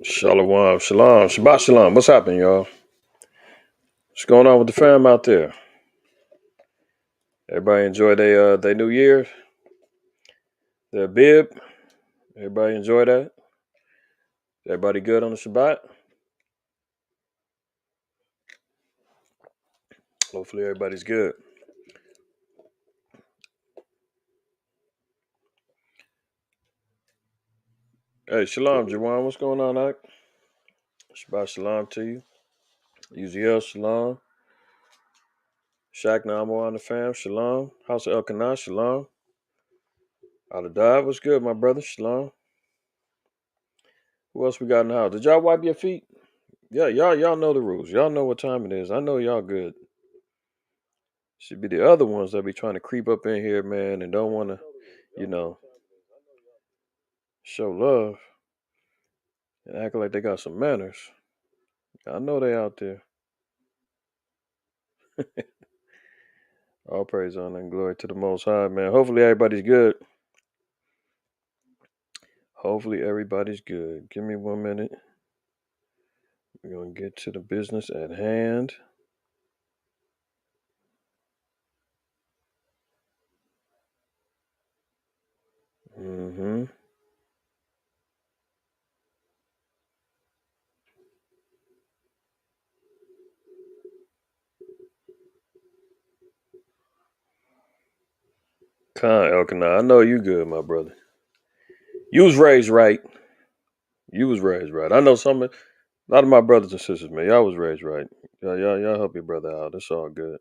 Shalom, shalom, Shabbat shalom. What's happening, y'all? What's going on with the fam out there? Everybody enjoy their New Year, their bib. Everybody enjoy that. Everybody good on the Shabbat. Hopefully, everybody's good. Hey, shalom, Jawan. What's going on, Ike? Shabbat shalom to you. Uziel, shalom. Shaq Namo on the fam, shalom. House of Elkanah, shalom. Out of dive, what's good, my brother? Shalom. Who else we got in the house? Did y'all wipe your feet? Yeah, y'all know the rules. Y'all know what time it is. I know y'all good. Should be the other ones that be trying to creep up in here, man, and don't want to, you know, show love and act like they got some manners. I know they out there. All praise, honor, and glory to the Most High, man. Hopefully everybody's good. Hopefully everybody's good. Give me 1 minute. We're gonna get to the business at hand. Mm-hmm. Khan Elkanah, I know you good, my brother. You was raised right. You was raised right. I know a lot of my brothers and sisters, man. Y'all was raised right. Y'all help your brother out. It's all good.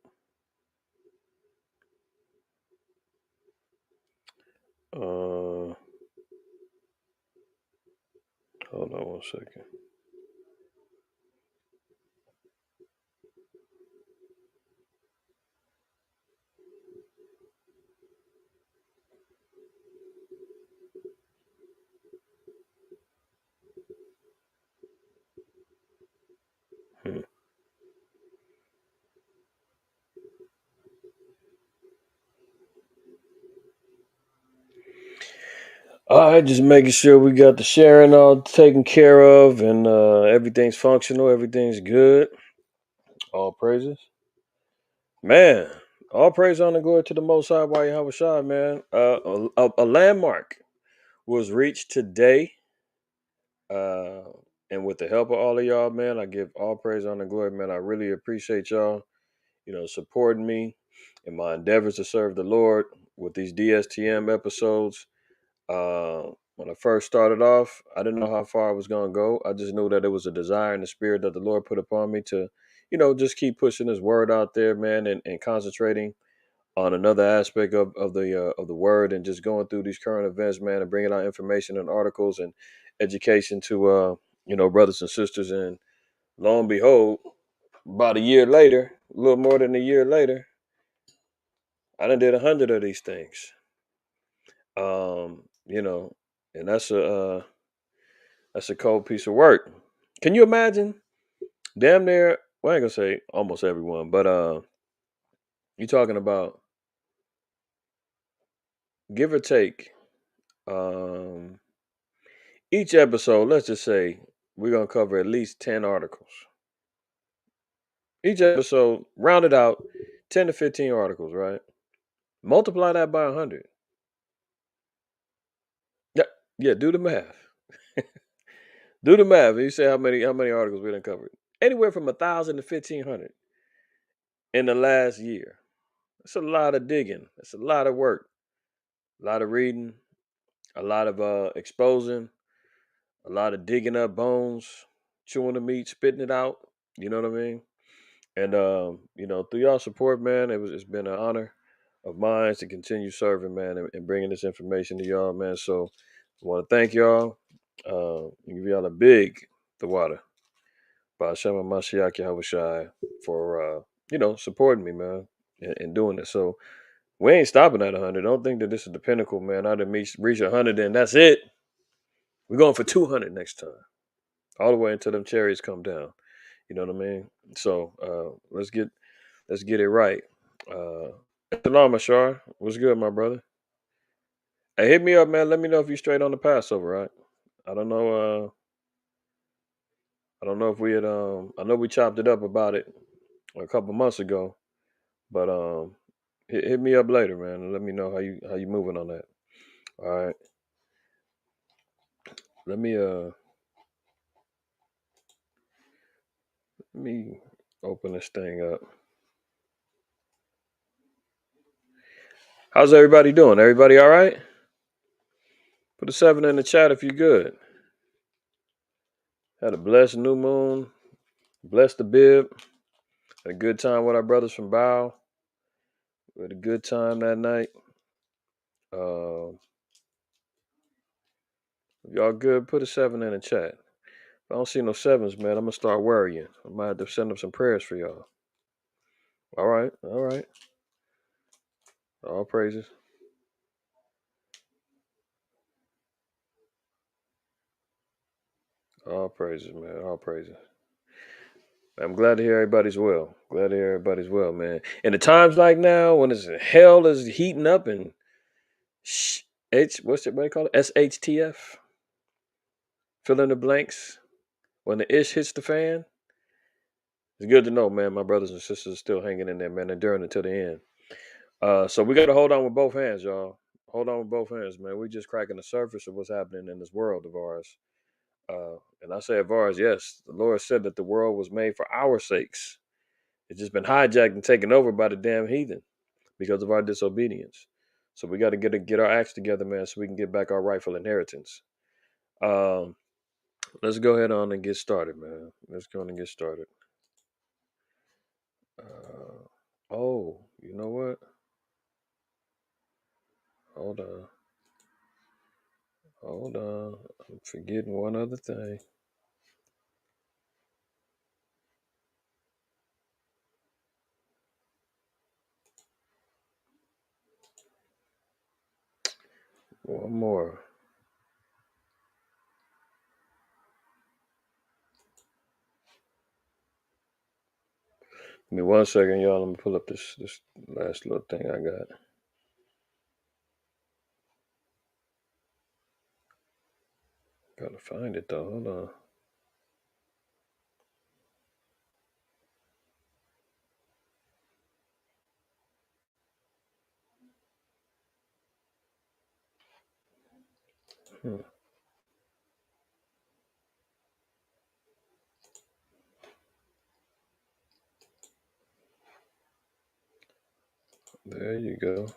Hold on 1 second. Hmm. All right, just making sure we got the sharing all taken care of and everything's functional, everything's good. All praises. Man, all praise on the glory to the Most High, Yahweh Shai, man. A landmark was reached today. Uh, and with the help of all of y'all, man, I give all praise on the glory, man. I really appreciate y'all, supporting me in my endeavors to serve the Lord with these DSTM episodes. When I first started off, I didn't know how far I was going to go. I just knew that it was a desire and the spirit that the Lord put upon me to, just keep pushing His word out there, man, and concentrating on another aspect of the word and just going through these current events, man, and bringing out information and articles and education to, brothers and sisters. And lo and behold, about a year later, a little more than a year later, I done did 100 of these things. And that's a cold piece of work. Can you imagine? Damn near, well, I ain't gonna say almost everyone, but you talking about give or take, um, each episode, let's just say we're gonna cover at least 10 articles. Each episode, rounded out, 10 to 15 articles, right? Multiply that by 100. Yeah, yeah. Do the math. Do the math. You say how many articles we done covered? Anywhere from 1,000 to 1,500 in the last year. It's a lot of digging. It's a lot of work. A lot of reading. A lot of exposing. A lot of digging up bones, chewing the meat, spitting it out. You know what I mean? And through y'all support, man, it's been an honor of mine to continue serving, man, and bringing this information to y'all, man. So I want to thank y'all. Give y'all a big the water by Shema Mashiach Yahushai for supporting me, man, and doing it. So we ain't stopping at 100. Don't think that this is the pinnacle, man. I didn't reach 100, and that's it. We're going for 200 next time, all the way until them cherries come down. You know what I mean? So let's get it right. Shalom, Ashar. What's good, my brother? Hey, hit me up, man. Let me know if you straight on the Passover, right? I don't know. I don't know if we had. I know we chopped it up about it a couple months ago, but hit me up later, man, and let me know how you moving on that. All right. Let me let me open this thing up. How's everybody doing? Everybody all right? Put a 7 in the chat if you're good. Had a blessed new moon. Blessed the bib. Had a good time with our brothers from Bow. We had a good time that night. If y'all good, put a 7 in the chat. If I don't see no 7s, man, I'm gonna start worrying. I might have to send up some prayers for y'all. All right, all right. All praises. All praises, man. All praises. I'm glad to hear everybody's well. Glad to hear everybody's well, man. In the times like now, when it's hell is heating up and what's it? What do you call it? SHTF. Fill in the blanks. When the ish hits the fan, it's good to know, man. My brothers and sisters are still hanging in there, man, enduring until the end. So we got to hold on with both hands, y'all. Hold on with both hands, man. We just cracking the surface of what's happening in this world of ours. And I say of ours, yes. The Lord said that the world was made for our sakes. It's just been hijacked and taken over by the damn heathen because of our disobedience. So we got to get our acts together, man, so we can get back our rightful inheritance. Let's go ahead on and get started, man. Let's go on and get started. You know what? Hold on. I'm forgetting one other thing. One more. Give me 1 second, y'all. Let me pull up this last little thing I got. Gotta find it though. Hold on. There you go.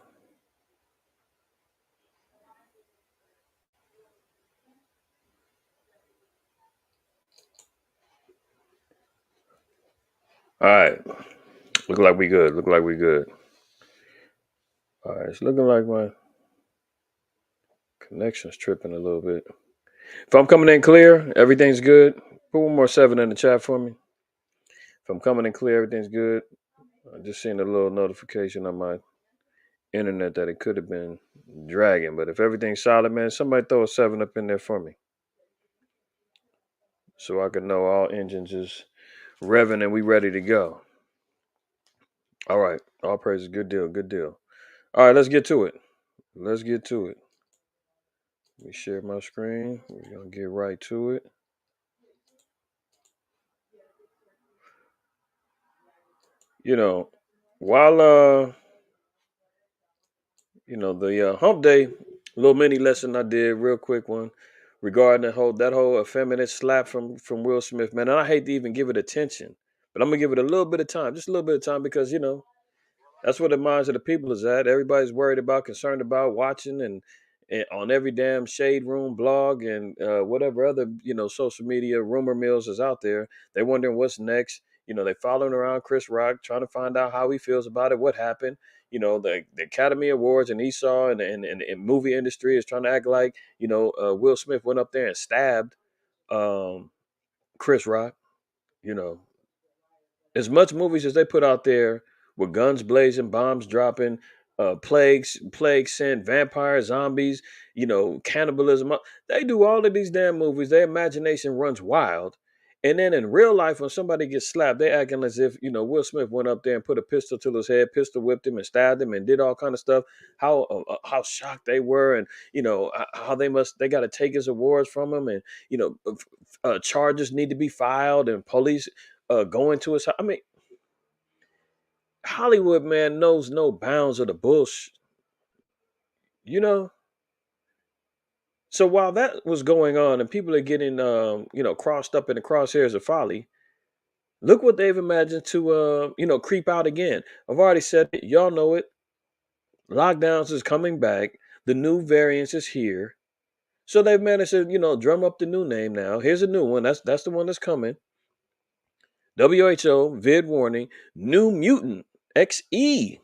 All right. Look like we good. All right. It's looking like my connection's tripping a little bit. If I'm coming in clear, everything's good. Put one more 7 in the chat for me. If I'm coming in clear, everything's good. I just seen a little notification on my internet that it could have been dragging. But if everything's solid, man, somebody throw a 7 up in there for me, so I can know all engines is revving and we ready to go. All right. All praises. Good deal. All right, let's get to it. let's get to it. Let me share my screen. We're gonna get right to it. You know, while the hump day little mini lesson I did, real quick one, regarding that whole effeminate slap from Will Smith, man. And I hate to even give it attention, but I'm gonna give it a little bit of time, just a little bit of time, because that's where the minds of the people is at. Everybody's worried about, concerned about, watching, and on every damn shade room blog and whatever other social media rumor mills is out there. They're wondering what's next. They following around Chris Rock, trying to find out how he feels about it, what happened. The Academy Awards and Esau and movie industry is trying to act like Will Smith went up there and stabbed um, Chris Rock. You know, as much movies as they put out there with guns blazing, bombs dropping, plagues sent, vampires, zombies, cannibalism. They do all of these damn movies. Their imagination runs wild. And then in real life, when somebody gets slapped, they acting as if, Will Smith went up there and put a pistol to his head, pistol whipped him and stabbed him and did all kind of stuff. How shocked they were, and how they got to take his awards from him, and charges need to be filed, and police going to his house. I mean, Hollywood, man, knows no bounds of the bullshit, you know. So while that was going on, and people are getting, crossed up in the crosshairs of folly, look what they've imagined to, creep out again. I've already said it. Y'all know it. Lockdowns is coming back. The new variants is here. So they've managed to, drum up the new name now. Here's a new one. That's the one that's coming. WHO vid warning: new mutant XE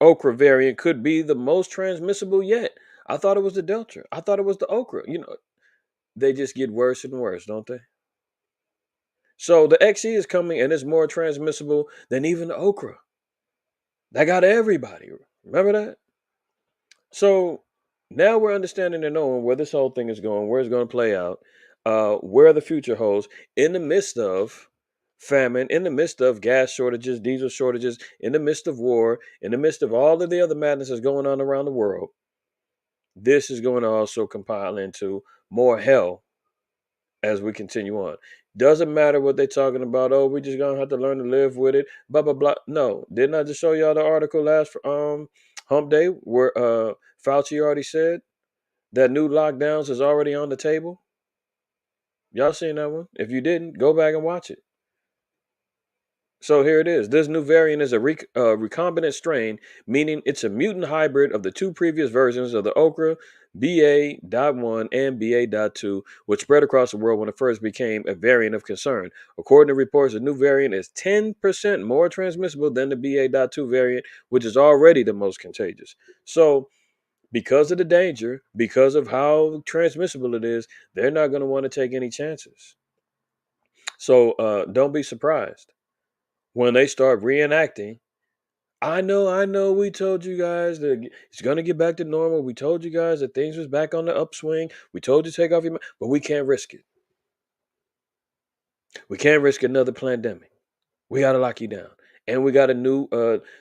okra variant could be the most transmissible yet. I thought it was the Delta. I thought it was the okra. They just get worse and worse, don't they? So the XE is coming and it's more transmissible than even the okra. That got everybody. Remember that? So now we're understanding and knowing where this whole thing is going, where it's going to play out, where the future holds, in the midst of famine, in the midst of gas shortages, diesel shortages, in the midst of war, in the midst of all of the other madness that's going on around the world. This is going to also compile into more hell as we continue on. Doesn't matter what they're talking about. Oh, we just gonna have to learn to live with it. Blah blah blah. No, didn't I just show y'all the article last hump day where Fauci already said that new lockdowns is already on the table? Y'all seen that one? If you didn't, go back and watch it. So here it is. This new variant is a recombinant strain, meaning it's a mutant hybrid of the two previous versions of the okra, BA.1 and BA.2, which spread across the world when it first became a variant of concern. According to reports, the new variant is 10% more transmissible than the BA.2 variant, which is already the most contagious. So, because of the danger, because of how transmissible it is, they're not going to want to take any chances. So, don't be surprised when they start reenacting. I know. We told you guys that it's gonna get back to normal. We told you guys that things was back on the upswing. We told you to take off your mask, but we can't risk it. We can't risk another pandemic. We gotta lock you down, and we got a new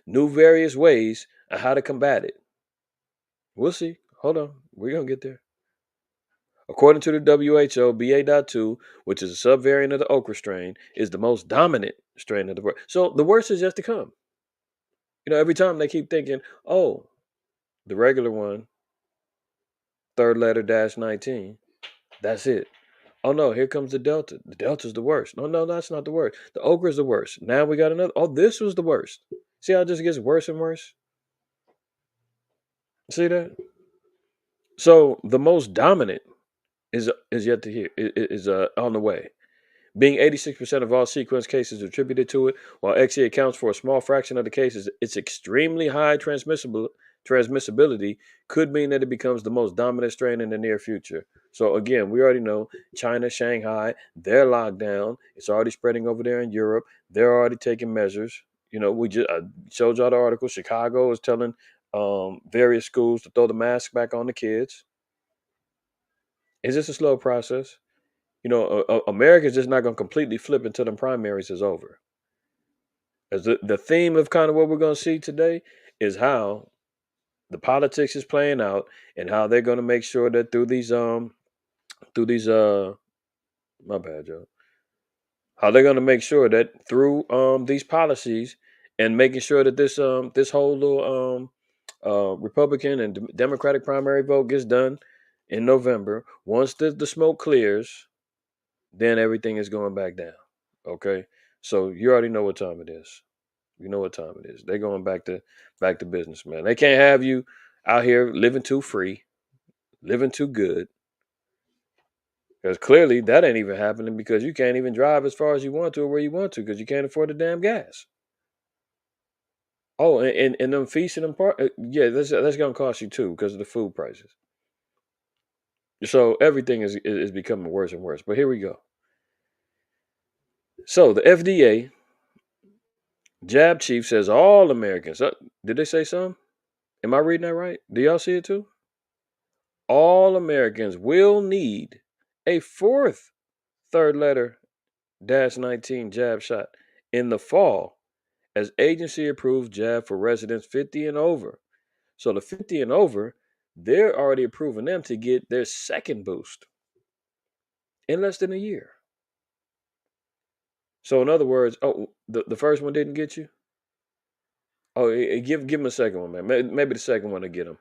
various ways of how to combat it. We'll see. Hold on, we're gonna get there. According to the WHO, BA.2, which is a subvariant of the okra strain, is the most dominant strain of the world. So the worst is yet to come. Every time they keep thinking, oh, the regular one, third letter -19. That's it. Oh no, here comes the Delta. The Delta's the worst. No, that's not the worst. The Okra's the worst. Now we got another. Oh, this was the worst. See how it just gets worse and worse? See that? So the most dominant is yet to hear is on the way. Being 86% of all sequence cases attributed to it, while XE accounts for a small fraction of the cases, its extremely high transmissibility could mean that it becomes the most dominant strain in the near future. So again, we already know China, Shanghai, they're locked down. It's already spreading over there in Europe. They're already taking measures. We just I showed y'all the article. Chicago is telling various schools to throw the mask back on the kids. Is this a slow process? America's just not going to completely flip until the primaries is over. As the theme of kind of what we're going to see today is how The politics is playing out, and how they're going to make sure that through these my bad, Joe. How they're going to make sure that through these policies and making sure that this whole little Republican and Democratic primary vote gets done in November. Once the smoke clears, then everything is going back down. Okay, so you already know what time it is. You know what time it is. They're going back to business, man. They can't have you out here living too free, living too good. Because clearly that ain't even happening because you can't even drive as far as you want to or where you want to because you can't afford the damn gas. Oh, and them feasts and them yeah, that's gonna cost you too because of the food prices. So everything is becoming worse and worse. But here we go. So the FDA jab chief says all Americans. Did they say some? Am I reading that right? Do y'all see it too? All Americans will need a fourth third letter -19 jab shot in the fall as agency approves jab for residents 50 and over. So the 50 and over, they're already approving them to get their second boost in less than a year. So in other words, the first one didn't get you? Oh, give them a second one, man. Maybe the second one to get them.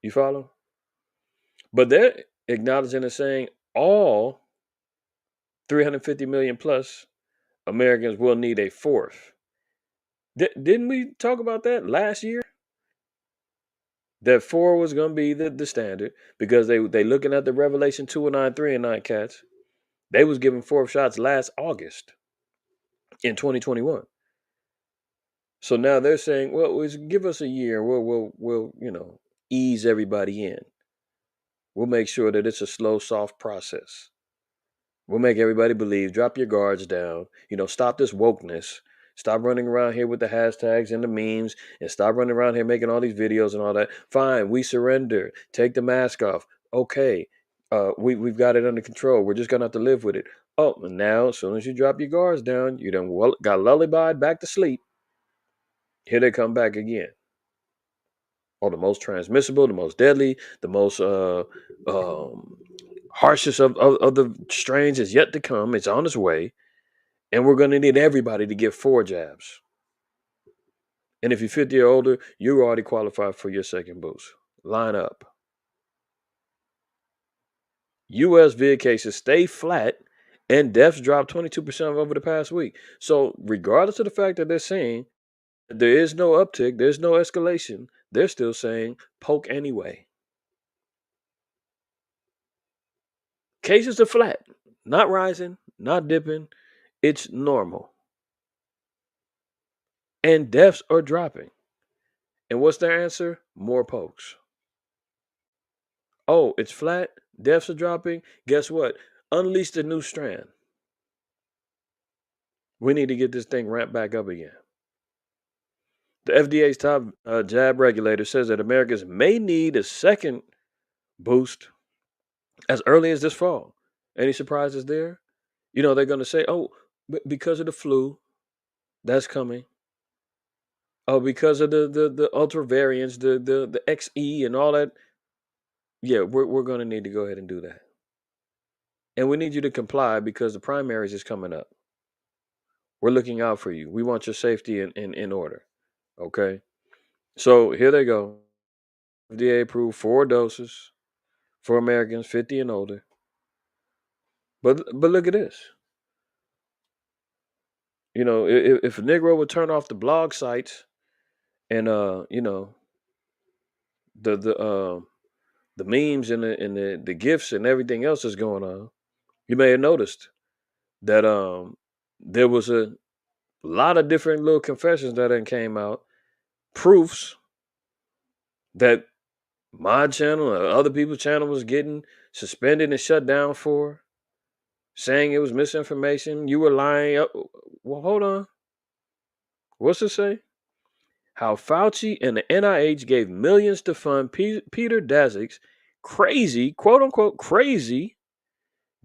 You follow? But they're acknowledging and saying all 350 million plus Americans will need a fourth. Didn't we talk about that last year? That 4 was going to be the standard because they looking at the Revelation 2 and 9, 3 and 9 cats. They was giving fourth shots last August in 2021. So now they're saying, well, give us a year. We'll ease everybody in. We'll make sure that it's a slow, soft process. We'll make everybody believe. Drop your guards down. Stop this wokeness. Stop running around here with the hashtags and the memes, and stop running around here making all these videos and all that. Fine, we surrender. Take the mask off. Okay, we've got it under control. We're just gonna have to live with it. Oh, and now as soon as you drop your guards down, you done got lullabied back to sleep. Here they come back again. Oh, the most transmissible, the most deadly, the most harshest of the strains is yet to come. It's on its way. And we're going to need everybody to get 4 jabs. And if you're 50 or older, you already qualified for your second boost. Line up. U.S. VID cases stay flat and deaths dropped 22% over the past week. So regardless of the fact that they're saying there is no uptick, there's no escalation, they're still saying poke anyway. Cases are flat, not rising, not dipping. It's normal. And deaths are dropping. And what's their answer? More pokes. Oh, it's flat. Deaths are dropping. Guess what? Unleash the new strand. We need to get this thing ramped back up again. The FDA's top jab regulator says that Americans may need a second boost as early as this fall. Any surprises there? They're going to say, oh, because of the flu, that's coming. Oh, because of the ultra variants, the XE and all that. Yeah, we're going to need to go ahead and do that. And we need you to comply because the primaries is coming up. We're looking out for you. We want your safety in order. Okay? So here they go. FDA approved 4 doses for Americans 50 and older. But look at this. If a Negro would turn off the blog sites and the memes and the gifs and everything else that's going on, you may have noticed that there was a lot of different little confessions that then came out, proofs that my channel or other people's channel was getting suspended and shut down for, saying it was misinformation. You were lying. Well, hold on. What's it say? How Fauci and the NIH gave millions to fund Peter Daszak's crazy, quote unquote, crazy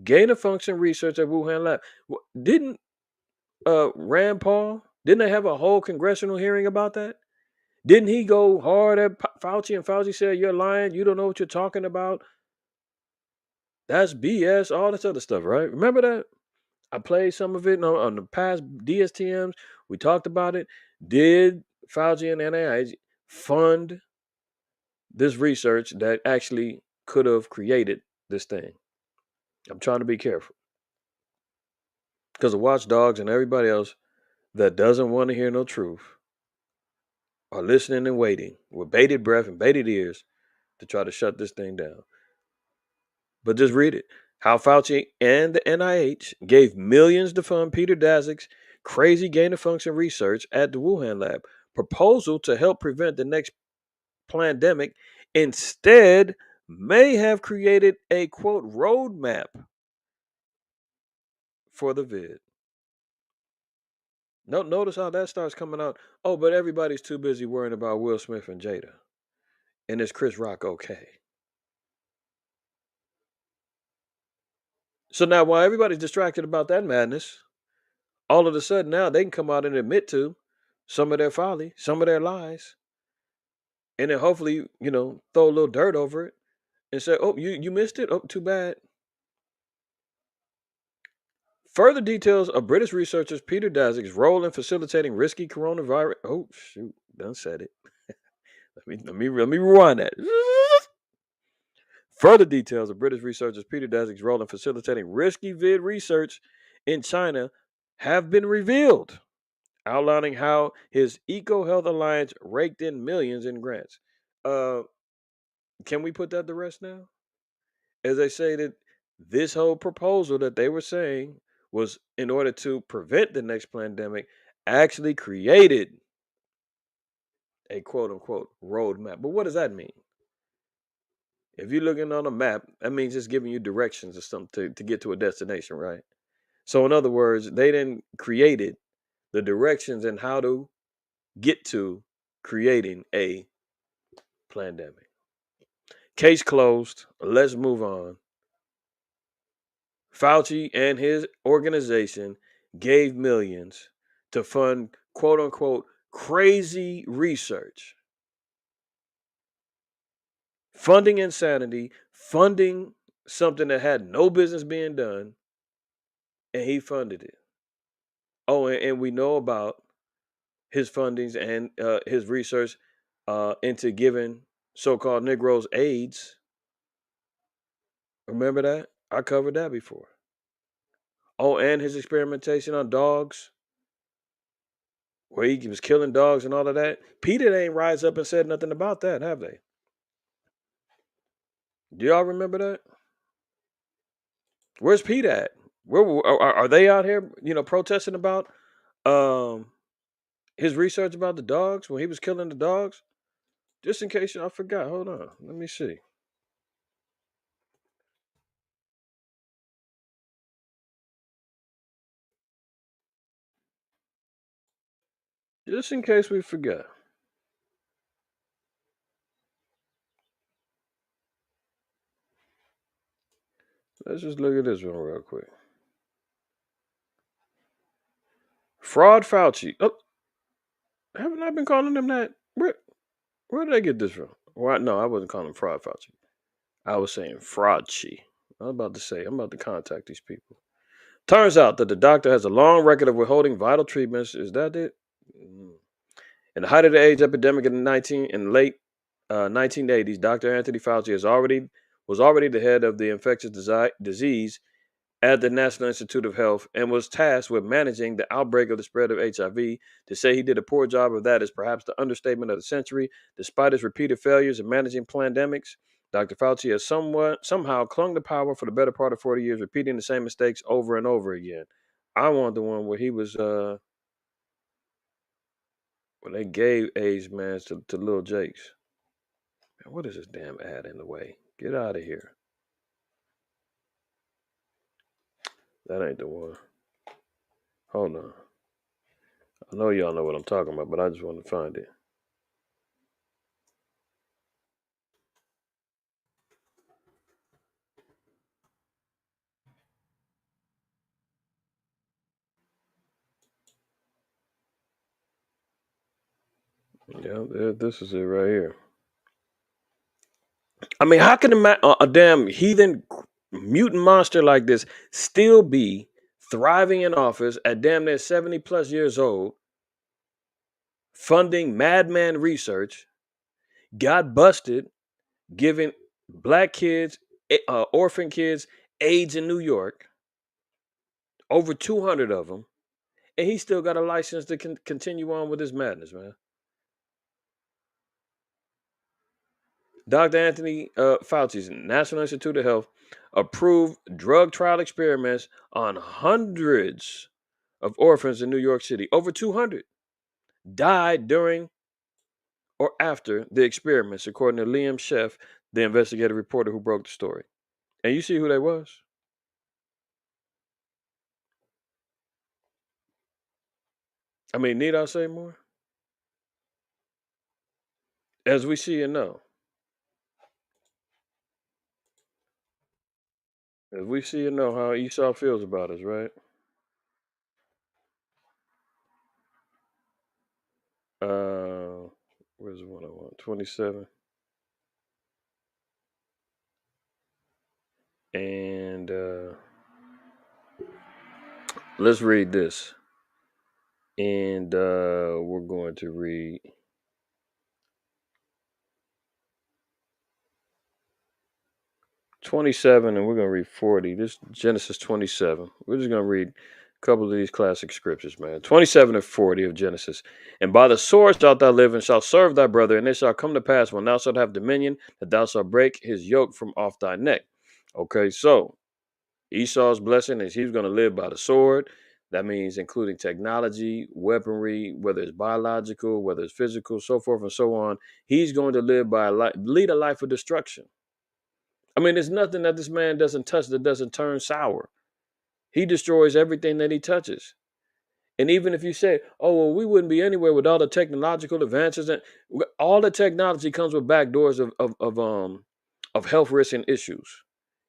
gain of function research at Wuhan lab. Didn't Rand Paul, didn't they have a whole congressional hearing about that? Didn't he go hard at Fauci, and Fauci said, "You're lying. You don't know what you're talking about. That's BS." All this other stuff, right? Remember that? I played some of it on the past DSTMs. We talked about it. Did Fauci and NIH fund this research that actually could have created this thing? I'm trying to be careful because the watchdogs and everybody else that doesn't want to hear no truth are listening and waiting with bated breath and bated ears to try to shut this thing down. But just read it. How Fauci and the NIH gave millions to fund Peter Daszak's crazy gain of function research at the Wuhan lab. Proposal to help prevent the next pandemic instead may have created a quote roadmap for the vid. Notice how that starts coming out. Oh, but everybody's too busy worrying about Will Smith and Jada. And is Chris Rock okay? So now while everybody's distracted about that madness, all of a sudden now they can come out and admit to some of their folly, some of their lies, and then hopefully, throw a little dirt over it and say, "Oh, you missed it. Oh, too bad." Further details of British researchers Peter Daszak's role in facilitating risky coronavirus. Oh shoot, done said it. let me rewind that. Further details of British researchers Peter Daszak's role in facilitating risky vid research in China have been revealed, outlining how his EcoHealth Alliance raked in millions in grants. Uh, can we put that to rest now? As they say that this whole proposal that they were saying was in order to prevent the next pandemic actually created a quote unquote roadmap. But what does that mean? If you're looking on a map, that means it's giving you directions or something to get to a destination, right? So in other words, they then created the directions and how to get to creating a pandemic. Case closed. Let's move on. Fauci and his organization gave millions to fund quote unquote crazy research, funding insanity, funding something that had no business being done, and he funded it. Oh, and we know about his fundings and his research into giving so-called Negroes AIDS. Remember that? I covered that before. Oh, and his experimentation on dogs, where he was killing dogs and all of that. Peter ain't rise up and said nothing about that, have they? Do y'all remember that? Where's Pete at? Where are they out here? Protesting about um his research about the dogs when he was killing the dogs. Just in case I forgot. Hold on, let me see. Just in case we forgot. Let's just look at this one real quick. Fraud Fauci. Oh, haven't I been calling him that? Where did I get this from? Well, no, I wasn't calling him Fraud Fauci. I was saying Fraudchi. I'm about to contact these people. Turns out that the doctor has a long record of withholding vital treatments. Is that it? In the height of the AIDS epidemic in the late 1980s, Dr. Anthony Fauci was already the head of the infectious disease at the National Institute of Health and was tasked with managing the outbreak of the spread of HIV. To say he did a poor job of that is perhaps the understatement of the century. Despite his repeated failures in managing pandemics, Dr. Fauci has somehow clung to power for the better part of 40 years, repeating the same mistakes over and over again. I want the one where he was when they gave AIDS man to Lil Jakes. Man, what is this damn ad in the way? Get out of here. That ain't the one. Hold on. I know y'all know what I'm talking about, but I just want to find it. Yeah, this is it right here. I mean, how can a damn heathen mutant monster like this still be thriving in office at damn near 70 plus years old, funding madman research, got busted, giving black kids, orphan kids, AIDS in New York, over 200 of them, and he still got a license to continue on with his madness, man. Dr. Anthony Fauci's National Institute of Health approved drug trial experiments on hundreds of orphans in New York City. Over 200 died during or after the experiments, according to Liam Sheff, the investigative reporter who broke the story. And you see who they was? I mean, need I say more? As we see and know. As we see and know how Esau feels about us, right? Uh, where's the one I want? 27. And let's read this. And we're going to read 27 and we're going to read 40. This is Genesis 27. We're just going to read a couple of these classic scriptures, man. 27 and 40 of Genesis. And by the sword shalt thou live and shalt serve thy brother, and it shall come to pass when thou shalt have dominion that thou shalt break his yoke from off thy neck. Okay, so Esau's blessing is he's going to live by the sword. That means including technology, weaponry, whether it's biological, whether it's physical, so forth and so on. He's going to live by lead a life of destruction. I mean, there's nothing that this man doesn't touch that doesn't turn sour. He destroys everything that he touches. And even if you say, "Oh, well, we wouldn't be anywhere with all the technological advances," and all the technology comes with backdoors of health risks and issues.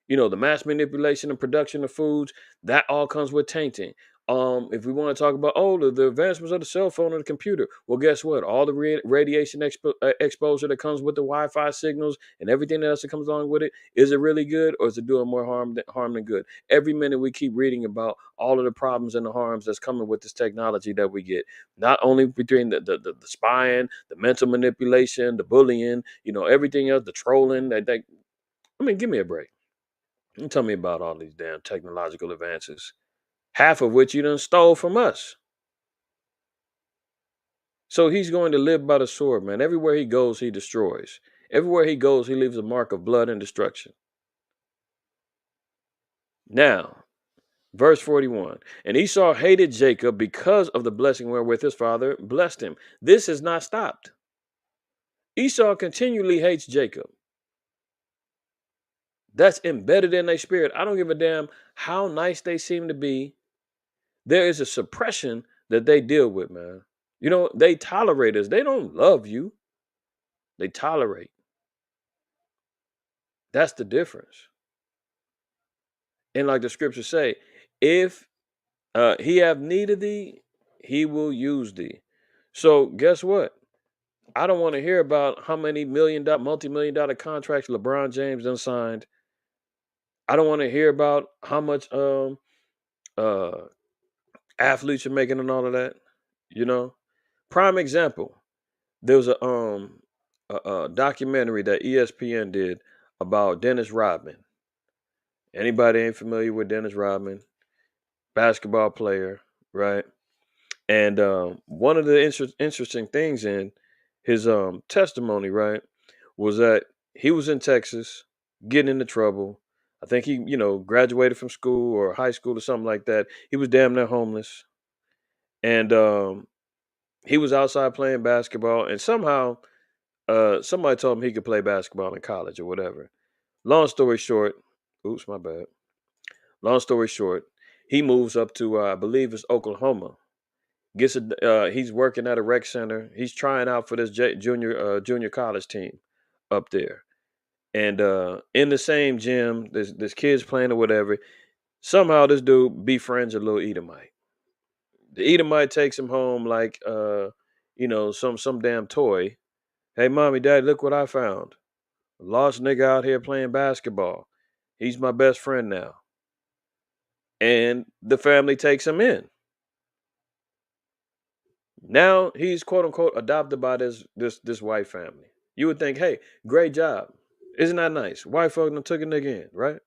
You know, the mass manipulation and production of foods, that all comes with tainting. If we want to talk about the advancements of the cell phone and the computer, well, guess what? All the radiation exposure that comes with the Wi-Fi signals and everything else that comes along with it, is it really good or is it doing more harm than good? Every minute we keep reading about all of the problems and the harms that's coming with this technology that we get. Not only between the spying, the mental manipulation, the bullying, everything else, the trolling. I mean, give me a break. Don't tell me about all these damn technological advances, half of which you done stole from us. So he's going to live by the sword, man. Everywhere he goes, he destroys. Everywhere he goes, he leaves a mark of blood and destruction. Now, verse 41. And Esau hated Jacob because of the blessing wherewith his father blessed him. This has not stopped. Esau continually hates Jacob. That's embedded in their spirit. I don't give a damn how nice they seem to be. There is a suppression that they deal with, man. They tolerate us. They don't love you. They tolerate. That's the difference. And like the scriptures say, if he have need of thee, he will use thee. So guess what? I don't want to hear about how many multi-million dollar contracts LeBron James done signed. I don't want to hear about how much uh athletes are making and all of that. Prime example. There was a documentary that ESPN did about Dennis Rodman. Anybody ain't familiar with Dennis Rodman, basketball player, right? And one of the interesting things in his testimony, right, was that he was in Texas getting into trouble. I think he, graduated from school or high school or something like that. He was damn near homeless, and he was outside playing basketball, and somehow somebody told him he could play basketball in college or whatever. Long story short, oops, my bad. Long story short, he moves up to I believe it's Oklahoma. He's working at a rec center. He's trying out for this junior college team up there. And in the same gym, there's kids playing or whatever. Somehow this dude befriends a little Edomite. The Edomite takes him home like some damn toy. Hey, mommy, daddy, look what I found. A lost nigga out here playing basketball. He's my best friend now. And the family takes him in. Now he's quote unquote adopted by this white family. You would think, hey, great job. Isn't that nice? White folk done took a nigga in, right?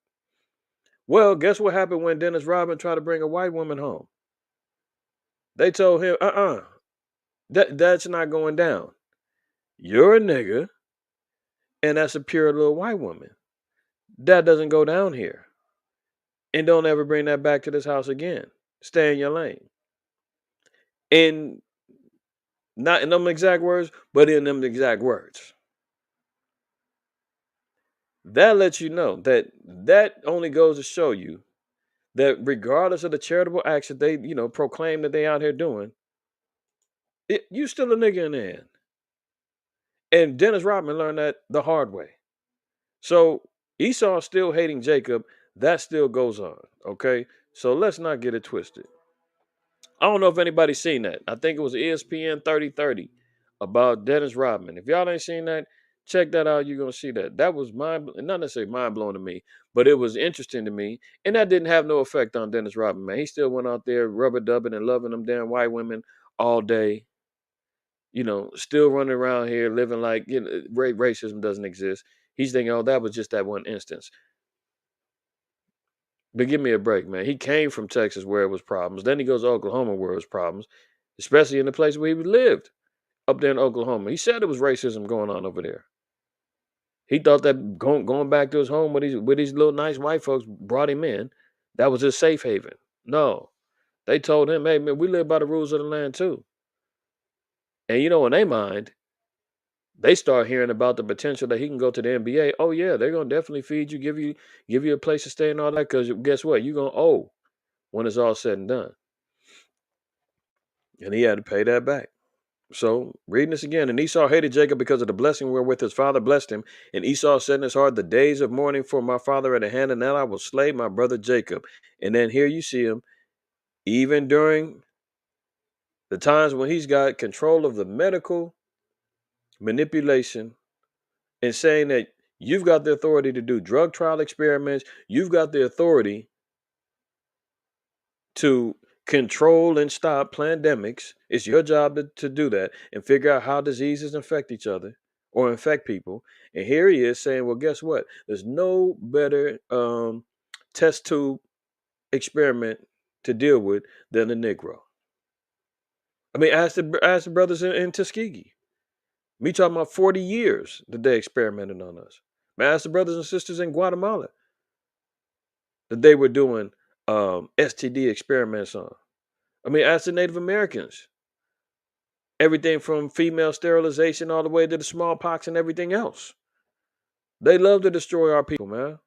Well, guess what happened when Dennis Rodman tried to bring a white woman home? They told him, that's not going down. You're a nigga, and that's a pure little white woman. That doesn't go down here. And don't ever bring that back to this house again. Stay in your lane. And not in them exact words, but in them exact words. That lets you know that only goes to show you that regardless of the charitable acts that they, proclaim that they out here doing, you still a nigga in the end. And Dennis Rodman learned that the hard way. So Esau still hating Jacob, that still goes on. Okay. So let's not get it twisted. I don't know if anybody's seen that. I think it was ESPN 3030 about Dennis Rodman. If y'all ain't seen that, check that out. You're going to see that. That was not necessarily mind blowing to me, but it was interesting to me. And that didn't have no effect on Dennis Rodman, man. He still went out there rubber dubbing and loving them damn white women all day. Still running around here living like racism doesn't exist. He's thinking, oh, that was just that one instance. But give me a break, man. He came from Texas where it was problems. Then he goes to Oklahoma where it was problems, especially in the place where he lived, up there in Oklahoma. He said it was racism going on over there. He thought that going back to his home with these little nice white folks brought him in. That was his safe haven. No. They told him, hey, man, we live by the rules of the land too. And in their mind, they start hearing about the potential that he can go to the NBA. Oh yeah, they're gonna definitely feed you, give you a place to stay and all that. Because guess what, you're gonna owe when it's all said and done. And he had to pay that back. So reading this again, and Esau hated Jacob because of the blessing wherewith his father blessed him. And Esau said in his heart, the days of mourning for my father at hand, and now I will slay my brother Jacob. And then here you see him, even during the times when he's got control of the medical manipulation and saying that you've got the authority to do drug trial experiments. You've got the authority to control and stop pandemics. It's your job to do that and figure out how diseases infect each other or infect people. And here he is saying, well, guess what? There's no better test tube experiment to deal with than the Negro. I mean, ask the brothers in Tuskegee. Me talking about 40 years that they experimented on us. Man, ask the brothers and sisters in Guatemala that they were doing STD experiments on. I mean, ask the Native Americans. Everything from female sterilization all the way to the smallpox and everything else. They love to destroy our people, man.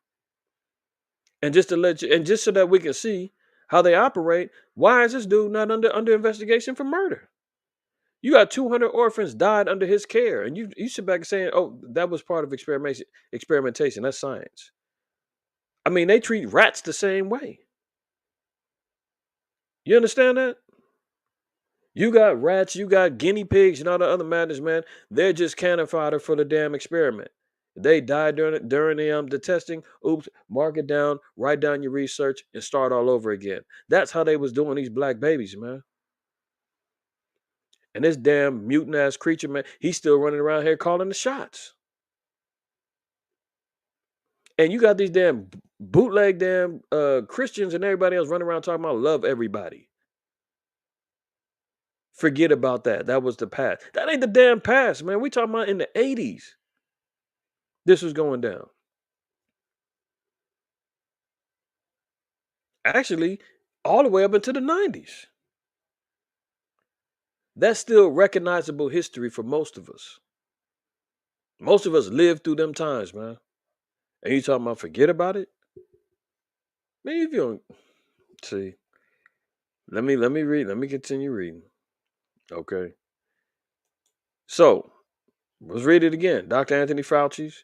And just so that we can see how they operate, why is this dude not under investigation for murder? You got 200 orphans died under his care, and you sit back and saying, "Oh, that was part of experimentation. That's science." I mean, they treat rats the same way. You understand that? You got rats, you got guinea pigs, and all the other madness, man. They're just cannon fodder for the damn experiment. They die during the testing. Oops, mark it down, write down your research, and start all over again. That's how they was doing these black babies, man. And this damn mutant ass creature, man, he's still running around here calling the shots. And you got these damn bootleg damn Christians and everybody else running around talking about love everybody. Forget about that. That was the past. That ain't the damn past, man. We talking about in the 80s. This was going down. Actually, all the way up into the 90s. That's still recognizable history for most of us. Most of us lived through them times, man. And you talking about forget about it? Man, if you don't see, let me read. Let me continue reading. Okay. So let's read it again. Dr. Anthony Fauci's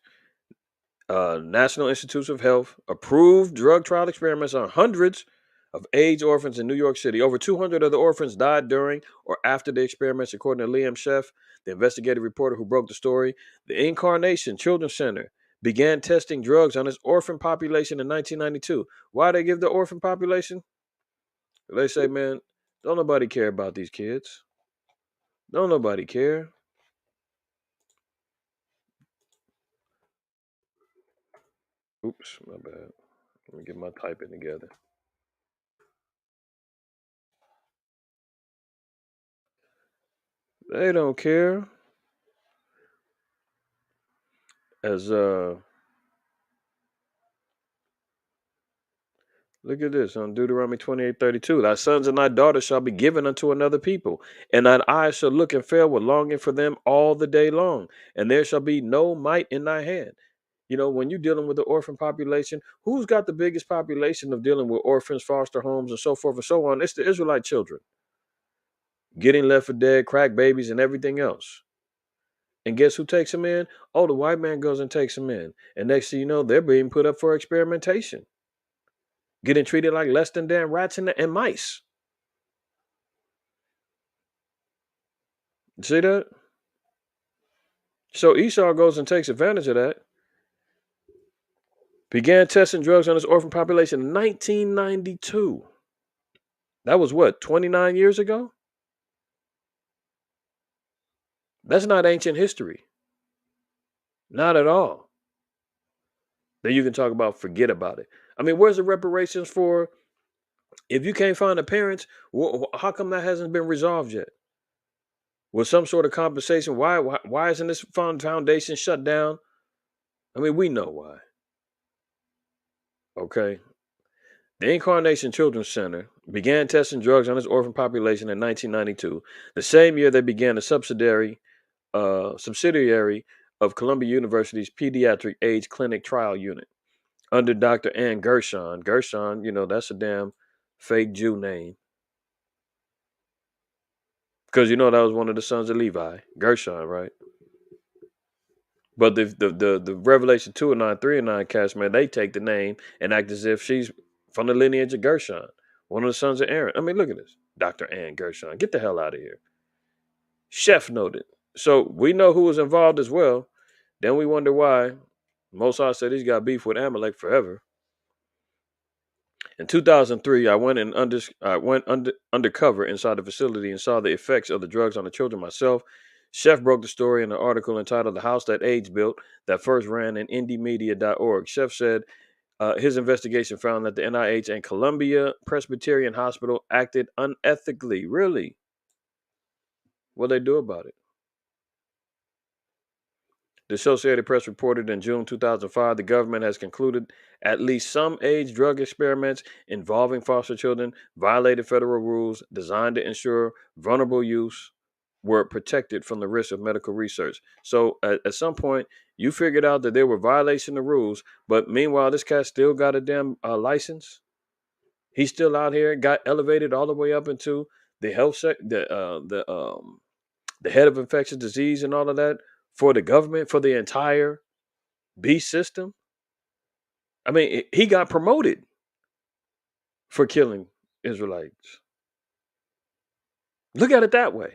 National Institutes of Health approved drug trial experiments on hundreds of AIDS orphans in New York City. Over 200 of the orphans died during or after the experiments, according to Liam Sheff, the investigative reporter who broke the story. The Incarnation Children's Center began testing drugs on its orphan population in 1992. Why they give the orphan population? They say, man, don't nobody care about these kids. Don't nobody care. Oops, my bad. Let me get my typing together. They don't care. As look at this on Deuteronomy 28:32. Thy sons and thy daughters shall be given unto another people, and thine eyes shall look and fail with longing for them all the day long, and there shall be no might in thy hand. You know, when you're dealing with the orphan population, who's got the biggest population of dealing with orphans, foster homes, and so forth and so on? It's the Israelite children getting left for dead, crack babies, and everything else. And guess who takes them in? Oh, the white man goes and takes them in. And next thing you know, they're being put up for experimentation, getting treated like less than damn rats and mice. See that? So Esau goes and takes advantage of that. Began testing drugs on his orphan population in 1992. That was what, 29 years ago? That's not ancient history. Not at all. Then you can talk about forget about it. I mean, where's the reparations for if you can't find the parents? How come that hasn't been resolved yet? With some sort of compensation? Why isn't this foundation shut down? I mean, we know why. Okay. The Incarnation Children's Center began testing drugs on its orphan population in 1992, the same year they began a subsidiary of Columbia University's Pediatric AIDS Clinic Trial Unit under Dr. Ann Gershon. Gershon, you know, that's a damn fake Jew name. Because you know that was one of the sons of Levi, Gershon, right? But the Revelation 2 and 9, 3 and 9 cast, man, they take the name and act as if she's from the lineage of Gershon, one of the sons of Aaron. I mean, look at this. Dr. Ann Gershon. Get the hell out of here. Chef noted. So we know who was involved as well. Then we wonder why Mosai said he's got beef with Amalek forever. In 2003, I went undercover inside the facility and saw the effects of the drugs on the children myself. Chef broke the story in an article entitled "The House That AIDS Built" that first ran in indiemedia.org. Chef said his investigation found that the NIH and Columbia Presbyterian Hospital acted unethically. Really? What they do about it? The Associated Press reported in June 2005 the government has concluded at least some AIDS drug experiments involving foster children violated federal rules designed to ensure vulnerable youth were protected from the risk of medical research. So at some point, you figured out that there were violations of rules, but meanwhile, this cat still got a damn license. He's still out here, got elevated all the way up into the the head of infectious disease and all of that for the government, for the entire beast system. I mean, he got promoted for killing Israelites. Look at it that way.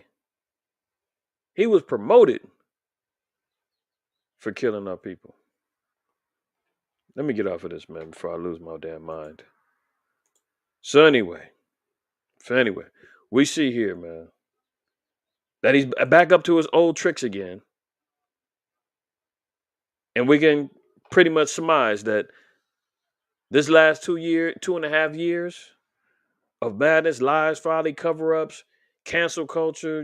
He was promoted for killing our people. Let me get off of this, man, before I lose my damn mind. So anyway, we see here, man, that he's back up to his old tricks again. And we can pretty much surmise that this last 2.5 years of madness, lies, folly, cover-ups, cancel culture,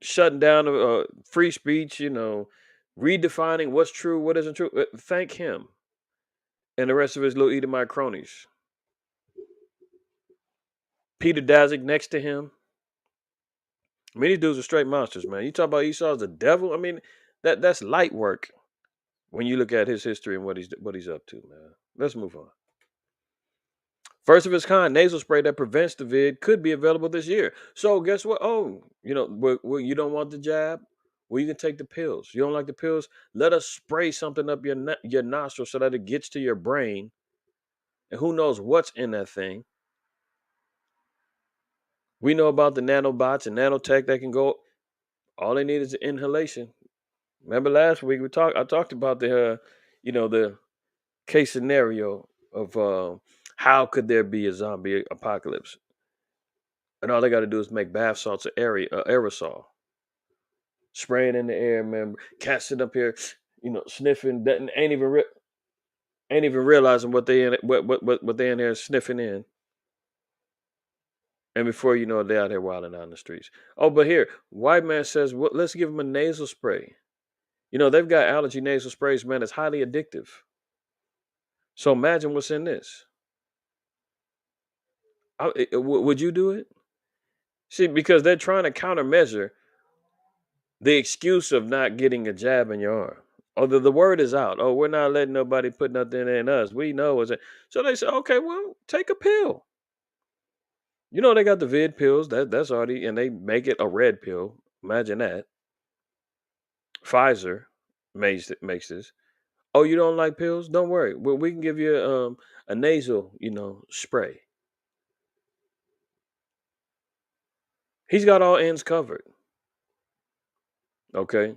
shutting down free speech, redefining what's true, what isn't true. Thank him and the rest of his little Edomite cronies. Peter Daszak next to him. I mean, these dudes are straight monsters, man. You talk about Esau as the devil. I mean, that's light work when you look at his history and what he's up to, man. Let's move on. First of its kind nasal spray that prevents the vid could be available this year. So guess what? Oh, you don't want the jab? Well, you can take the pills. You don't like the pills? Let us spray something up your nostril so that it gets to your brain. And who knows what's in that thing. We know about the nanobots and nanotech that can go. All they need is the inhalation. Remember last week I talked about the case scenario of how could there be a zombie apocalypse, and all they got to do is make bath salts aerosol, spray it in the air, man. Cats sit up here, sniffing that, and ain't even realizing what they in there sniffing in, and before you know it, they out here wilding out in the streets. Oh, but here, white man says, let's give him a nasal spray. They've got allergy nasal sprays, man. It's highly addictive. So imagine what's in this. Would you do it? See, because they're trying to countermeasure the excuse of not getting a jab in your arm. Oh, the word is out. Oh, we're not letting nobody put nothing in us. We know it's so they say, okay, well, take a pill. They got the vid pills. That's already, and they make it a red pill. Imagine that. Pfizer makes this. Oh, you don't like pills? Don't worry. We can give you a nasal, spray. He's got all ends covered. Okay.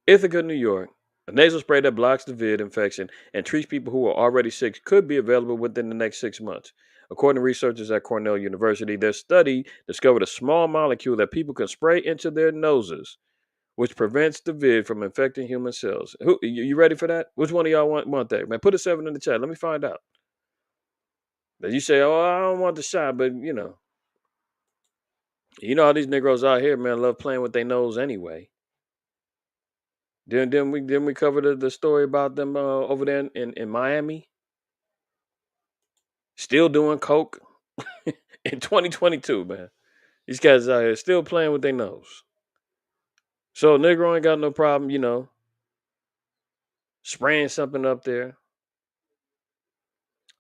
Ithaca, New York. A nasal spray that blocks the vid infection and treats people who are already sick could be available within the next 6 months. According to researchers at Cornell University, their study discovered a small molecule that people can spray into their noses, which prevents the vid from infecting human cells. You ready for that? Which one of y'all want that? Man, put a 7 in the chat. Let me find out. Now you say, oh, I don't want the shot, but how these Negroes out here, man, love playing with their nose anyway. Then we covered the story about them over there in Miami, still doing coke in 2022, man. These guys out here still playing with their nose. So Negro ain't got no problem, spraying something up there.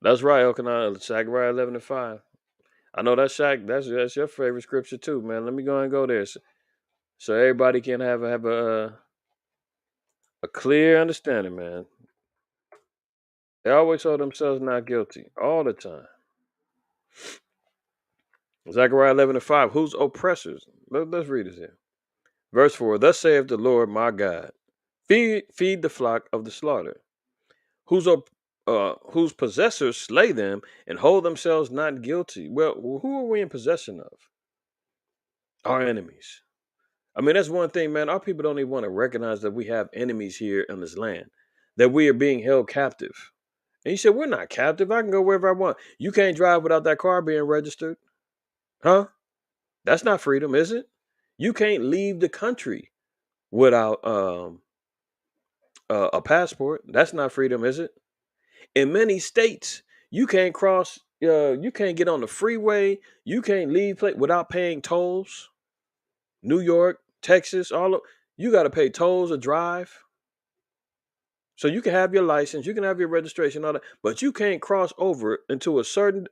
That's right, Elkanah, Zechariah 11:5. I know that's your favorite scripture too, man. Let me go and go there, so everybody can have a clear understanding, man. They always hold themselves not guilty all the time. Zechariah 11:5. Whose oppressors? Let's read this here. Verse 4. Thus saith the Lord my God: Feed the flock of the slaughter, whose possessors slay them and hold themselves not guilty. Well, who are we in possession of? Our enemies. I mean, that's one thing, man. Our people don't even want to recognize that we have enemies here in this land, that we are being held captive. And you said, we're not captive. I can go wherever I want. You can't drive without that car being registered. Huh? That's not freedom, is it? You can't leave the country without a passport. That's not freedom, is it? In many states, you can't cross. You can't get on the freeway. You can't leave without paying tolls. New York, Texas, you got to pay tolls to drive. So you can have your license, you can have your registration, all that, but you can't cross over into a certain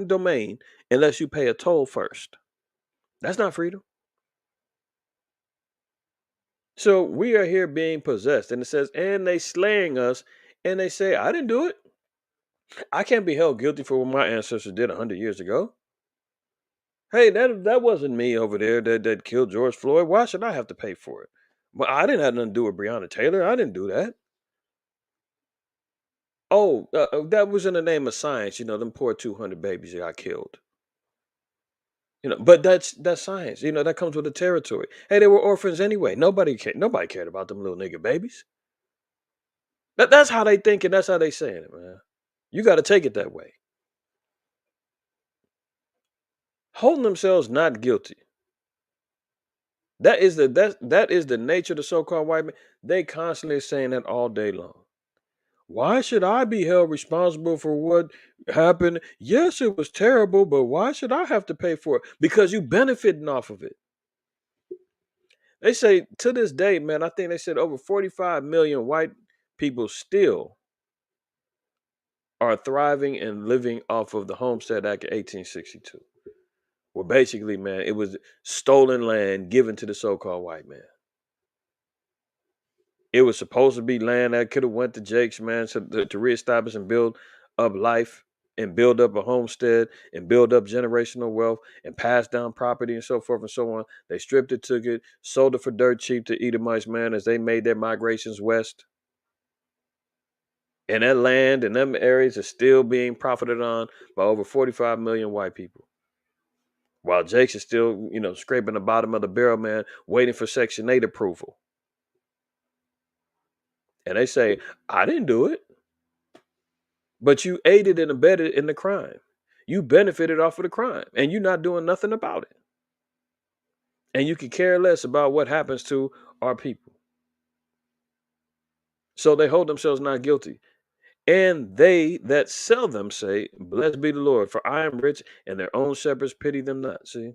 domain unless you pay a toll first. That's not freedom. So we are here being possessed, and it says, and they slaying us, and they say, I didn't do it. I can't be held guilty for what my ancestors did 100 years ago. Hey, that wasn't me over there that killed George Floyd. Why should I have to pay for it? Well, I didn't have nothing to do with Breonna Taylor. I didn't do that. Oh, that was in the name of science. Them poor 200 babies that got killed. But that's science. That comes with the territory. Hey, they were orphans anyway. Nobody cared about them little nigga babies. That's how they think, and that's how they saying it, man. You got to take it that way. Holding themselves not guilty. That is the nature of the so-called white man. They constantly saying that all day long. Why should I be held responsible for what happened? Yes, it was terrible, but why should I have to pay for it? Because you benefiting off of it. They say to this day, man, I think they said over 45 million white people still are thriving and living off of the Homestead Act of 1862. Well, basically, man, it was stolen land given to the so-called white man. It was supposed to be land that could have went to Jake's, man, to reestablish and build up life and build up a homestead and build up generational wealth and pass down property and so forth and so on. They stripped it, took it, sold it for dirt cheap to Edomites, man, as they made their migrations west. And that land and them areas is still being profited on by over 45 million white people. While Jake's is still, scraping the bottom of the barrel, man, waiting for Section 8 approval. And they say, I didn't do it. But you aided and abetted in the crime. You benefited off of the crime, and you're not doing nothing about it. And you could care less about what happens to our people. So they hold themselves not guilty. And they that sell them say, blessed be the Lord, for I am rich, and their own shepherds pity them not. See?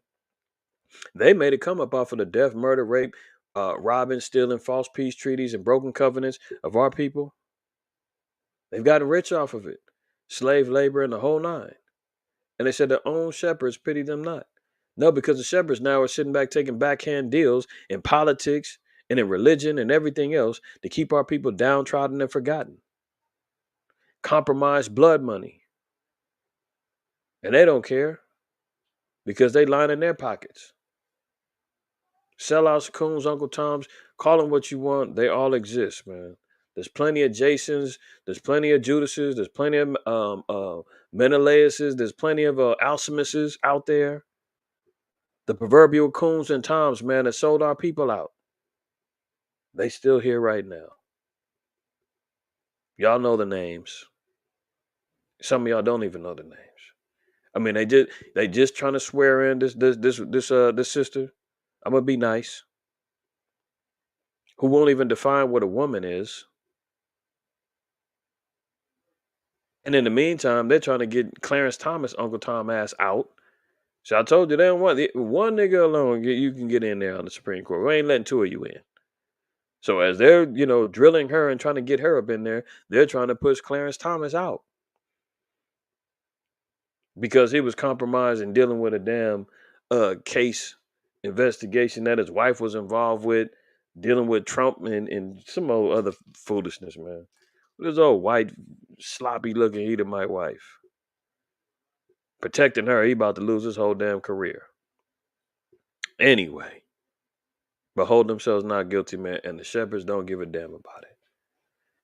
They made it come up off of the death, murder, rape, robbing, stealing, false peace treaties, and broken covenants of our people. They've gotten rich off of it. Slave labor and the whole nine. And they said their own shepherds pity them not. No, because the shepherds now are sitting back taking backhand deals in politics and in religion and everything else to keep our people downtrodden and forgotten. Compromised blood money. And they don't care because they line in their pockets. Sellouts, coons, Uncle Toms, call them what you want. They all exist, man. There's plenty of Jasons. There's plenty of Judases. There's plenty of Menelauses. There's plenty of Alcimuses out there. The proverbial coons and toms, man, that sold our people out. They still here right now. Y'all know the names. Some of y'all don't even know the names. I mean, they just trying to swear in this sister. I'm gonna be nice. Who won't even define what a woman is. And in the meantime, they're trying to get Clarence Thomas, Uncle Tom ass out. So I told you they don't want one nigga alone. You can get in there on the Supreme Court. We ain't letting two of you in. So as they're, drilling her and trying to get her up in there, they're trying to push Clarence Thomas out because he was compromised and dealing with a damn case investigation that his wife was involved with, dealing with Trump and some old other foolishness, man. This old white, sloppy looking Edomite wife. Protecting her, he about to lose his whole damn career. Anyway, but hold themselves not guilty, man, and the shepherds don't give a damn about it.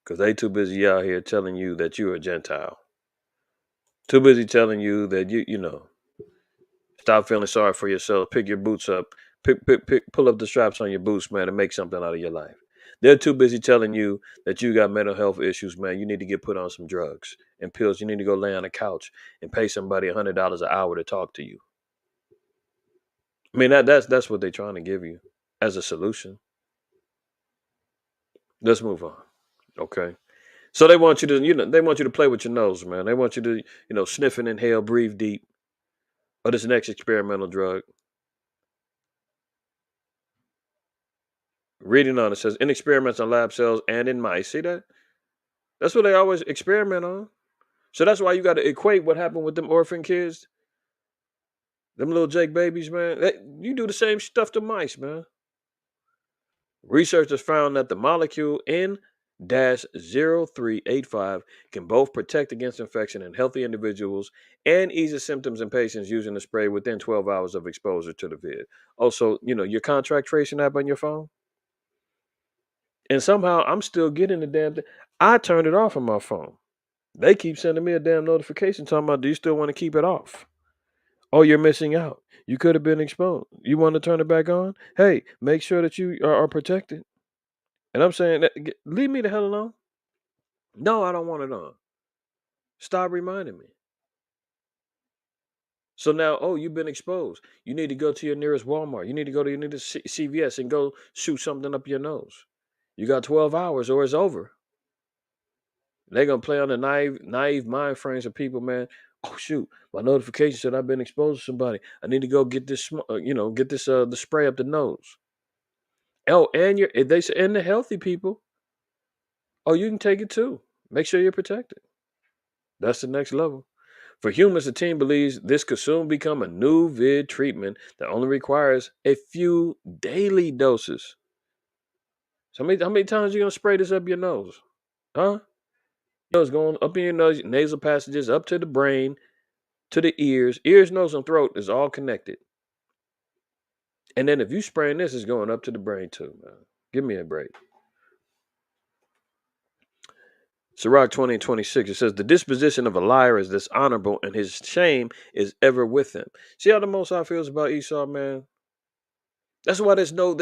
Because they too busy out here telling you that you're a Gentile. Too busy telling you that stop feeling sorry for yourself. Pick your boots up. Pull up the straps on your boots, man, and make something out of your life. They're too busy telling you that you got mental health issues, man. You need to get put on some drugs and pills. You need to go lay on a couch and pay somebody $100 an hour to talk to you. I mean, that's what they're trying to give you as a solution. Let's move on. Okay. So they want you to, they want you to play with your nose, man. They want you to, sniff and inhale, breathe deep. Or this next experimental drug. Reading on it says in experiments on lab cells and in mice. See that? That's what they always experiment on. So that's why you got to equate what happened with them orphan kids. Them little Jake babies, man. You do the same stuff to mice, man. Researchers found that the molecule N-0385 can both protect against infection in healthy individuals and ease the symptoms in patients using the spray within 12 hours of exposure to the vid. Also, your contract tracing app on your phone. And somehow I'm still getting the damn thing. I turned it off on my phone. They keep sending me a damn notification talking about, do you still want to keep it off? Oh, you're missing out. You could have been exposed. You want to turn it back on? Hey, make sure that you are protected. And I'm saying, leave me the hell alone. No, I don't want it on. Stop reminding me. So now, you've been exposed. You need to go to your nearest Walmart. You need to go to your nearest CVS and go shoot something up your nose. You got 12 hours or it's over. They're going to play on the naive mind frames of people, man. Oh, shoot. My notification said I've been exposed to somebody. I need to go get this, the spray up the nose. Oh, and they say, and the healthy people. Oh, you can take it too. Make sure you're protected. That's the next level. For humans, the team believes this could soon become a new vid treatment that only requires a few daily doses. So how many times you gonna spray this up your nose? Huh? You know, it's going up in your nose, nasal passages, up to the brain, to the ears, nose, and throat is all connected. And then if you spraying this, it's going up to the brain too, man. Give me a break. Sirach 20:26, it says, the disposition of a liar is dishonorable, and his shame is ever with him. See how the Most High feels about Esau, man? That's why there's no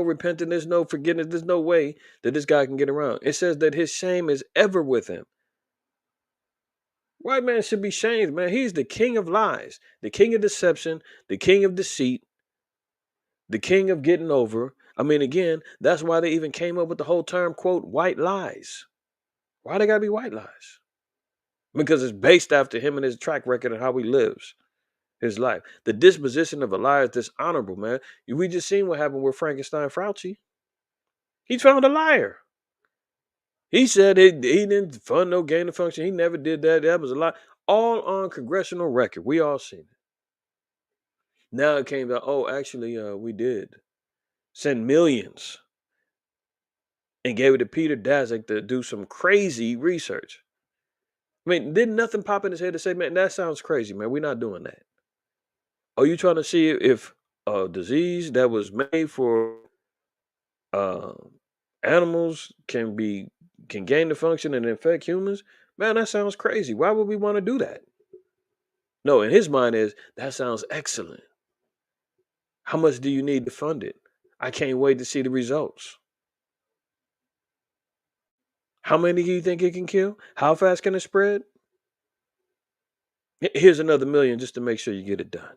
repenting, there's no forgiveness, there's no way that this guy can get around. It says that his shame is ever with him. White man should be shamed, man. He's the king of lies, the king of deception, the king of deceit, the king of getting over. I mean, again, that's why they even came up with the whole term, quote, white lies. Why they gotta be white lies? Because it's based after him and his track record and how he lives his life. The disposition of a liar is dishonorable, man. We just seen what happened with Frankenstein Fauci. He's found a liar. He said he didn't fund no gain of function. He never did that. That was a lie. All on congressional record. We all seen it. Now it came out, oh, actually, we did send millions and gave it to Peter Daszak to do some crazy research. I mean, didn't nothing pop in his head to say, man, that sounds crazy, man. We're not doing that. Are you trying to see if a disease that was made for uh, animals can gain the function and infect humans? Man, that sounds crazy. Why would we want to do that? No, in his mind is that sounds excellent. How much do you need to fund it? I can't wait to see the results. How many do you think it can kill? How fast can it spread? Here's another million just to make sure you get it done.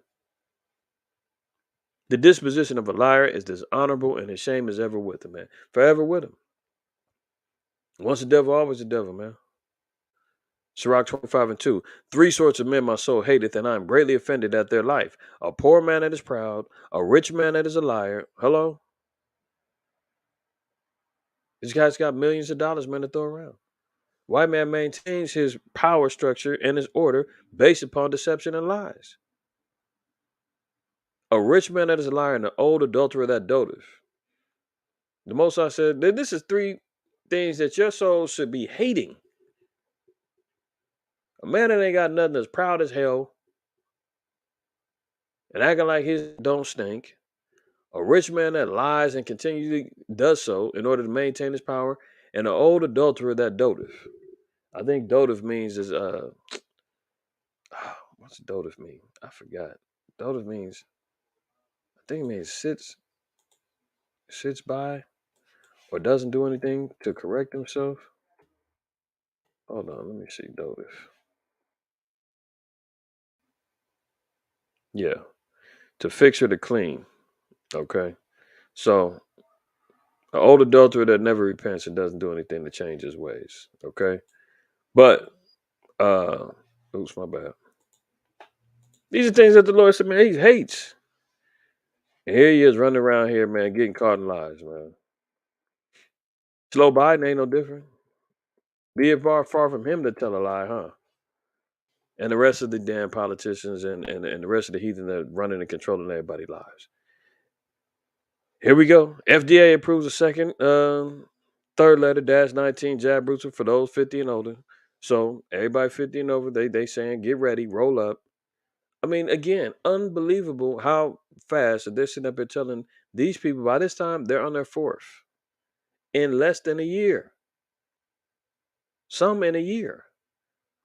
The disposition of a liar is dishonorable, and his shame is ever with him, man. Forever with him. Once the devil, always the devil, man. Sirach 25:2. Three sorts of men my soul hateth, and I am greatly offended at their life. A poor man that is proud, a rich man that is a liar. Hello? This guy's got millions of dollars, man, to throw around. White man maintains his power structure and his order based upon deception and lies. A rich man that is a liar, and an old adulterer that doteth. The Most High said that this is three things that your soul should be hating. A man that ain't got nothing, that's proud as hell and acting like his don't stink. A rich man that lies and continually does so in order to maintain his power, and an old adulterer that doteth. I think doteth means is what's doteth mean? I forgot. Doteth means, I think it means sits by or doesn't do anything to correct himself. Hold on, let me see doteth. Yeah, to fix or to clean. Okay, so an old adulterer that never repents and doesn't do anything to change his ways. Okay, but oops, my bad. These are things that the Lord said, man, he hates. And here he is running around here, man, getting caught in lies, man. Slow Biden ain't no different. Be it far from him to tell a lie, huh? And the rest of the damn politicians and the rest of the heathen that running and controlling everybody's lives. Here we go. FDA approves a second, third letter -19 jab booster for those 50 and older. So everybody 50 and over, they saying get ready, roll up. I mean, again, unbelievable how fast that they're sitting up here telling these people by this time they're on their fourth in less than a year. Some in a year.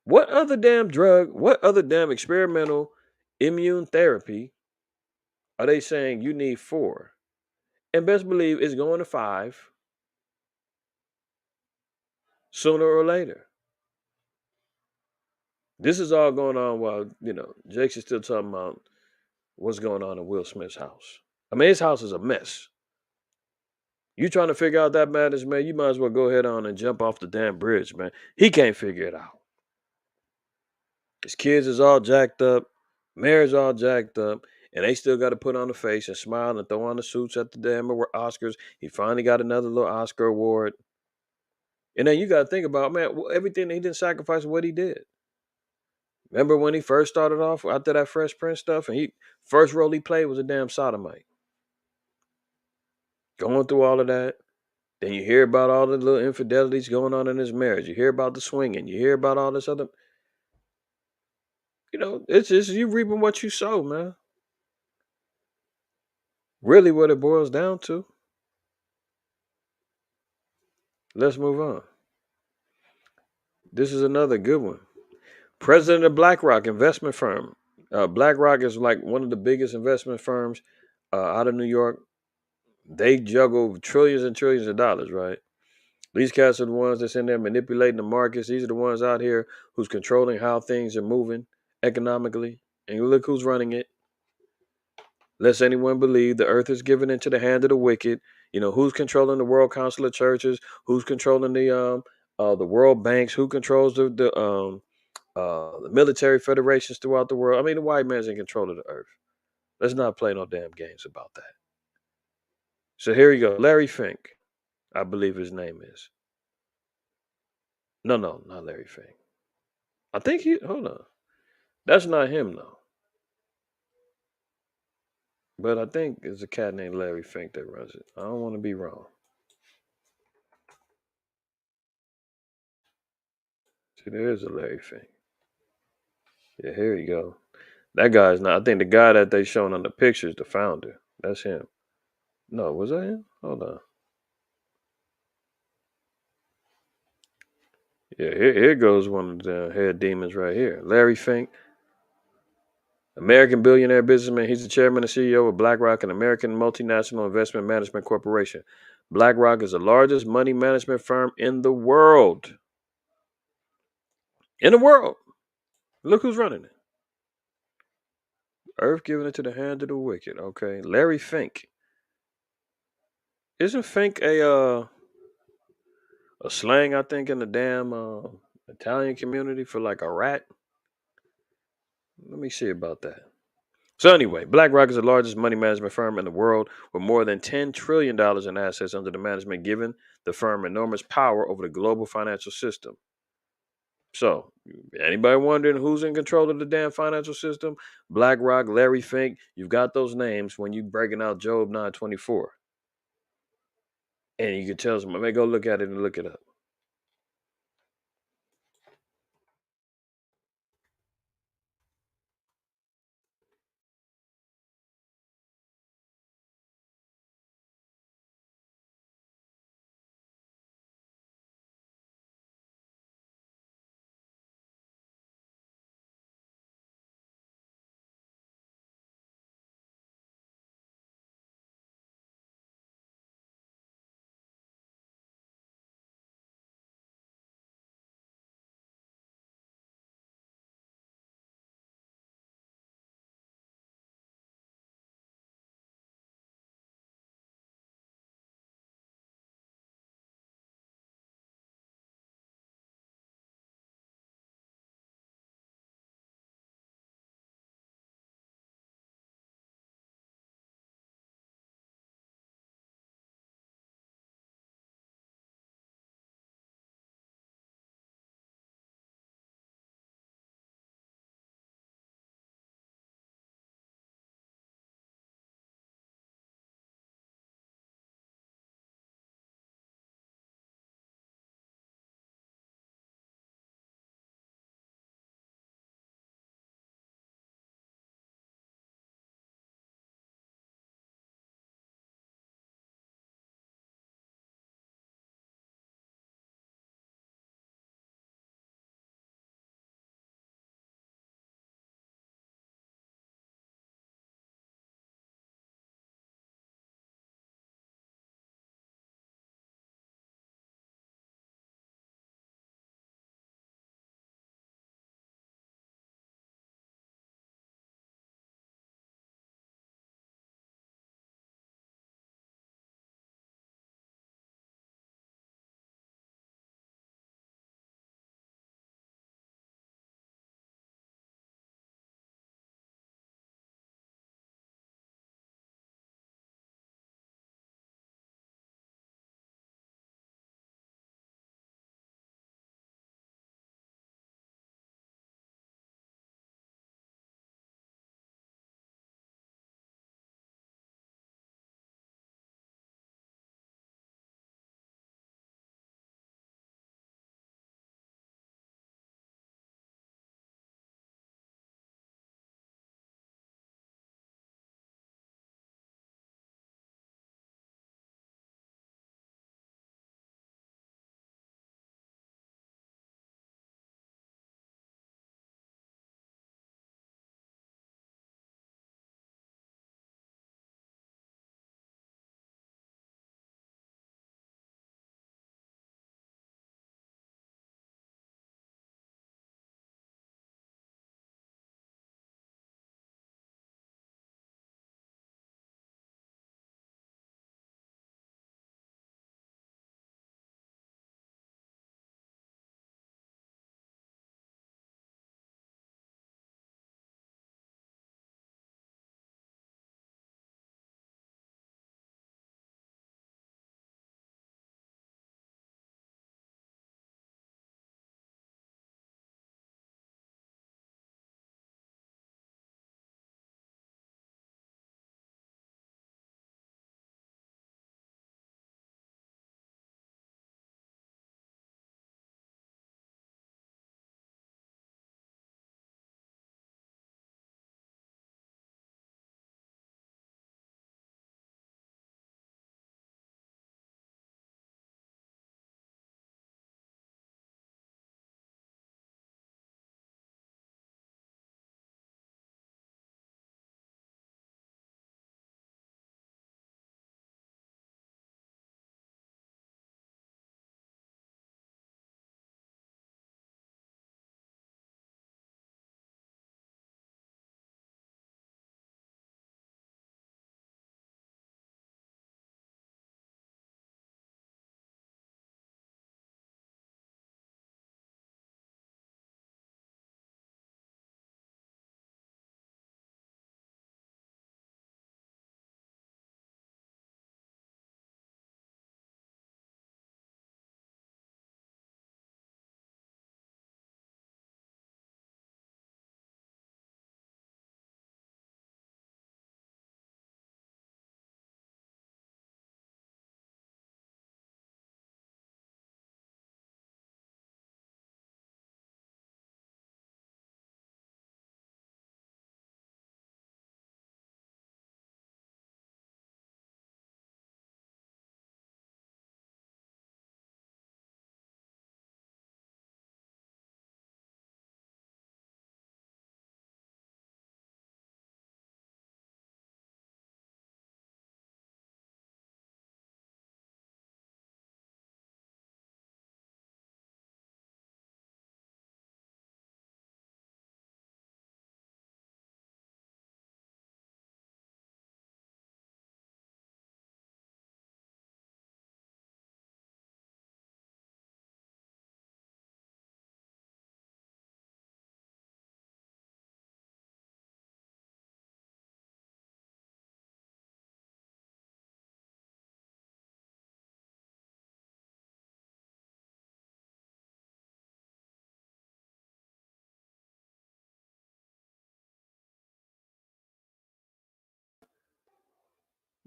What other damn drug, what other damn experimental immune therapy are they saying you need 4? And best believe it's going to 5 sooner or later. This is all going on while, Jake's is still talking about what's going on in Will Smith's house. I mean, his house is a mess. You trying to figure out that madness, man, you might as well go ahead on and jump off the damn bridge, man. He can't figure it out. His kids is all jacked up, marriage all jacked up, and they still got to put on a face and smile and throw on the suits at the damn Oscars. He finally got another little Oscar award. And then you got to think about, man, everything he didn't sacrifice what he did. Remember when he first started off after that Fresh Prince stuff, and he first role he played was a damn sodomite. Going through all of that, Then you hear about all the little infidelities going on in his marriage. You hear about the swinging. You hear about all this other. It's just you reaping what you sow, man. Really, what it boils down to. Let's move on. This is another good one. President of Blackrock investment firm. Blackrock is like one of the biggest investment firms out of New York. They juggle trillions and trillions of dollars, right? These cats are the ones that's in there manipulating the markets. These are the ones out here who's controlling how things are moving economically. And look who's running it. Lest anyone believe the earth is given into the hand of the wicked. Who's controlling the World Council of Churches? Who's controlling the World Banks? Who controls the military federations throughout the world? I mean, the white man's in control of the earth. Let's not play no damn games about that. So here you go. Larry Fink, I believe his name is. No, not Larry Fink. I think hold on. That's not him though. But I think it's a cat named Larry Fink that runs it. I don't want to be wrong. See, there is a Larry Fink. Yeah, here you go. That guy's not. I think the guy that they shown on the picture is the founder. That's him. No, was that him? Hold on. Yeah, here goes one of the head demons right here. Larry Fink, American billionaire businessman. He's the chairman and CEO of Blackrock, an American multinational investment management corporation. Blackrock is the largest money management firm in the world. In the world. Look who's running it. Earth giving it to the hand of the wicked. Okay. Larry Fink. Isn't Fink a slang, I think, in the damn Italian community for like a rat? Let me see about that. So anyway, BlackRock is the largest money management firm in the world with more than $10 trillion in assets under the management, giving the firm enormous power over the global financial system. So, anybody wondering who's in control of the damn financial system? BlackRock, Larry Fink, you've got those names when you breaking out Job 924. And you can tell somebody, go look at it and look it up.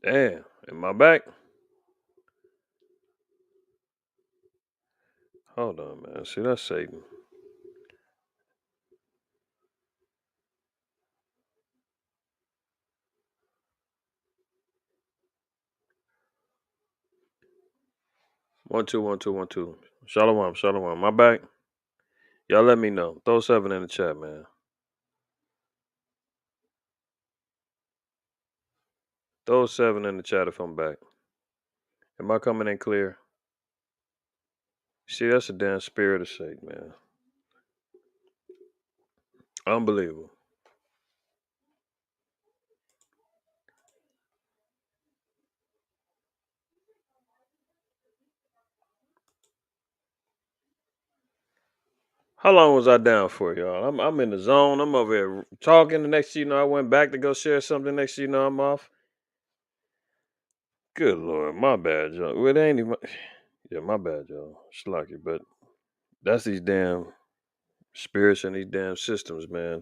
Damn. Am I back? Hold on, man. See, that's Satan. One, two, one, two, one, two. Shalom, shalom. My back? Y'all let me know. Throw 7 in the chat, man. Throw 7 in the chat if I'm back. Am I coming in clear? See, that's a damn spirit of Satan, man. Unbelievable. How long was I down for, y'all? I'm in the zone. I'm over here talking. The next thing you know, I went back to go share something. Next thing you know, I'm off. Good Lord. My bad, y'all. Well, it ain't even. Yeah, my bad, y'all. Schlocky. But that's these damn spirits and these damn systems, man.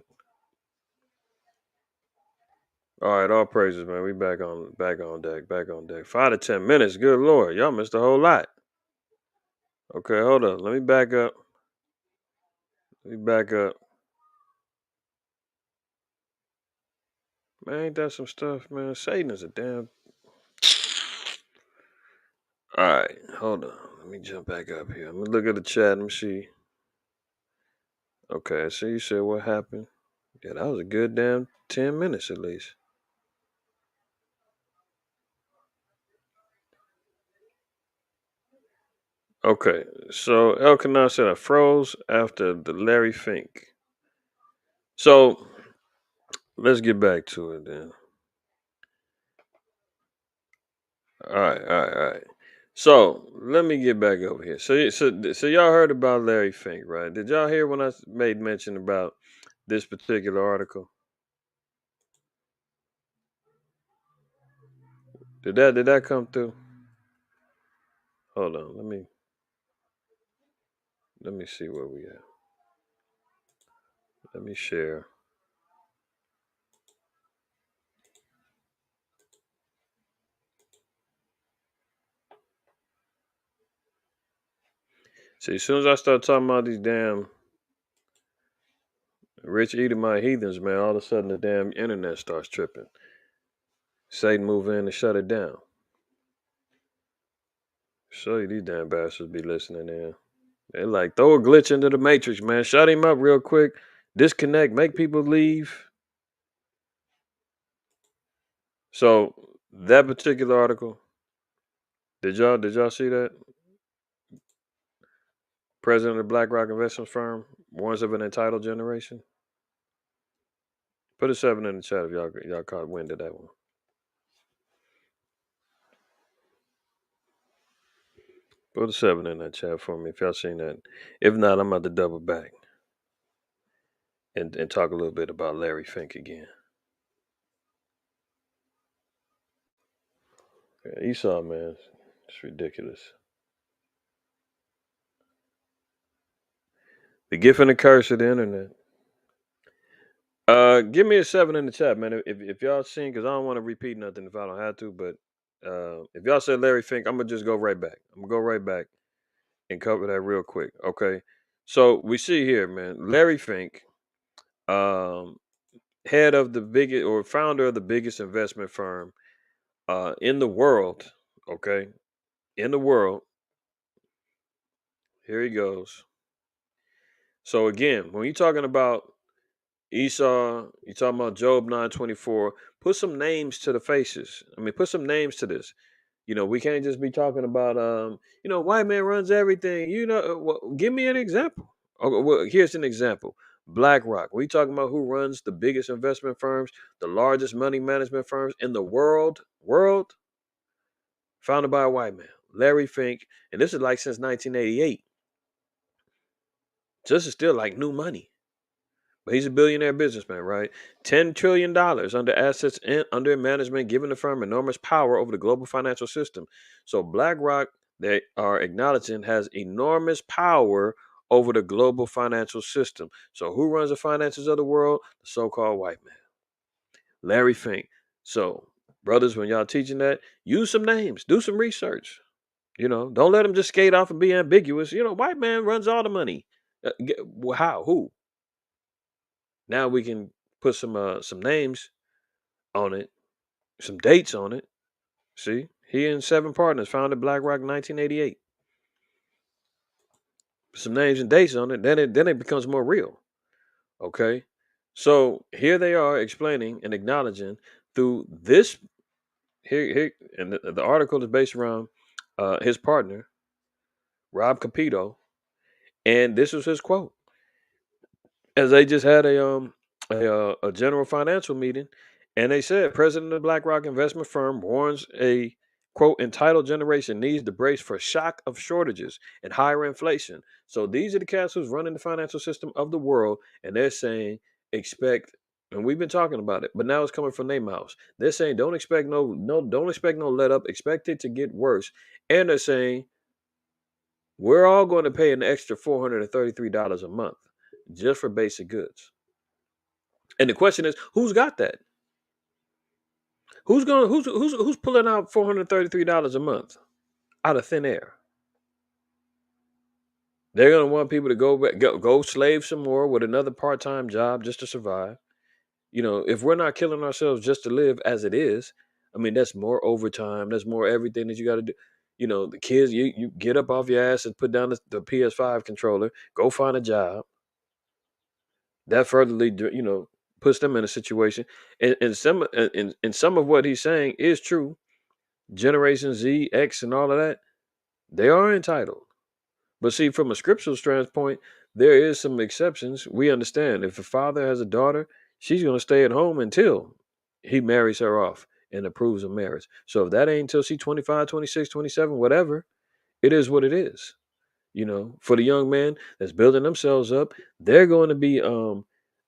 All right, all praises, man. We back on deck. 5 to 10 minutes. Good Lord. Y'all missed a whole lot. Okay, hold up. Let me back up. Let me back up. Man, ain't that some stuff, man? Satan is a damn. All right, hold on. Let me jump back up here. I'm gonna look at the chat. Let me see. Okay, so you said what happened? Yeah, that was a good damn 10 minutes at least. Okay, so Elkanah said I froze after the Larry Fink. So let's get back to it then. All right. So let me get back over here. So y'all heard about Larry Fink, right? Did y'all hear when I made mention about this particular article? Did that come through? Hold on, let me see where we at. Let me share. See, as soon as I start talking about these damn rich Edomite heathens, man, all of a sudden the damn internet starts tripping. Satan move in and shut it down. Show you these damn bastards be listening in. They like throw a glitch into the matrix, man. Shut him up real quick. Disconnect, make people leave. So that particular article, did y'all see that? President of Blackrock investment firm warns of an entitled generation. Put a 7 in the chat if y'all caught wind of that one. Put a 7 in that chat for me if y'all seen that. If not, I'm about to double back and talk a little bit about Larry Fink again. Yeah, Esau, man, it's ridiculous. The gift and the curse of the internet. Give me a 7 in the chat, man. If y'all seen, because I don't want to repeat nothing if I don't have to, but if y'all said Larry Fink, I'm gonna just go right back. I'm gonna go right back and cover that real quick. Okay. So we see here, man, Larry Fink, um, head of the biggest or founder of the biggest investment firm in the world. Okay, in the world. Here he goes. So again, when you're talking about Esau, you're talking about Job 9:24. Put some names to the faces. I mean, put some names to this. We can't just be talking about white man runs everything. Give me an example. Okay, well, here's an example. BlackRock. We talking about who runs the biggest investment firms, the largest money management firms in the world, founded by a white man, Larry Fink, and this is like since 1988. So this is still like new money. But he's a billionaire businessman, right? $10 trillion under assets and under management, giving the firm enormous power over the global financial system. So BlackRock, they are acknowledging, has enormous power over the global financial system. So who runs the finances of the world? The so-called white man, Larry Fink. So Brothers, when y'all teaching that, use some names, do some research. Don't let them just skate off and be ambiguous. White man runs all the money. How? Who? Now we can put some names on it, some dates on it. See, he and 7 partners founded Blackrock in 1988. Some names and dates on it. Then it becomes more real. Okay, so here they are explaining and acknowledging through this here, and the article is based around his partner Rob Capito, and this was his quote as they just had a general financial meeting, and they said President of BlackRock investment firm warns a quote entitled generation needs to brace for shock of shortages and higher inflation. So these are the cats who's running the financial system of the world, and they're saying expect. And we've been talking about it, but now it's coming from their mouths. They're saying don't expect no let up. Expect it to get worse, and they're saying we're all going to pay an extra $433 a month just for basic goods. And the question is, who's got that? Who's pulling out $433 a month out of thin air? They're gonna want people to go slave some more with another part-time job just to survive. If we're not killing ourselves just to live as it is, I mean that's more overtime, that's more everything that you got to do. The kids, you get up off your ass and put down the PS5 controller, go find a job. That furtherly, puts them in a situation. And some of what he's saying is true. Generation Z, X, and all of that, they are entitled. But see, from a scriptural standpoint, there is some exceptions. We understand if a father has a daughter, she's going to stay at home until he marries her off and approves of marriage. So if that ain't until she's 25, 26, 27, whatever, it is what it is. For the young man that's building themselves up, they're going to be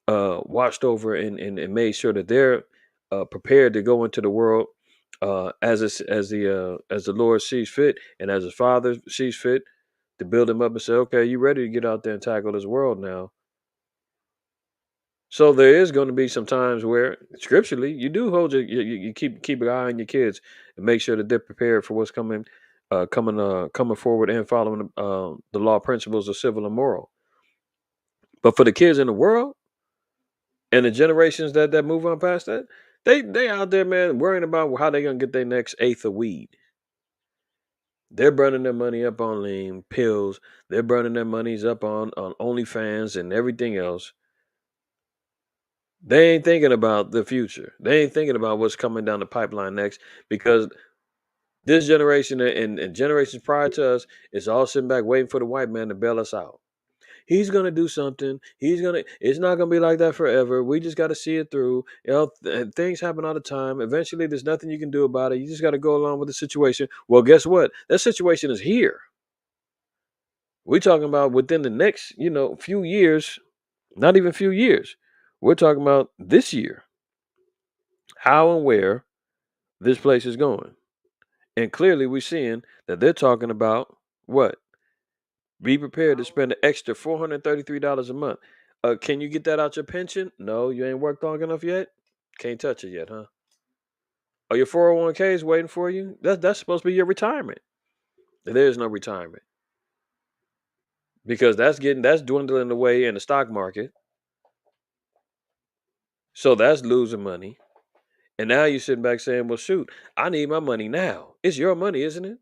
watched over and made sure that they're prepared to go into the world as the Lord sees fit, and as his Father sees fit to build him up and say, okay, you ready to get out there and tackle this world now. So there is going to be some times where scripturally you do hold you keep an eye on your kids and make sure that they're prepared for what's coming forward and following the law principles of civil and moral. But for the kids in the world and the generations that move on past that, they out there, man, worrying about how they gonna get their next eighth of weed. They're burning their money up on lean pills. They're burning their monies up on OnlyFans and everything else. They ain't thinking about the future. They ain't thinking about what's coming down the pipeline next, because this generation and generations prior to us is all sitting back waiting for the white man to bail us out. He's gonna do something. It's not gonna be like that forever. We just gotta see it through. Things happen all the time. Eventually, there's nothing you can do about it. You just gotta go along with the situation. Well, guess what? That situation is here. We're talking about within the next, few years, not even few years. We're talking about this year, how and where this place is going. And clearly we're seeing that they're talking about what? Be prepared to spend an extra $433 a month. Can you get that out your pension? No, you ain't worked long enough yet? Can't touch it yet, huh? Are your 401ks waiting for you? That's supposed to be your retirement. There is no retirement. Because that's dwindling away in the stock market. So that's losing money. And now you're sitting back saying, well, shoot, I need my money now. It's your money, isn't it?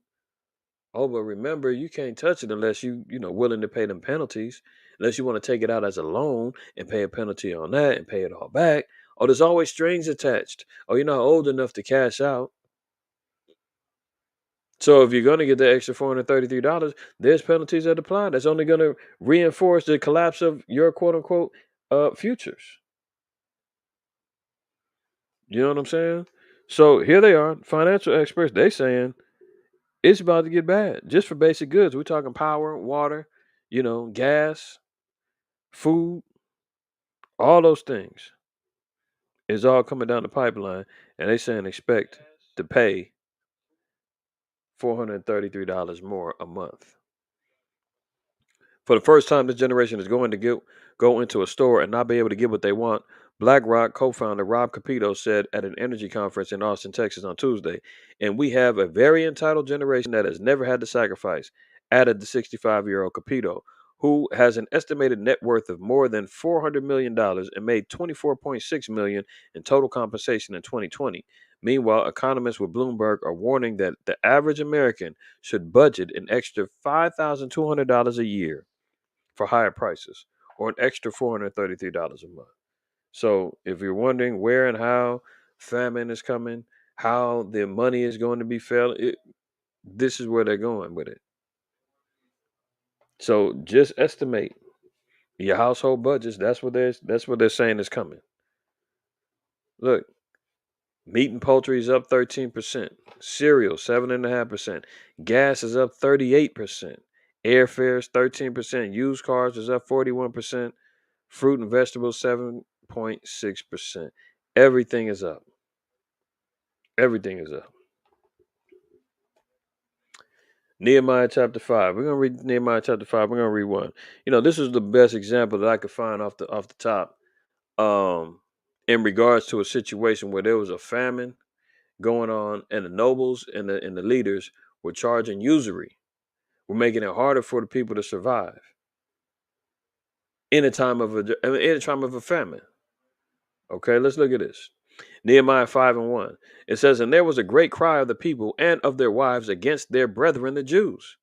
Oh, but remember, you can't touch it unless willing to pay them penalties. Unless you want to take it out as a loan and pay a penalty on that and pay it all back. Oh, there's always strings attached. Oh, you're not old enough to cash out. So if you're going to get the extra $433, there's penalties that apply. That's only going to reinforce the collapse of your quote unquote futures. You know what I'm saying? So here they are, financial experts. They saying it's about to get bad just for basic goods. We're talking power, water, gas, food, all those things is all coming down the pipeline, and they saying expect to pay $433 more a month. For the first time, this generation is going to go into a store and not be able to get what they want, Blackrock co-founder Rob Capito said at an energy conference in Austin, Texas on Tuesday, and we have a very entitled generation that has never had to sacrifice, added the 65-year-old Capito, who has an estimated net worth of more than $400 million and made $24.6 million in total compensation in 2020. Meanwhile, economists with Bloomberg are warning that the average American should budget an extra $5,200 a year for higher prices, or an extra $433 a month. So if you're wondering where and how famine is coming, how the money is going to be felt, this is where they're going with it. So just estimate your household budgets. That's what they're saying is coming. Look, meat and poultry is up 13%, cereal 7.5%, gas is up 38%, airfares 13%, used cars is up 41%, fruit and vegetables 7.6%. Everything is up. Everything is up. Nehemiah chapter 5. We're gonna read Nehemiah chapter 5. We're gonna read one. This is the best example that I could find off the top. In regards to a situation where there was a famine going on, and the nobles and the leaders were charging usury. We're making it harder for the people to survive in a time of a famine. Okay, let's look at this. Nehemiah 5:1. It says, and there was a great cry of the people and of their wives against their brethren the Jews.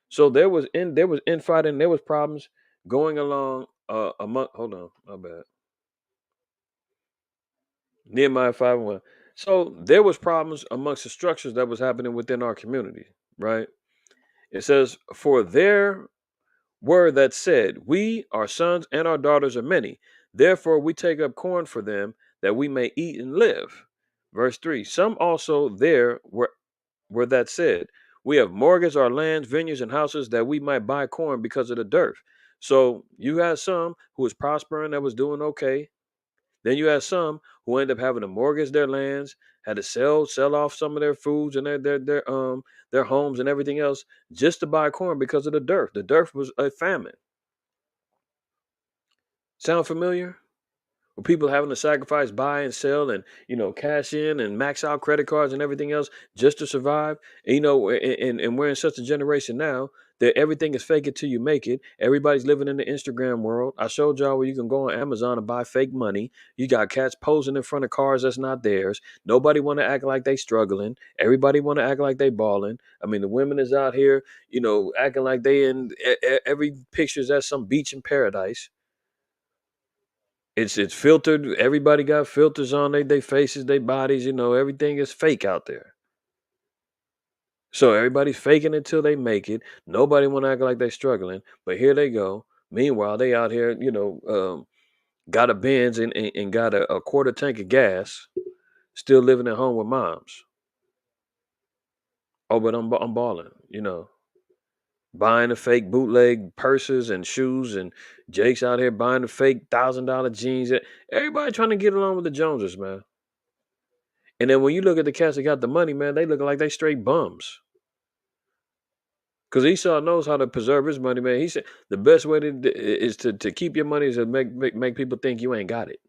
So there was infighting, there was problems going along among. Hold on, my bad. Nehemiah 5:1. So there was problems amongst the structures that was happening within our community, right? It says, for there were that said, we, our sons and our daughters are many, therefore we take up corn for them that we may eat and live. Verse 3. Some also there were that said, we have mortgaged our lands, vineyards, and houses that we might buy corn because of the dearth. So you had some who was prospering, that was doing okay. Then you had some who ended up having to mortgage their lands, had to sell off some of their foods and their homes and everything else just to buy corn because of the dearth. The dearth was a famine. Sound familiar? With people having to sacrifice, buy and sell, and cash in and max out credit cards and everything else just to survive. And we're in such a generation now that everything is fake it till you make it. Everybody's living in the Instagram world. I showed y'all where you can go on Amazon and buy fake money. You got cats posing in front of cars that's not theirs. Nobody want to act like they struggling. Everybody want to act like they balling. I mean, the women is out here, acting like they in every picture's at some beach in paradise. It's filtered. Everybody got filters on they faces, they bodies. Everything is fake out there. So everybody's faking it till they make it. Nobody want to act like they struggling, but here they go. Meanwhile, they out here, got a Benz and got a quarter tank of gas, still living at home with moms. Oh, but I'm balling, buying the fake bootleg purses and shoes, and Jake's out here buying the fake $1,000 jeans. Everybody trying to get along with the Joneses, man. And then when you look at the cats that got the money, man, they look like they straight bums. Because Esau knows how to preserve his money, man. He said the best way is to keep your money is to make people think you ain't got it.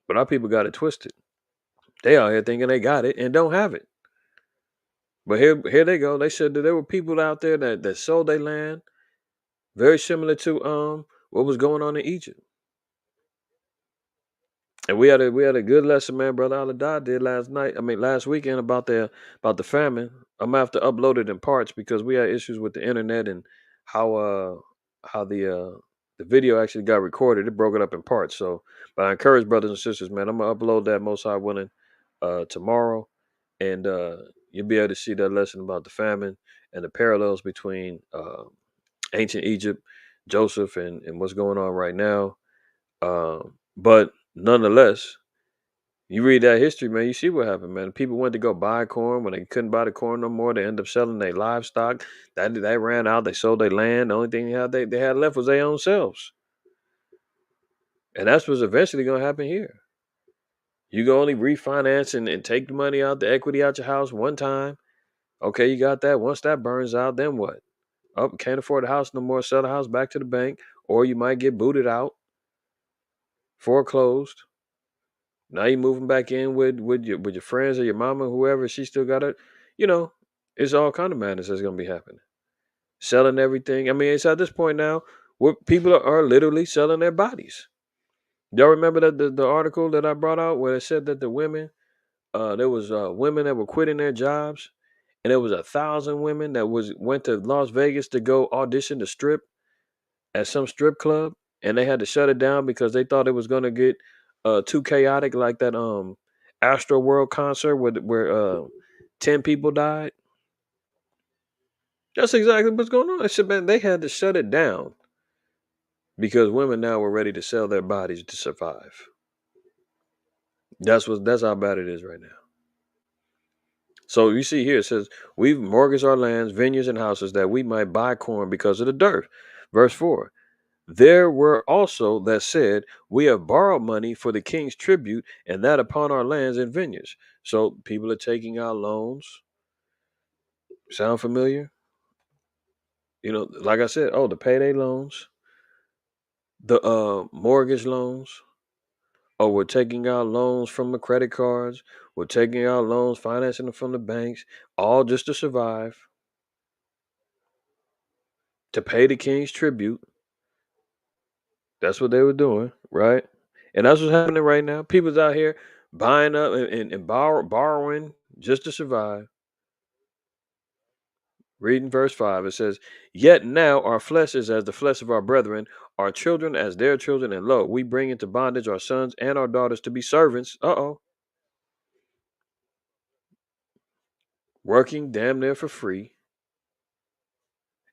But our people got it twisted. They out here thinking they got it and don't have it. But here they go. They said that there were people out there that sold their land, very similar to what was going on in Egypt. And we had a good lesson, man. Brother Aladad did last weekend about the famine. I'm gonna have to upload it in parts because we had issues with the internet and how the video actually got recorded. It broke it up in parts. So, but I encourage brothers and sisters, man. I'm gonna upload that most high willing tomorrow, and you'll be able to see that lesson about the famine and the parallels between ancient Egypt, Joseph, and what's going on right now. But nonetheless, you read that history, man, you see what happened, man. People went to go buy corn when they couldn't buy the corn no more. They ended up selling their livestock. That ran out. They sold their land. The only thing they had left was their own selves. And that's what's eventually going to happen here. You can only refinance and take the money out, the equity out your house one time. Okay, you got that. Once that burns out, then what? Oh, can't afford the house no more. Sell the house back to the bank. Or you might get booted out foreclosed. Now you moving back in with your friends or your mama, whoever. She still got it. You know, it's all kind of madness that's gonna be happening. Selling everything. I mean, it's at this point now where people are literally selling their bodies. Y'all remember that the article that I brought out where it said that the women, there was women that were quitting their jobs, and there was 1,000 women that went to Las Vegas to go audition to strip at some strip club, and they had to shut it down because they thought it was gonna get too chaotic, like that Astro World concert where 10 people died. That's exactly what's going on. I said, man, they had to shut it down because women now were ready to sell their bodies to survive. That's how bad it is right now. So you see here it says, we've mortgaged our lands, vineyards, and houses that we might buy corn because of the dirt. Verse 4. There were also that said, we have borrowed money for the king's tribute, and that upon our lands and vineyards. So people are taking out loans. Sound familiar? Like I said, the payday loans, the mortgage loans. Oh, we're taking out loans from the credit cards. We're taking out loans, financing them from the banks, all just to survive, to pay the king's tribute. That's what they were doing, right? And that's what's happening right now. People's out here buying up and borrowing just to survive. Reading verse 5, it says, yet now our flesh is as the flesh of our brethren, our children as their children, and lo, we bring into bondage our sons and our daughters to be servants. Working damn near for free.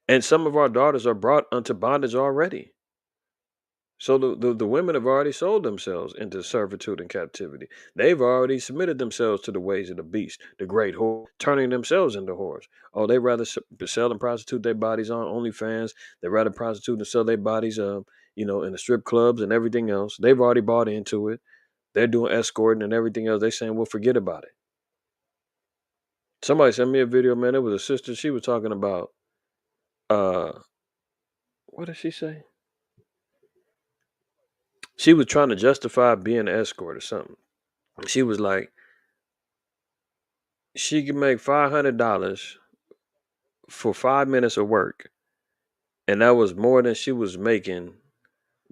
And some of our daughters are brought unto bondage already. So the women have already sold themselves into servitude and captivity. They've already submitted themselves to the ways of the beast, the great whore, turning themselves into whores. Oh, they rather sell and prostitute their bodies on OnlyFans. They rather prostitute and sell their bodies, in the strip clubs and everything else. They've already bought into it. They're doing escorting and everything else. They're saying, well, forget about it. Somebody sent me a video, man. It was a sister. She was talking about, uh, what did she say? She was trying to justify being an escort or something. She was like, she could make $500 for 5 minutes of work, and that was more than she was making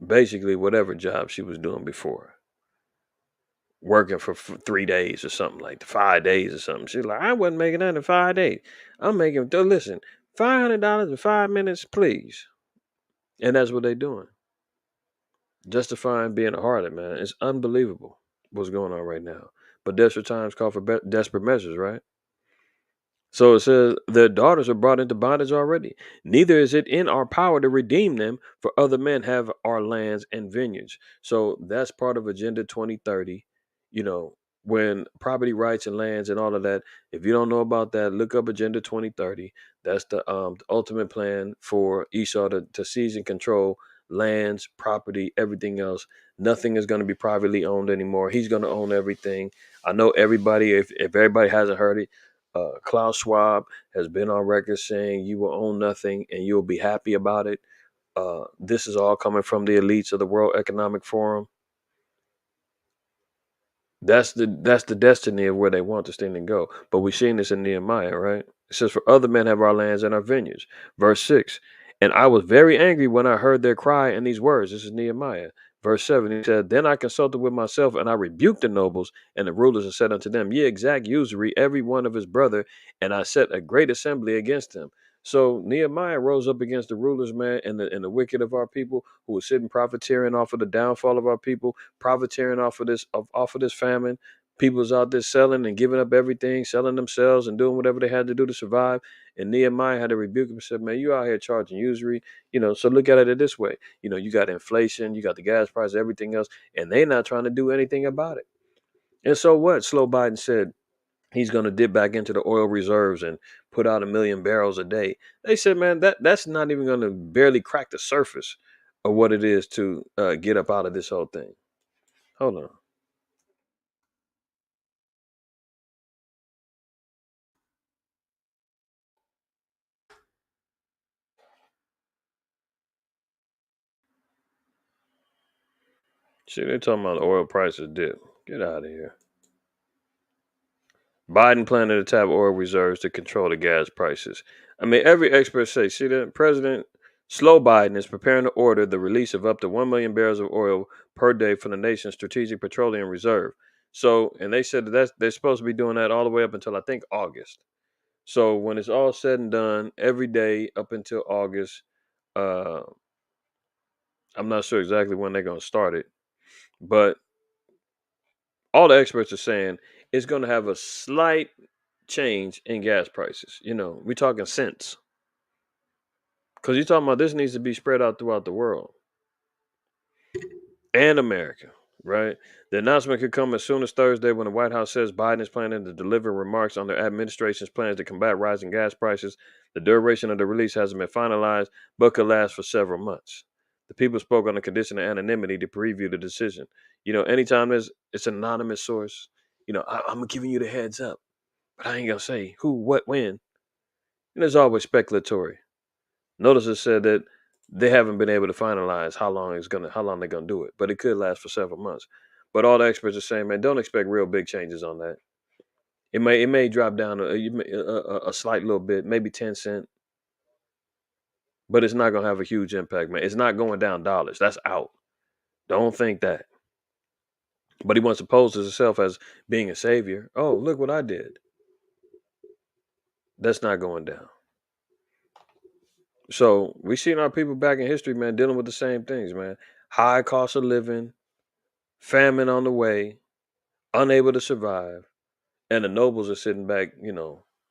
basically whatever job she was doing before, working for 3 days or something, like 5 days or something. She's like, I wasn't making that in 5 days. I'm making, listen, $500 in 5 minutes, please. And that's what they're doing, justifying being a harlot, man. It's unbelievable what's going on right now. But desperate times call for desperate measures, right? So it says, their daughters are brought into bondage already. Neither is it in our power to redeem them, for other men have our lands and vineyards. So that's part of Agenda 2030. You know, when property rights and lands and all of that, if you don't know about that, look up Agenda 2030. That's the ultimate plan for Esau to seize and control lands, property, everything else. Nothing is going to be privately owned anymore. He's going to own everything. I know everybody, if everybody hasn't heard it, Klaus Schwab has been on record saying you will own nothing and you'll be happy about it. This is all coming from the elites of the World Economic Forum. That's the destiny of where they want this thing to go. But we've seen this in Nehemiah, right? It says, for other men have our lands and our vineyards. Verse 6. And I was very angry when I heard their cry and these words. This is Nehemiah. Verse 7, he said, then I consulted with myself, and I rebuked the nobles and the rulers, and said unto them, ye exact usury, every one of his brother, and I set a great assembly against him. So Nehemiah rose up against the rulers, man, and the wicked of our people, who were sitting profiteering off of the downfall of our people, profiteering off of this famine. People's out there selling and giving up everything, selling themselves and doing whatever they had to do to survive. And Nehemiah had to rebuke him and said, man, you out here charging usury. So look at it this way. You got inflation, you got the gas price, everything else, and they're not trying to do anything about it. And so what? Slow Biden said he's going to dip back into the oil reserves and put out 1 million barrels a day. They said, man, that's not even going to barely crack the surface of what it is to get up out of this whole thing. Hold on. See, they're talking about oil prices dip. Get out of here. Biden planning to tap oil reserves to control the gas prices. I mean, every expert say, see that President Slow Biden is preparing to order the release of up to 1 million barrels of oil per day from the nation's strategic petroleum reserve. So, and they said that they're supposed to be doing that all the way up until I think August. So when it's all said and done, every day up until August, uh, I'm not sure exactly when they're going to start it, but all the experts are saying it's going to have a slight change in gas prices. We're talking cents. Because you're talking about this needs to be spread out throughout the world and America, right? The announcement could come as soon as Thursday when the White House says Biden is planning to deliver remarks on their administration's plans to combat rising gas prices. The duration of the release hasn't been finalized, but could last for several months. The people spoke on the condition of anonymity to preview the decision. Anytime it's an anonymous source, I'm giving you the heads up, but I ain't gonna say who, what, when. And it's always speculatory. Notice it said that they haven't been able to finalize how long they're gonna do it, but it could last for several months. But all the experts are saying, man, don't expect real big changes on that. It may drop down a slight little bit, maybe 10 cent, but it's not gonna have a huge impact, man. It's not going down dollars. That's out. Don't think that. But he wants to pose himself as being a savior. Oh, look what I did. That's not going down. So we seen our people back in history, man, dealing with the same things, man. High cost of living, famine on the way, unable to survive, and the nobles are sitting back,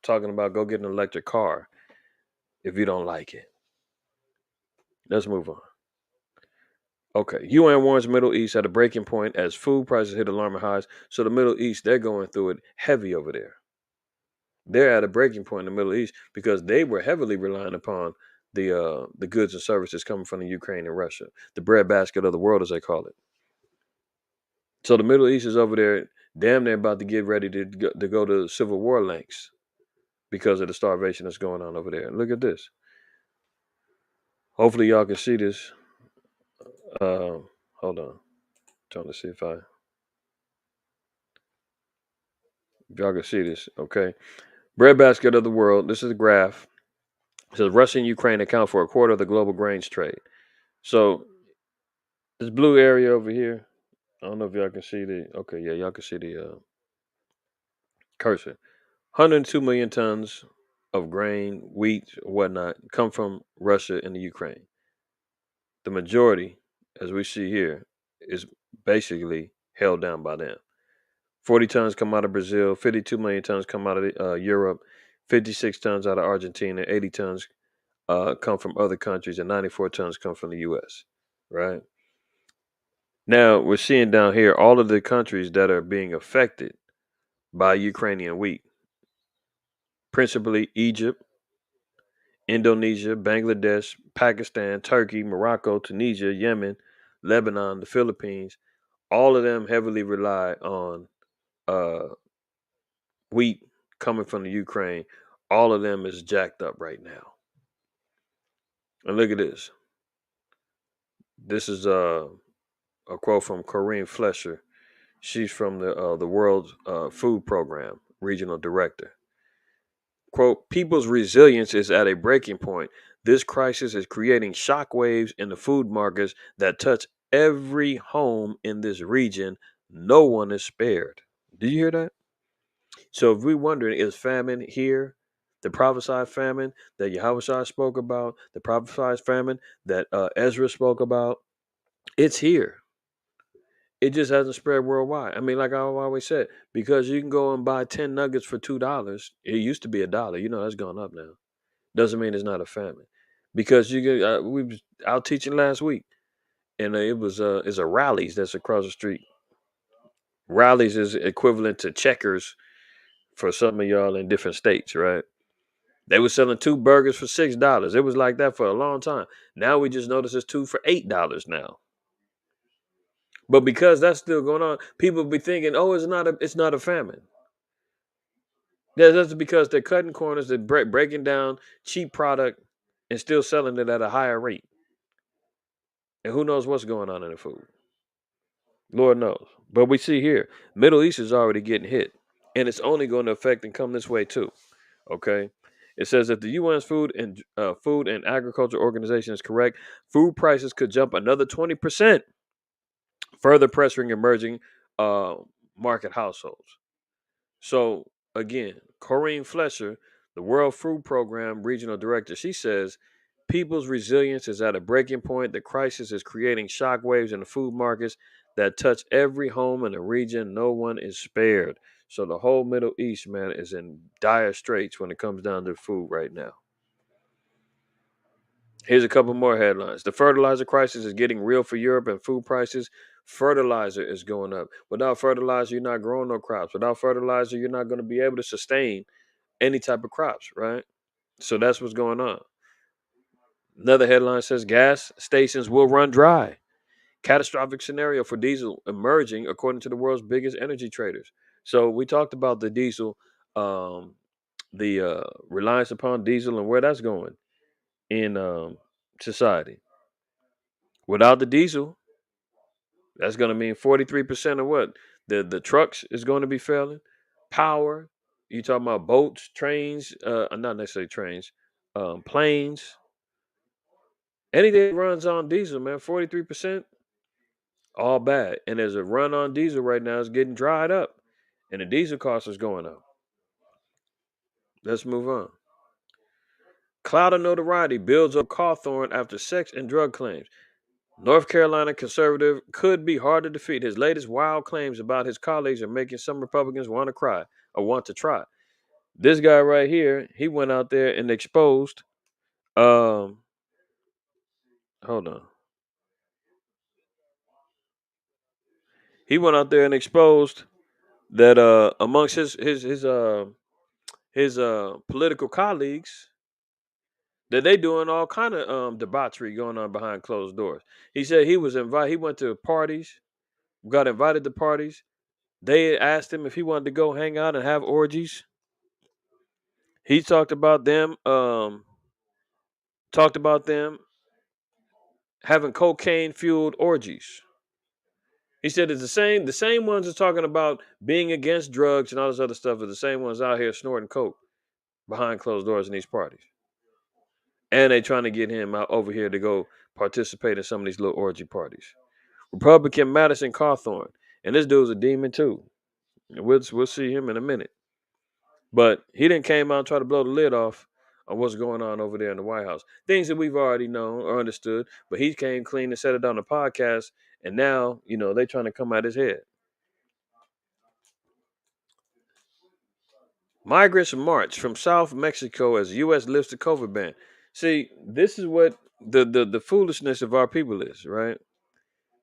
talking about go get an electric car if you don't like it. Let's move on. Okay, UN warns Middle East at a breaking point as food prices hit alarming highs. So the Middle East, they're going through it heavy over there. They're at a breaking point in the Middle East because they were heavily relying upon the goods and services coming from the Ukraine and Russia, the breadbasket of the world, as they call it. So the Middle East is over there, damn near about to get ready to go to civil war lengths because of the starvation that's going on over there. Look at this. Hopefully y'all can see this. Hold on. Trying to see if y'all can see this. Okay. Breadbasket of the world. This is a graph. It says Russia and Ukraine account for a quarter of the global grains trade. So this blue area over here, I don't know if y'all can see okay, yeah, y'all can see the cursor. 102 million tons of grain, wheat, whatnot come from Russia and the Ukraine. The majority, as we see here, is basically held down by them. 40 tons come out of Brazil, 52 million tons come out of Europe, 56 tons out of Argentina, 80 tons come from other countries, and 94 tons come from the U.S., right? Now, we're seeing down here all of the countries that are being affected by Ukrainian wheat, principally Egypt, Indonesia, Bangladesh, Pakistan, Turkey, Morocco, Tunisia, Yemen, Lebanon, the Philippines. All of them heavily rely on uh, wheat coming from the Ukraine. All of them is jacked up right now. And look at this. This is a quote from Corinne Flesher. She's from the World Food Program, regional director. Quote, people's resilience is at a breaking point. This crisis is creating shockwaves in the food markets that touch every home in this region. No one is spared. Do you hear that? So if we're wondering, is famine here? The prophesied famine that Yahweh spoke about, the prophesied famine that Ezra spoke about, it's here. It just hasn't spread worldwide. I mean, like I always said, because you can go and buy 10 nuggets for $2. It used to be $1. That's gone up now. Doesn't mean it's not a famine. Because you get, we was out teaching last week, and it's a Rallies that's across the street. Rallies is equivalent to Checkers for some of y'all in different states, right? They were selling 2 burgers for $6. It was like that for a long time. Now we just notice it's 2 for $8 now. But because that's still going on, people be thinking, "Oh, it's not a famine." Yeah, that's because they're cutting corners, they're breaking down cheap product and still selling it at a higher rate. And who knows what's going on in the food? Lord knows. But we see here, Middle East is already getting hit, and it's only going to affect and come this way too. Okay. It says if the UN's Food and Agriculture Organization is correct, food prices could jump another 20%, further pressuring emerging uh, market households. So again, Corrine Flesher, the World Food Program regional director, she says people's resilience is at a breaking point. The crisis is creating shockwaves in the food markets that touch every home in the region. No one is spared. So the whole Middle East, man, is in dire straits when it comes down to food right now. Here's a couple more headlines. The fertilizer crisis is getting real for Europe and food prices. Fertilizer is going up. Without fertilizer, you're not growing no crops. Without fertilizer, you're not going to be able to sustain any type of crops, right? So that's what's going on. Another headline says gas stations will run dry. Catastrophic scenario for diesel emerging, according to the world's biggest energy traders. So we talked about the diesel, um, the reliance upon diesel and where that's going in society. Without the diesel, that's going to mean 43% of what? The trucks is going to be failing. Power, you talking about boats, trains, not necessarily trains, planes, anything that runs on diesel, man, 43%, all bad. And there's a run on diesel right now is getting dried up. And the diesel cost is going up. Let's move on. Cloud of notoriety builds up Cawthorn after sex and drug claims. North Carolina conservative could be hard to defeat. His latest wild claims about his colleagues are making some Republicans want to cry or want to try. This guy right here, he went out there and exposed. Um, hold on. He went out there and exposed that amongst his political colleagues that they doing all kind of debauchery going on behind closed doors. He said he was invited. He went to parties, got invited to parties. They asked him if he wanted to go hang out and have orgies. He talked about them having cocaine fueled orgies. He said it's the same ones that's talking about being against drugs and all this other stuff are the same ones out here snorting coke behind closed doors in these parties. And they trying to get him out over here to go participate in some of these little orgy parties. Republican Madison Cawthorn. And this dude's a demon too. And we'll see him in a minute. But he didn't came out and try to blow the lid off on what's going on over there in the White House. Things that we've already known or understood, but he came clean and said it on the podcast, and now, they trying to come at his head. Migrants march from South Mexico as U.S. lifts the COVID ban. See, this is what the foolishness of our people is, right?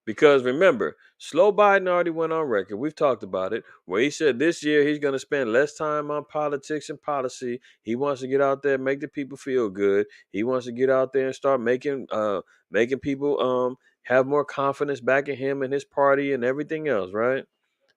Because remember, Slow Biden already went on record. We've talked about it, where he said this year he's going to spend less time on politics and policy. He wants to get out there, and make the people feel good. He wants to get out there and start making people have more confidence back in him and his party and everything else, right?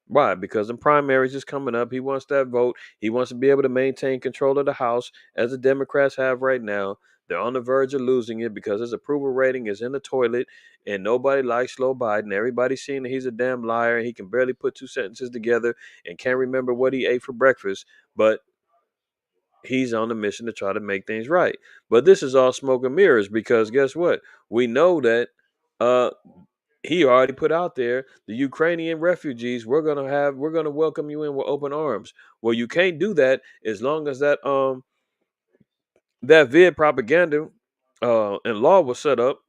Why? Because the primaries is coming up. He wants that vote. He wants to be able to maintain control of the House as the Democrats have right now. They're on the verge of losing it because his approval rating is in the toilet and nobody likes slow Biden. Everybody's seeing that he's a damn liar and he can barely put two sentences together and can't remember what he ate for breakfast. But he's on a mission to try to make things right. But this is all smoke and mirrors because guess what? We know that uh, he already put out there the Ukrainian refugees. We're gonna welcome you in with open arms. Well, you can't do that as long as that vid propaganda and law was set up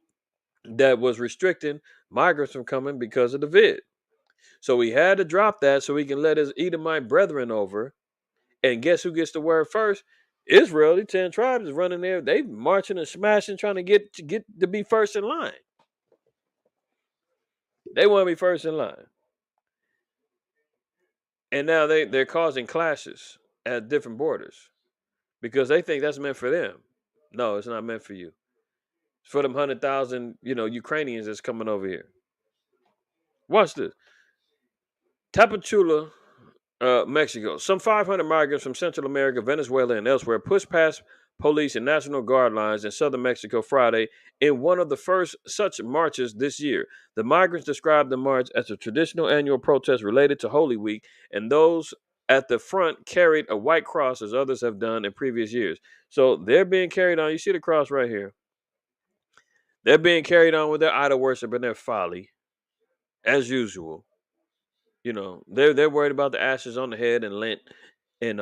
that was restricting migrants from coming because of the vid. So he had to drop that so he can let his Edomite brethren over. And guess who gets the word first? Israel. The 10 tribes is running there. They marching and smashing, trying to get to be first in line. They want to be first in line. And now they're causing clashes at different borders because they think that's meant for them. No, it's not meant for you. It's for them 100,000, Ukrainians that's coming over here. Watch this. Tapachula, Mexico. Some 500 migrants from Central America, Venezuela, and elsewhere pushed past police, and National Guard lines in southern Mexico Friday in one of the first such marches this year. The migrants described the march as a traditional annual protest related to Holy Week, and those at the front carried a white cross as others have done in previous years. So they're being carried on. You see the cross right here. They're being carried on with their idol worship and their folly, as usual. They're worried about the ashes on the head and Lent and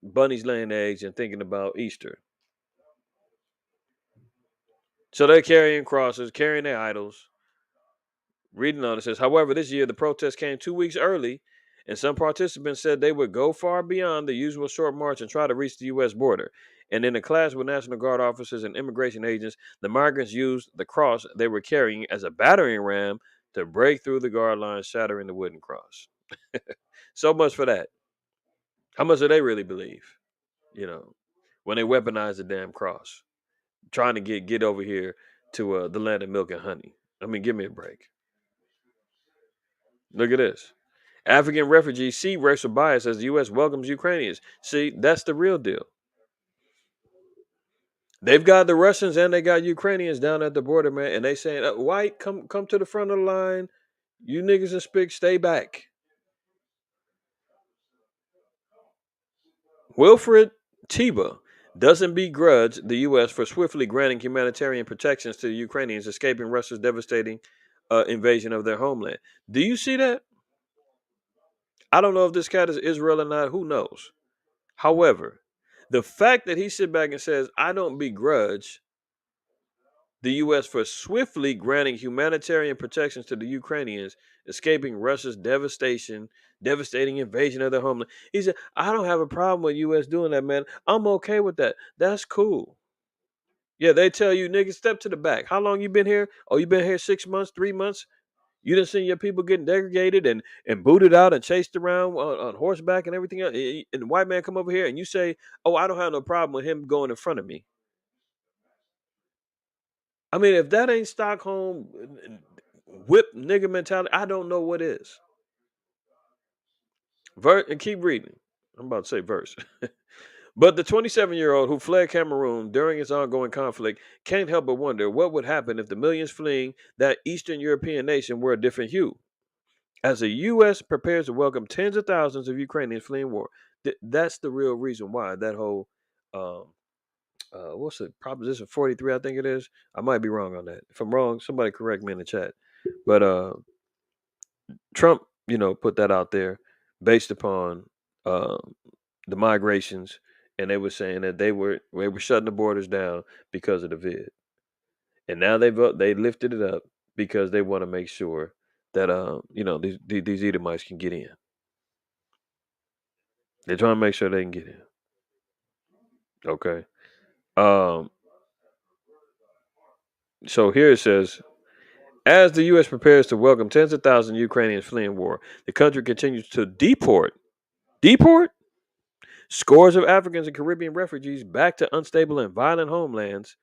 bunnies laying eggs and thinking about Easter. So they're carrying crosses, carrying their idols. Reading on it says, however, this year the protest came 2 weeks early, and some participants said they would go far beyond the usual short march and try to reach the U.S. border. And in a clash with National Guard officers and immigration agents, the migrants used the cross they were carrying as a battering ram to break through the guard lines, shattering the wooden cross. So much for that. How much do they really believe? You know, when they weaponize the damn cross, trying to get over here to the land of milk and honey. I mean, give me a break. Look at this. African refugees see racial bias as the U.S. welcomes Ukrainians. See, that's the real deal. They've got the Russians and they got Ukrainians down at the border, man, and they saying, "White, come to the front of the line. You niggas and spick, stay back." Wilfred Tiba doesn't begrudge the U.S. for swiftly granting humanitarian protections to the Ukrainians escaping Russia's devastating invasion of their homeland. Do you see that? I don't know if this cat is Israel or not. Who knows? However, the fact that he sit back and says, "I don't begrudge the U.S. for swiftly granting humanitarian protections to the Ukrainians escaping Russia's devastating invasion of their homeland." He said, "I don't have a problem with U.S. doing that, man. I'm okay with that. That's cool." Yeah, they tell you, nigga, step to the back. How long you been here? Oh, you been here 6 months, 3 months? You done seen your people getting degraded and booted out and chased around on horseback and everything else. And the white man come over here and you say, "Oh, I don't have no problem with him going in front of me." I mean, if that ain't Stockholm whip nigga mentality, I don't know what is. And keep reading. I'm about to say verse. But the 27-year-old who fled Cameroon during its ongoing conflict can't help but wonder what would happen if the millions fleeing that Eastern European nation were a different hue. As the U.S. prepares to welcome tens of thousands of Ukrainians fleeing war, that's the real reason why that whole um, what's it, Proposition 43, I think it is. I might be wrong on that. If I'm wrong, somebody correct me in the chat. But Trump, put that out there based upon uh, the migrations, and they were saying that they were shutting the borders down because of the vid, and now they lifted it up because they want to make sure that these Edomites can get in. They're trying to make sure they can get in. Okay. Um. So here it says, as the U.S. prepares to welcome tens of thousands of Ukrainians fleeing war, the country continues to deport scores of Africans and Caribbean refugees back to unstable and violent homelands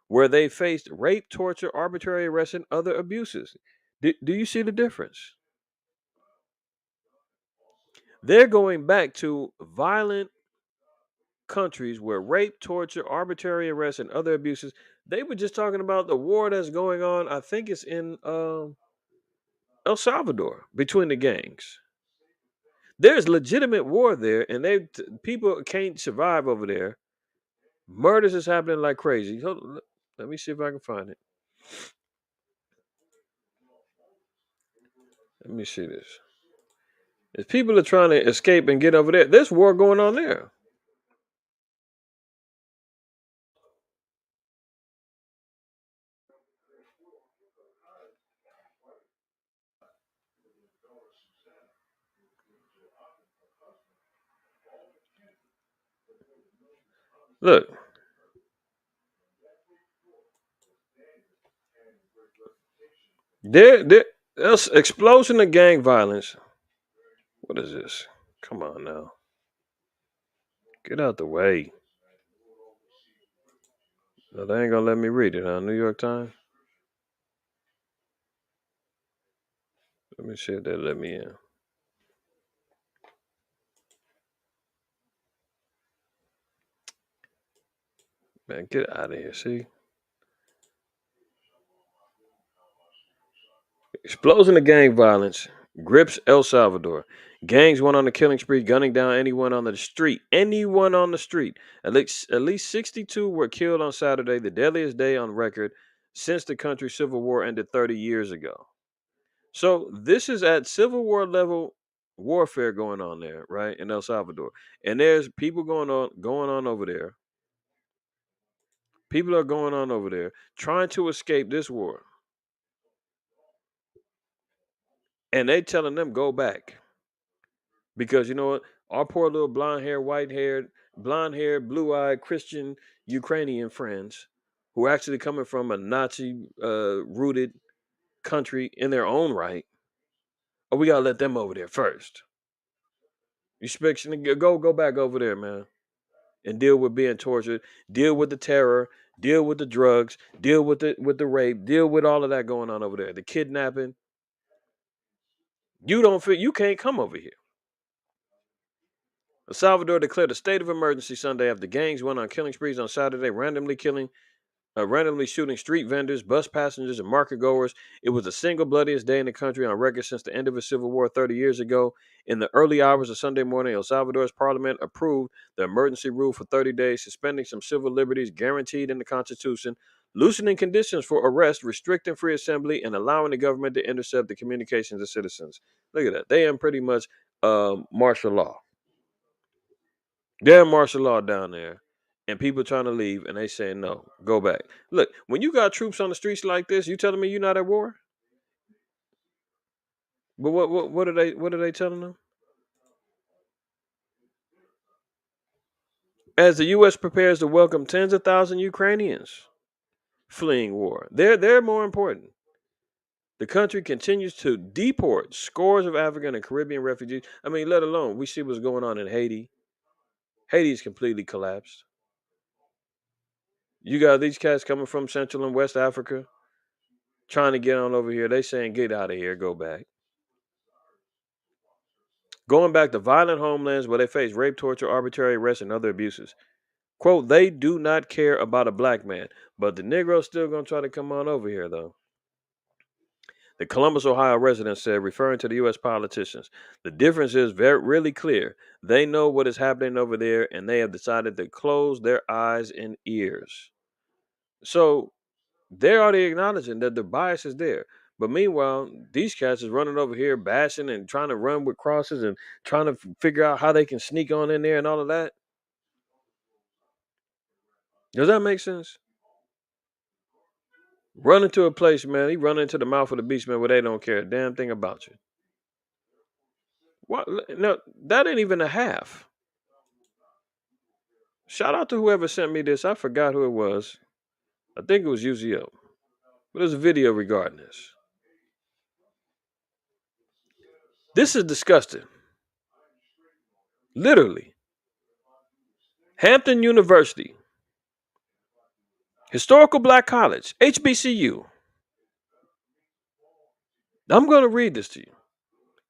where they faced rape, torture, arbitrary arrest, and other abuses. Do you see the difference? They're going back to violent countries where rape, torture, arbitrary arrest, and other abuses. They were just talking about the war that's going on. I think it's in El Salvador between the gangs. There's legitimate war there, and people can't survive over there. Murders is happening like crazy. Let me see if I can find it. Let me see this. If people are trying to escape and get over there, there's war going on there. Look, there's explosion of gang violence. What is this? Come on now, get out the way. No, they ain't gonna let me read it, huh? New York Times. Let me see if they let me in. Man, get out of here. See? Explosion of gang violence grips El Salvador. Gangs went on a killing spree, gunning down anyone on the street. Anyone on the street. At least 62 were killed on Saturday, the deadliest day on record since the country's civil war ended 30 years ago. So this is at civil war level warfare going on there, right, in El Salvador. And there's people going on over there. People are going on over there trying to escape this war. And they telling them go back. Because you know what? Our poor little blonde haired, blue eyed Christian Ukrainian friends who are actually coming from a Nazi rooted country in their own right. Oh, we gotta let them over there first. You expect go back over there, man, and deal with being tortured, deal with the terror, deal with the drugs, deal with the rape, deal with all of that going on over there. The kidnapping. You can't come over here. El Salvador declared a state of emergency Sunday after gangs went on killing sprees on Saturday, randomly shooting street vendors, bus passengers, and market goers. It was the single bloodiest day in the country on record since the end of the Civil War 30 years ago. In the early hours of Sunday morning, El Salvador's parliament approved the emergency rule for 30 days, suspending some civil liberties guaranteed in the Constitution, loosening conditions for arrest, restricting free assembly, and allowing the government to intercept the communications of citizens. Look at that. They are pretty much martial law. They're martial law down there, and people trying to leave, and they saying no, go back. Look, when you got troops on the streets like this, you telling me you're not at war? But what are they telling them? As the U.S. prepares to welcome tens of thousands of Ukrainians fleeing war, they're more important. The country continues to deport scores of African and Caribbean refugees. I mean, let alone we see what's going on in Haiti. Haiti's completely collapsed. You got these cats coming from Central and West Africa trying to get on over here. They saying get out of here, go back. Going back to violent homelands where they face rape, torture, arbitrary arrest, and other abuses. Quote, they do not care about a black man, but the Negro's still going to try to come on over here, though. The Columbus, Ohio resident said, referring to the U.S. politicians, the difference is really clear. They know what is happening over there, and they have decided to close their eyes and ears. So they're already acknowledging that the bias is there. But meanwhile, these cats is running over here, bashing and trying to run with crosses and trying to figure out how they can sneak on in there and all of that. Does that make sense? Run into a place, man. He run into the mouth of the beast, man, where they don't care a damn thing about you. What? No, that ain't even a half. Shout out to whoever sent me this. I forgot who it was. I think it was UZO. But there's a video regarding this. This is disgusting. Literally. Hampton University, Historical Black College, HBCU. I'm going to read this to you.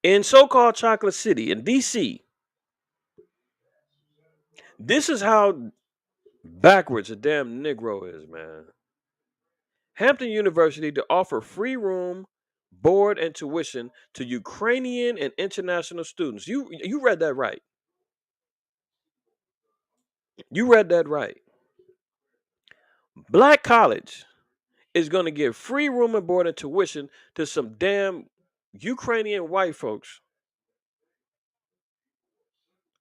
In so-called Chocolate City in D.C., this is how backwards a damn Negro is, man. Hampton University to offer free room, board, and tuition to Ukrainian and international students. You read that right. You read that right. Black college is going to give free room and board and tuition to some damn Ukrainian white folks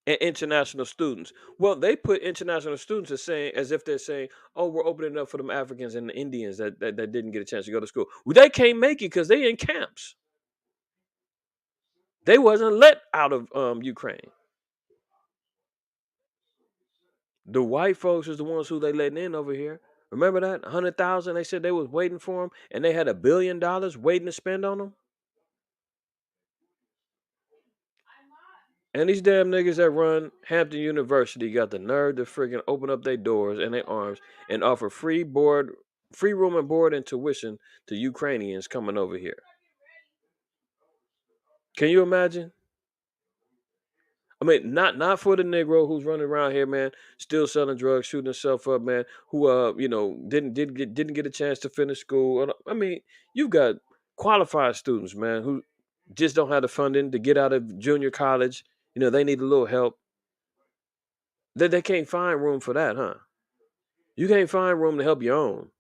and international students. Well, they put international students as if they're saying, "Oh, we're opening up for them Africans and the Indians that didn't get a chance to go to school." Well, they can't make it because they in camps. They wasn't let out of Ukraine. The white folks is the ones who they letting in over here. Remember that 100,000? They said they was waiting for them, and they had $1 billion waiting to spend on them. And these damn niggas that run Hampton University got the nerve to freaking open up their doors and their arms and offer free room and board and tuition to Ukrainians coming over here. Can you imagine? I mean, not for the Negro who's running around here, man, still selling drugs, shooting himself up, man, who didn't get a chance to finish school. I mean, you've got qualified students, man, who just don't have the funding to get out of junior college. They need a little help. They can't find room for that, huh? You can't find room to help your own.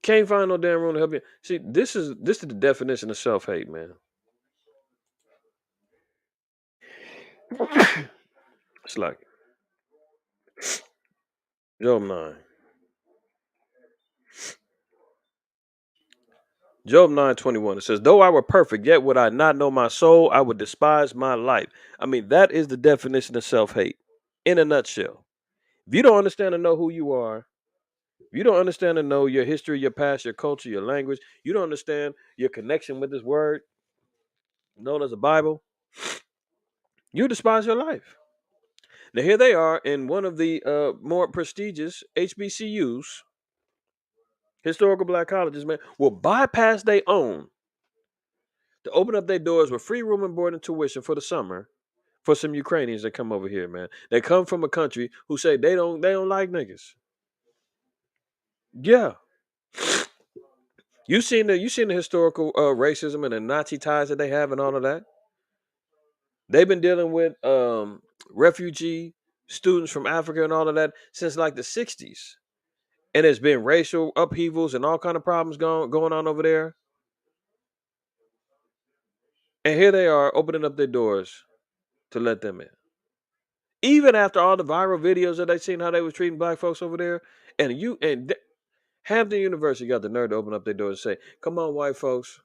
Can't find no damn room to help you. See, this is the definition of self hate, man. It's like Job 9. Job 9:21. It says, though I were perfect, yet would I not know my soul, I would despise my life. I mean, that is the definition of self-hate in a nutshell. If you don't understand and know who you are, if you don't understand and know your history, your past, your culture, your language, you don't understand your connection with this word known as the Bible, you despise your life. Now here they are in one of the more prestigious HBCUs, historical black colleges, man, will bypass their own to open up their doors with free room and board and tuition for the summer for some Ukrainians that come over here, man. They come from a country who say they don't like niggas. Yeah. You seen the historical racism and the Nazi ties that they have and all of that. They've been dealing with refugee students from Africa and all of that since like the 60s. And there's been racial upheavals and all kind of problems going on over there. And here they are opening up their doors to let them in. Even after all the viral videos that they seen how they was treating black folks over there, and Hampton University got the nerve to open up their doors and say, "Come on, white folks,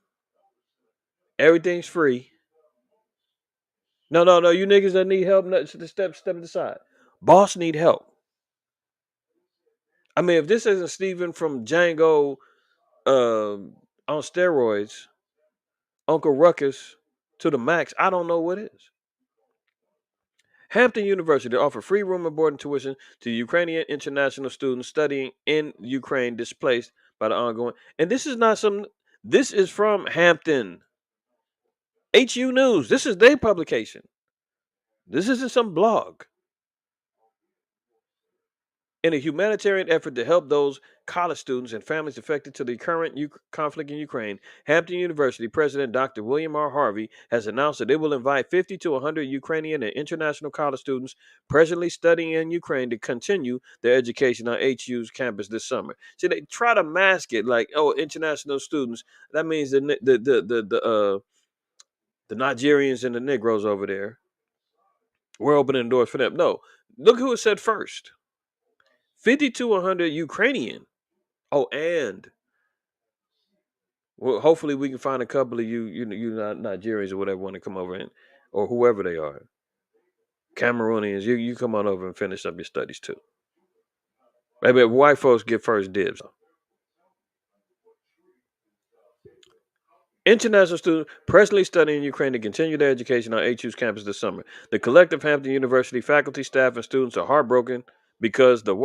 everything's free. No, no, no, you niggas that need help, step aside. Boss need help. I mean, if this isn't Steven from Django on steroids, Uncle Ruckus to the max, I don't know what is." Hampton University offer free room and board and tuition to Ukrainian international students studying in Ukraine displaced by the ongoing. And this is not some. This is from Hampton. HU News. This is their publication. This isn't some blog. In a humanitarian effort to help those college students and families affected to the current conflict in Ukraine, Hampton University President Dr. William R. Harvey has announced that it will invite 50 to 100 Ukrainian and international college students presently studying in Ukraine to continue their education on HU's campus this summer. See, they try to mask it like, oh, international students. That means the Nigerians and the Negroes over there. We're opening doors for them. No, look who it said first. 50 to 100 Ukrainian. Oh, and well, hopefully we can find a couple of you Nigerians or whatever want to come over and or whoever they are, Cameroonians. You come on over and finish up your studies too. Maybe white folks get first dibs. International students presently studying in Ukraine to continue their education on HU's campus this summer. The collective Hampton University faculty, staff, and students are heartbroken because of the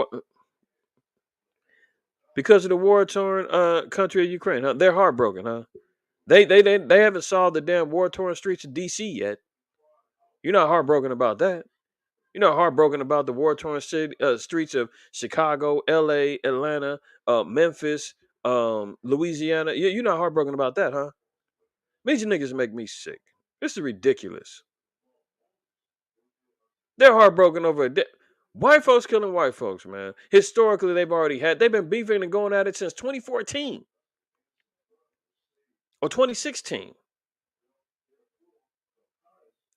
war-torn country of Ukraine. Huh? They're heartbroken, huh? They haven't solved the damn war-torn streets of DC yet. You're not heartbroken about that. You're not heartbroken about the war-torn streets of Chicago, L.A., Atlanta, Memphis, Louisiana. You're not heartbroken about that, huh? These niggas make me sick. This is ridiculous. They're heartbroken over white folks killing white folks, man. Historically, they've been beefing and going at it since 2014 or 2016.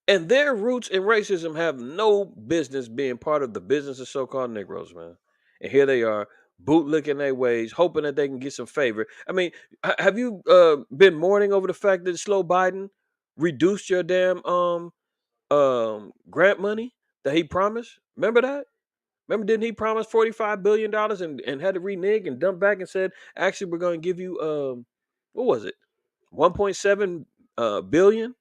And their roots in racism have no business being part of the business of so-called Negroes, man. And here they are, bootlicking their ways, hoping that they can get some favor. I mean, have you been mourning over the fact that slow Biden reduced your damn grant money that he promised? Remember that? Remember, didn't he promise $45 billion and had to renege and dump back and said, actually, we're going to give you what was it, 1.7 billion,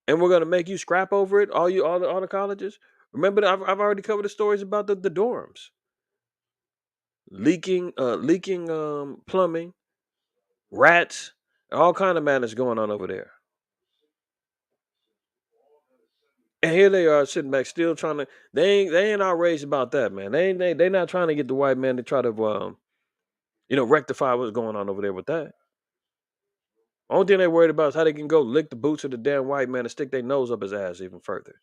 and we're going to make you scrap over it, all the colleges. Remember that I've already covered the stories about the dorms leaking plumbing, rats, all kind of madness going on over there. And here they are sitting back, still trying to. They ain't outraged about that, man. They not trying to get the white man to try to rectify what's going on over there with that. Only thing they're worried about is how they can go lick the boots of the damn white man and stick their nose up his ass even further.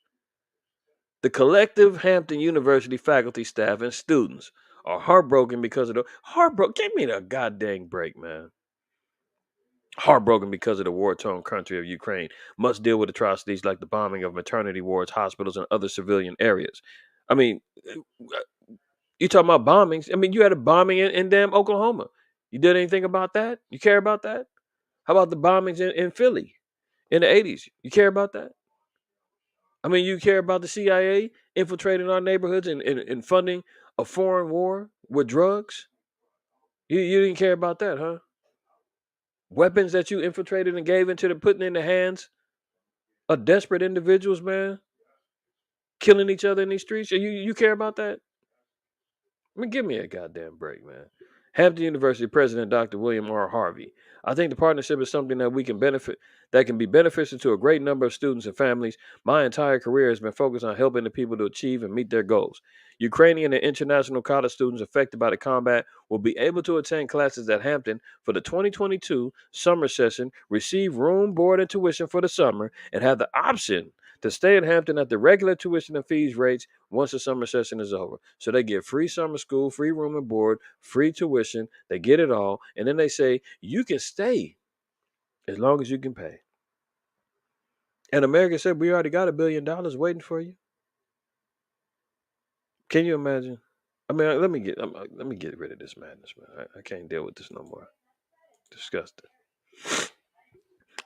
The collective Hampton University faculty, staff, and students are heartbroken because of the Give me the goddamn break, man. Heartbroken because of the war-torn country of Ukraine must deal with atrocities like the bombing of maternity wards, hospitals, and other civilian areas. I mean, you talking about bombings? I mean, you had a bombing in damn Oklahoma. You did anything about that? You care about that? How about the bombings in Philly in the 80s? You care about that? I mean, you care about the CIA infiltrating our neighborhoods and funding a foreign war with drugs? You didn't care about that, huh? Weapons that you infiltrated and gave into the putting in the hands of desperate individuals, man, killing each other in these streets. You care about that? I mean, give me a goddamn break, man. Hampton University President Dr. William R. Harvey. I think the partnership is something that we can benefit, that can be beneficial to a great number of students and families. My entire career has been focused on helping the people to achieve and meet their goals. Ukrainian and international college students affected by the combat will be able to attend classes at Hampton for the 2022 summer session, receive room, board, and tuition for the summer, and have the option to stay at Hampton at the regular tuition and fees rates once the summer session is over. So they get free summer school, free room and board, free tuition. They get it all. And then they say, you can stay as long as you can pay. And America said, we already got $1 billion waiting for you. Can you imagine? I mean, let me get rid of this madness, man. I can't deal with this no more. Disgusting.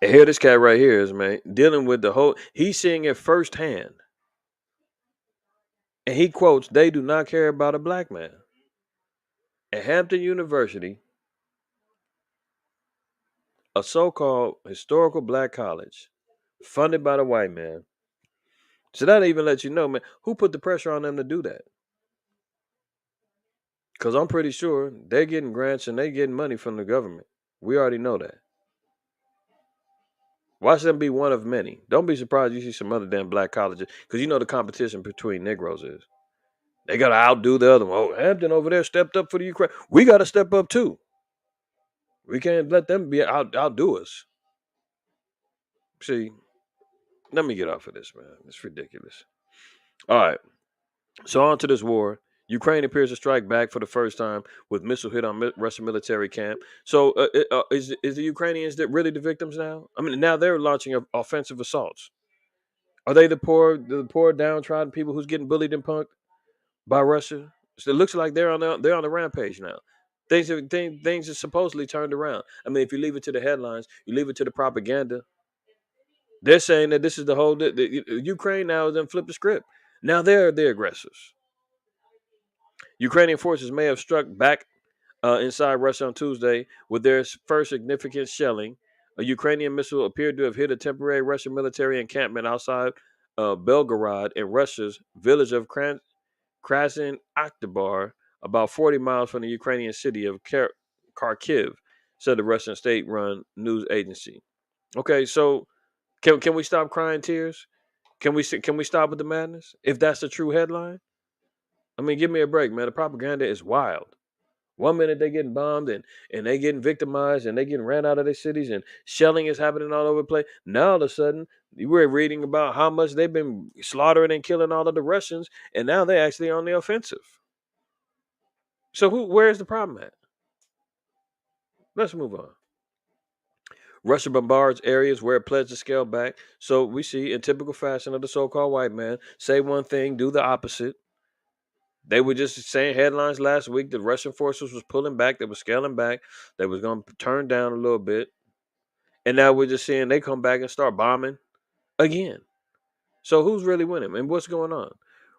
And here this cat right here is, man, dealing with the whole, he's seeing it firsthand. And he quotes, they do not care about a black man. At Hampton University, a so-called historical black college funded by the white man. So that even lets you know, man, who put the pressure on them to do that? Because I'm pretty sure they're getting grants and they're getting money from the government. We already know that. Watch them be one of many. Don't be surprised you see some other damn black colleges, because you know the competition between Negroes is. They got to outdo the other one. Oh, Hampton over there stepped up for the Ukraine. We got to step up too. We can't let them outdo us. See, let me get off of this, man. It's ridiculous. All right. So on to this war. Ukraine appears to strike back for the first time with missile hit on Russian military camp. So is the Ukrainians that really the victims now? I mean, now they're launching offensive assaults. Are they the poor downtrodden people who's getting bullied and punked by Russia? So it looks like they're on the rampage now. Things are supposedly turned around. I mean, if you leave it to the headlines, you leave it to the propaganda. They're saying that this is the whole Ukraine now is then flip the script. Now they're the aggressors. Ukrainian forces may have struck back inside Russia on Tuesday with their first significant shelling. A Ukrainian missile appeared to have hit a temporary Russian military encampment outside Belgorod in Russia's village of Krasin Akhtabar, about 40 miles from the Ukrainian city of Kharkiv, said the Russian state-run news agency. Okay, so can we stop crying tears? Can we stop with the madness? If that's the true headline, I mean, give me a break, man. The propaganda is wild. One minute they getting bombed and they getting victimized and they getting ran out of their cities and shelling is happening all over the place. Now all of a sudden we're reading about how much they've been slaughtering and killing all of the Russians, and now they're actually on the offensive. So where's the problem at? Let's move on. Russia bombards areas where it pledged to scale back. So we see, in typical fashion of the so-called white man, say one thing, do the opposite. They were just saying headlines last week that Russian forces was pulling back, they were scaling back, they was going to turn down a little bit. And now we're just seeing they come back and start bombing again. So who's really winning? And what's going on?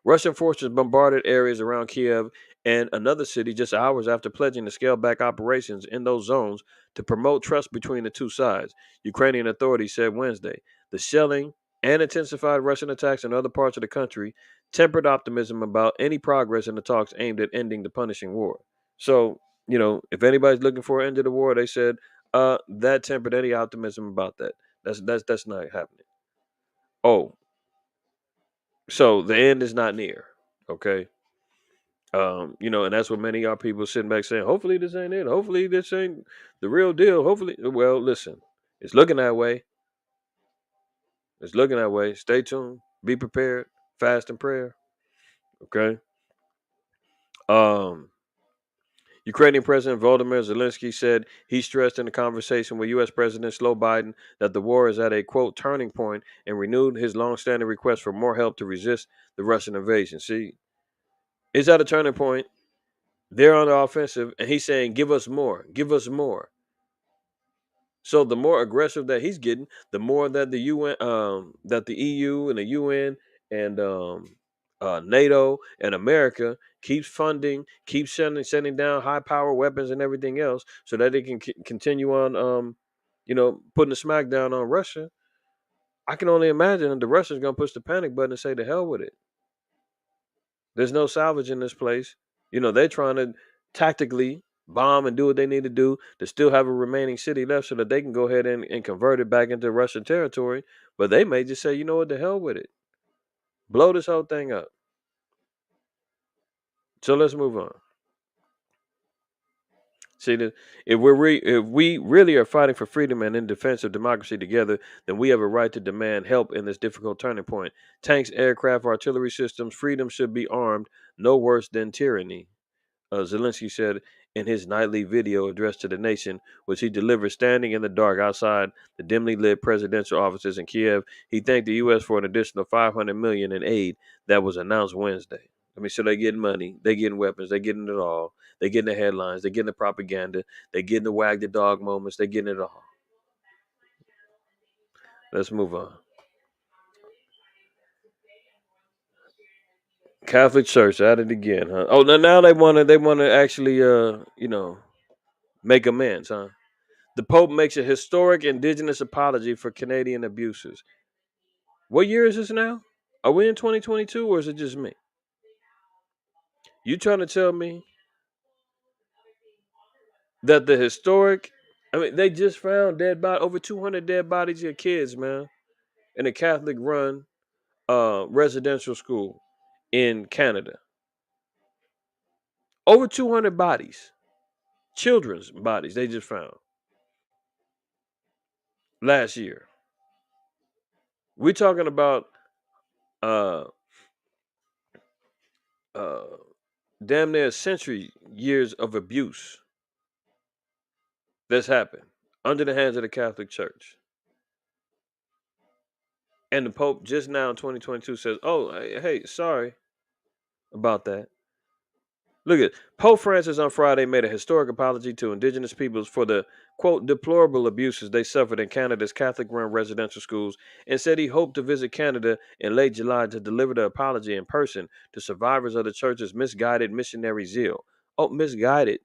Russian forces bombarded areas around Kiev and another city just hours after pledging to scale back operations in those zones to promote trust between the two sides, Ukrainian authorities said Wednesday. The shelling and intensified Russian attacks in other parts of the country tempered optimism about any progress in the talks aimed at ending the punishing war. So, if anybody's looking for an end to the war, they said that tempered any optimism about that. That's not happening. Oh, So the end is not near. Okay. And that's what many of our people sitting back saying, hopefully this ain't it. Hopefully this ain't the real deal. Hopefully, well, listen, it's looking that way. It's looking that way. Stay tuned. Be prepared. Fast and prayer. Okay. Um, Ukrainian President Volodymyr Zelensky said he stressed in a conversation with U.S. President Joe Biden that the war is at a quote turning point and renewed his longstanding request for more help to resist the Russian invasion. See, it's at a turning point. They're on the offensive, and he's saying, "Give us more. Give us more." So the more aggressive that he's getting, the more that the EU and the UN and NATO and America keeps funding, keeps sending down high power weapons and everything else, so that they can continue on, putting the smackdown on Russia. I can only imagine that the Russians gonna push the panic button and say, "The hell with it." There's no salvage in this place. They're trying to tactically bomb and do what they need to do to still have a remaining city left so that they can go ahead and convert it back into Russian territory. But they may just say, you know what, the hell with it. Blow this whole thing up. So let's move on. See, if we really are fighting for freedom and in defense of democracy together, then we have a right to demand help in this difficult turning point. Tanks, aircraft, artillery systems, freedom should be armed, no worse than tyranny. Zelensky said in his nightly video address to the nation, which he delivered standing in the dark outside the dimly lit presidential offices in Kiev. He thanked the U.S. for an additional $500 million in aid that was announced Wednesday. So they're getting money, they're getting weapons, they're getting it all. They're getting the headlines, they're getting the propaganda, they're getting the wag the dog moments, they're getting it all. Let's move on. Catholic Church at it again, huh? Oh, now they want to actually make amends, huh? The Pope makes a historic indigenous apology for Canadian abuses. What year is this now? Are we in 2022 or is it just me? You trying to tell me that the historic, they just found dead body, over 200 dead bodies of kids, man, in a Catholic run residential school in Canada. Over 200 bodies, children's bodies, they just found last year. We're talking about uh, uh, damn near a century years of abuse that's happened under the hands of the Catholic Church. And the Pope just now in 2022 says, "Oh, hey, sorry about that." Look at Pope Francis on Friday made a historic apology to Indigenous peoples for the quote deplorable abuses they suffered in Canada's Catholic-run residential schools, and said he hoped to visit Canada in late July to deliver the apology in person to survivors of the church's misguided missionary zeal. Oh, misguided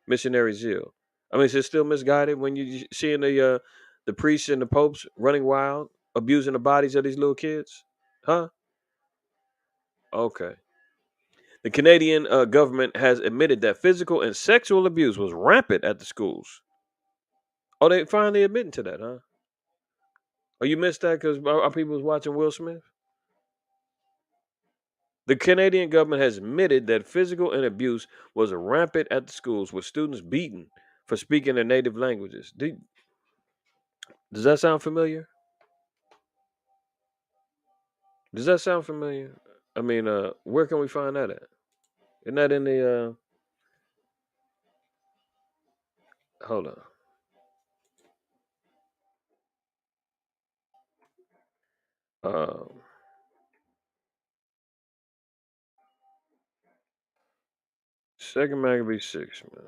missionary zeal. Is it still misguided when you seeing the priests and the popes running wild, abusing the bodies of these little kids? Huh? Okay. The Canadian government has admitted that physical and sexual abuse was rampant at the schools. Oh, they finally admitting to that, huh? Oh, you missed that because our people was watching Will Smith? The Canadian government has admitted that physical and abuse was rampant at the schools, with students beaten for speaking their native languages. Does that sound familiar? Does that sound familiar? Where can we find that at? Isn't that in the hold on. Um Second Maccabee 6, man.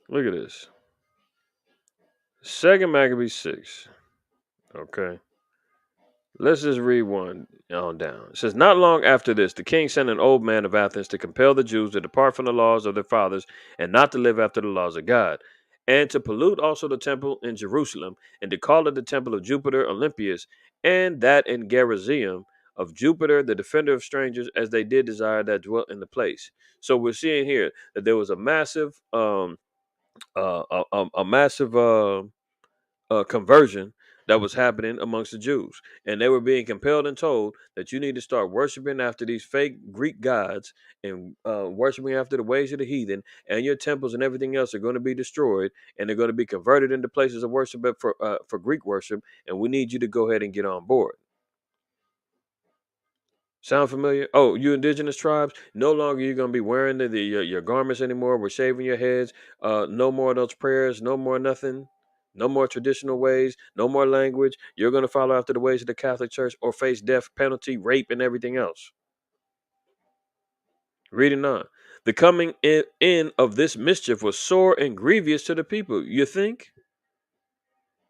Look at this. Second Maccabee 6. Okay. Let's just read one on down. It says, not long after this, the king sent an old man of Athens to compel the Jews to depart from the laws of their fathers and not to live after the laws of God, and to pollute also the temple in Jerusalem, and to call it the temple of Jupiter Olympius, and that in Gerizim of Jupiter, the defender of strangers, as they did desire that dwelt in the place. So we're seeing here that there was a massive, a massive conversion that was happening amongst the Jews. And they were being compelled and told that you need to start worshiping after these fake Greek gods and worshiping after the ways of the heathen, and your temples and everything else are going to be destroyed, and they're going to be converted into places of worship for Greek worship, and we need you to go ahead and get on board. Sound familiar? Oh, you indigenous tribes, no longer you're going to be wearing your garments anymore. We're shaving your heads. No more of those prayers. No more nothing. No more traditional ways. No more language. You're going to follow after the ways of the Catholic Church or face death penalty, rape, and everything else. Reading on. The coming in of this mischief was sore and grievous to the people. You think?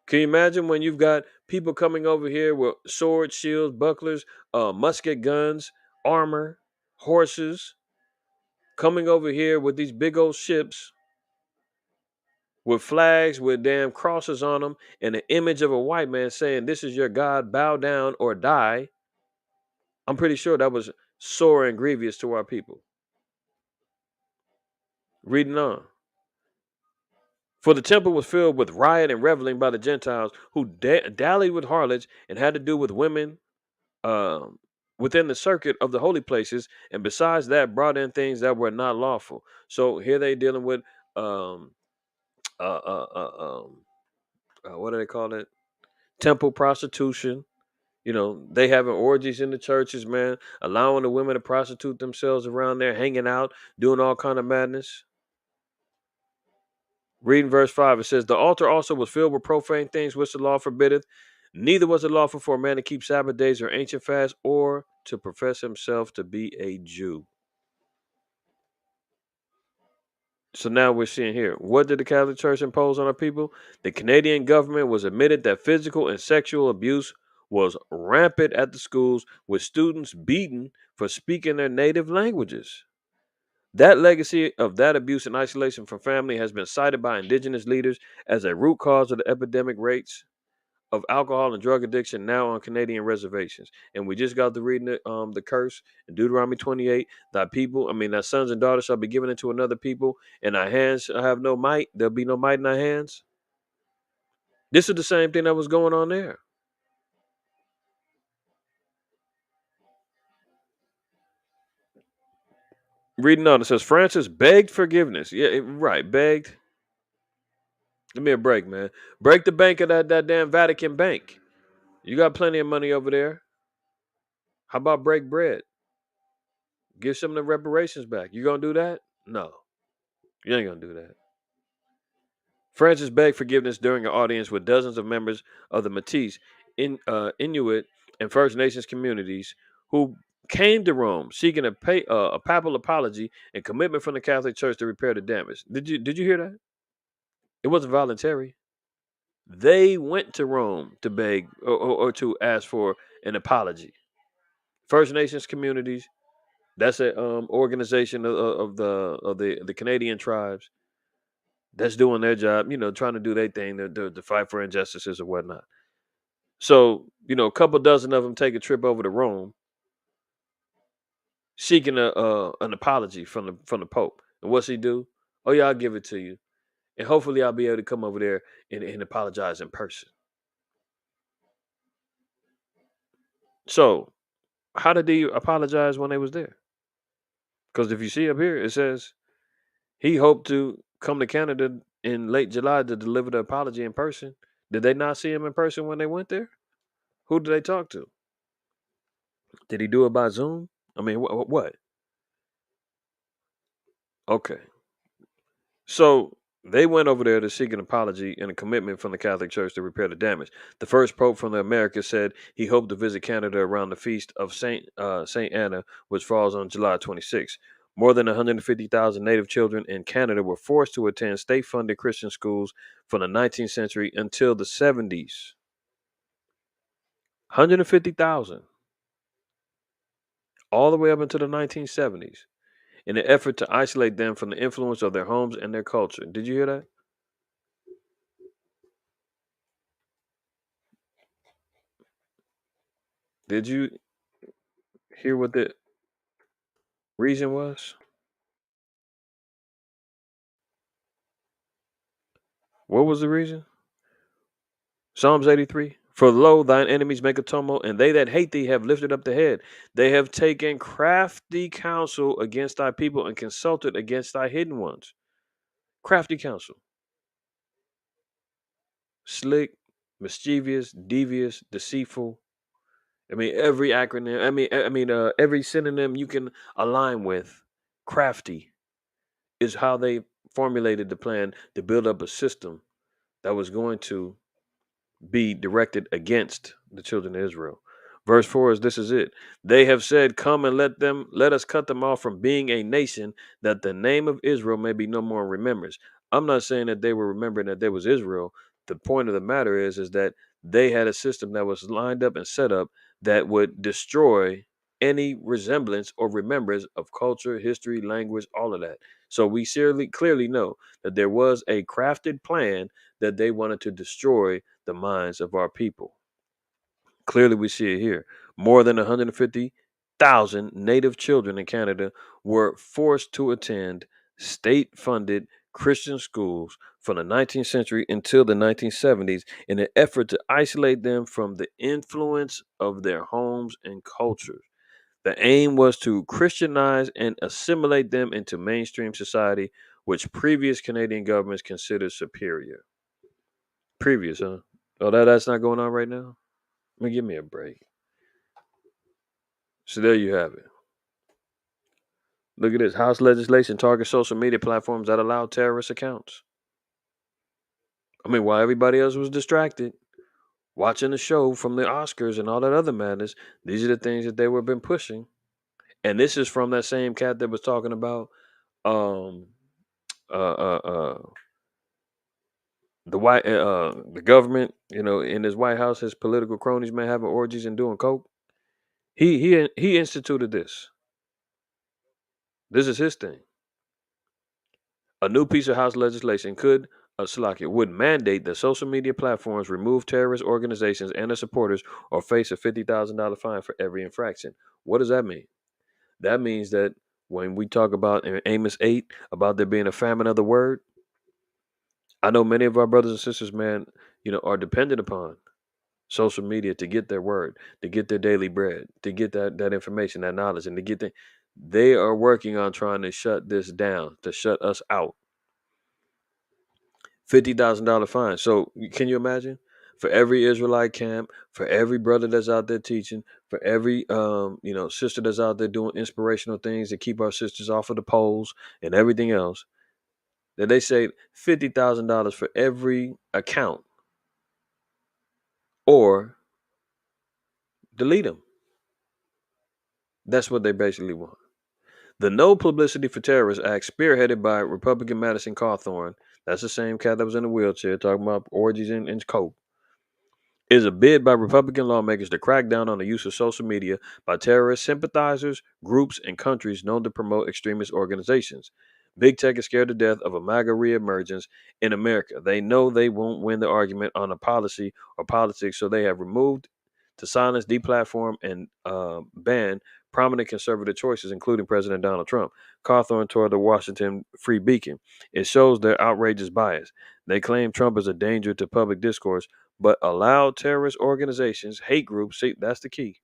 Can you imagine when you've got people coming over here with swords, shields, bucklers, musket guns, armor, horses, coming over here with these big old ships with flags with damn crosses on them and an image of a white man saying, "This is your God, bow down or die." I'm pretty sure that was sore and grievous to our people. Reading on. For the temple was filled with riot and reveling by the Gentiles who dallied with harlots and had to do with women um, within the circuit of the holy places, and besides that, brought in things that were not lawful. So here they dealing with um, uh, uh, uh, um, what do they call it? Temple prostitution. You know, they having orgies in the churches, man, allowing the women to prostitute themselves around there, hanging out, doing all kind of madness. Reading verse 5, it says, "The altar also was filled with profane things which the law forbiddeth. Neither was it lawful for a man to keep Sabbath days or ancient fasts or to profess himself to be a Jew." So now we're seeing here, what did the Catholic Church impose on our people? The Canadian government was admitted that physical and sexual abuse was rampant at the schools, with students beaten for speaking their native languages. That legacy of that abuse and isolation from family has been cited by indigenous leaders as a root cause of the epidemic rates of alcohol and drug addiction now on Canadian reservations. And we just got to reading the curse in Deuteronomy 28. Thy sons and daughters shall be given into another people, and thy hands shall have no might. There'll be no might in thy hands. This is the same thing that was going on there. Reading on, it says Francis begged forgiveness. Yeah, right, begged. Give me a break, man. Break the bank of that damn Vatican bank. You got plenty of money over there. How about break bread? Give some of the reparations back. You gonna do that? No, you ain't gonna do that. Francis begged forgiveness during an audience with dozens of members of the Métis, Inuit, and First Nations communities who came to Rome seeking a papal apology and commitment from the Catholic Church to repair the damage. Did you hear that? It wasn't voluntary. They went to Rome to beg or to ask for an apology. First Nations communities. That's an organization of the Canadian tribes that's doing their job, trying to do their thing to fight for injustices or whatnot. So, a couple dozen of them take a trip over to Rome, seeking an apology from the Pope. And what's he do? Oh yeah, I'll give it to you, and hopefully I'll be able to come over there and apologize in person. So, how did he apologize when they was there? Because if you see up here, it says he hoped to come to Canada in late July to deliver the apology in person. Did they not see him in person when they went there? Who did they talk to? Did he do it by Zoom? I mean, what? Okay. So they went over there to seek an apology and a commitment from the Catholic Church to repair the damage. The first pope from the Americas said he hoped to visit Canada around the feast of Saint Anna, which falls on July 26th. More than 150,000 Native children in Canada were forced to attend state-funded Christian schools from the 19th century until the 70s. 150,000, all the way up until the 1970s, in an effort to isolate them from the influence of their homes and their culture. Did you hear that? Did you hear what the reason was? What was the reason? Psalms 83. For lo, thine enemies make a tumult, and they that hate thee have lifted up the head. They have taken crafty counsel against thy people and consulted against thy hidden ones. Crafty counsel. Slick, mischievous, devious, deceitful. I mean, every acronym. Every synonym you can align with. Crafty is how they formulated the plan to build up a system that was going to be directed against the children of Israel. Verse 4 is this is it. They have said, come and let us cut them off from being a nation, that the name of Israel may be no more in remembrance. I'm not saying that they were remembering that there was Israel. The point of the matter is that they had a system that was lined up and set up that would destroy any resemblance or remembrance of culture, history, language, all of that. So we clearly know that there was a crafted plan that they wanted to destroy the minds of our people. Clearly, we see it here. More than 150,000 Native children in Canada were forced to attend state funded Christian schools from the 19th century until the 1970s in an effort to isolate them from the influence of their homes and cultures. The aim was to Christianize and assimilate them into mainstream society, which previous Canadian governments considered superior. Previous, huh? Oh, that's not going on right now? I mean, give me a break. So there you have it. Look at this. House legislation targets social media platforms that allow terrorist accounts. I mean, while everybody else was distracted, watching the show from the Oscars and all that other madness, these are the things that they were been pushing. And this is from that same cat that was talking about um uh uh uh the government, in his White House, his political cronies man having orgies and doing coke. He instituted this. This is his thing. A new piece of House legislation would mandate that social media platforms remove terrorist organizations and their supporters or face a $50,000 fine for every infraction. What does that mean? That means that when we talk about in Amos 8 about there being a famine of the word, I know many of our brothers and sisters, man, are dependent upon social media to get their word, to get their daily bread, to get that information, that knowledge, and to get they are working on trying to shut this down, to shut us out. $50,000 fine. So can you imagine? For every Israelite camp, for every brother that's out there teaching, for every sister that's out there doing inspirational things to keep our sisters off of the poles and everything else, that they say $50,000 for every account, or delete them. That's what they basically want. The No Publicity for Terrorists Act, spearheaded by Republican Madison Cawthorn, that's the same cat that was in a wheelchair talking about orgies and coke, is a bid by Republican lawmakers to crack down on the use of social media by terrorist sympathizers, groups, and countries known to promote extremist organizations. Big tech is scared to death of a MAGA reemergence in America. They know they won't win the argument on a policy or politics, so they have removed, to silence, deplatform, and ban prominent conservative choices, including President Donald Trump. Cawthorn toward the Washington Free Beacon. It shows their outrageous bias. They claim Trump is a danger to public discourse, but allow terrorist organizations, hate groups, see, that's the key,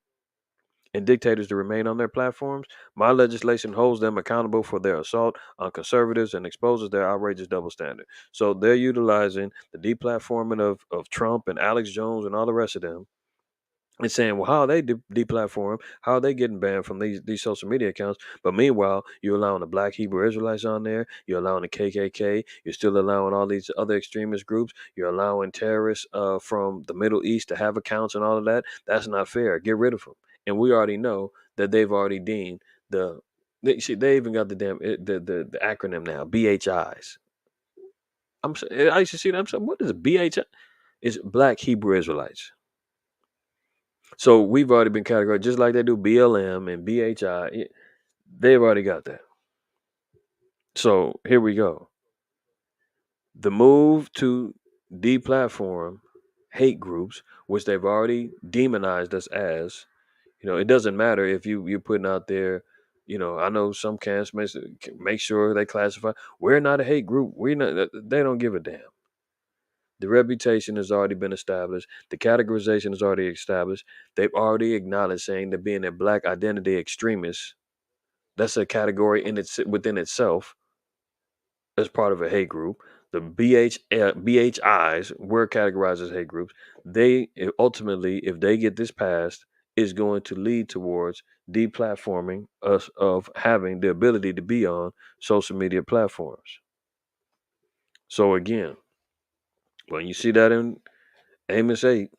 and dictators to remain on their platforms. My legislation holds them accountable for their assault on conservatives and exposes their outrageous double standard. So they're utilizing the deplatforming of Trump and Alex Jones and all the rest of them, and saying, well, how are they deplatformed? How are they getting banned from these social media accounts? But meanwhile, you're allowing the Black Hebrew Israelites on there. You're allowing the KKK. You're still allowing all these other extremist groups. You're allowing terrorists from the Middle East to have accounts and all of that. That's not fair. Get rid of them. And we already know that they've already deemed they even got the damn the acronym now, BHIs. I used to see that. I'm saying, what is BHI? It's Black Hebrew Israelites. So we've already been categorized just like they do BLM and BHI. They've already got that. So here we go. The move to deplatform hate groups, which they've already demonized us as. It doesn't matter if you're putting out there. I know some camps make sure they classify. We're not a hate group. We're not. They don't give a damn. The reputation has already been established. The categorization is already established. They've already acknowledged saying that being a black identity extremist, that's a category within itself as part of a hate group. The BHIs were categorized as hate groups. They ultimately, if they get this passed, is going to lead towards deplatforming us of having the ability to be on social media platforms. So again, when you see that in Amos 8,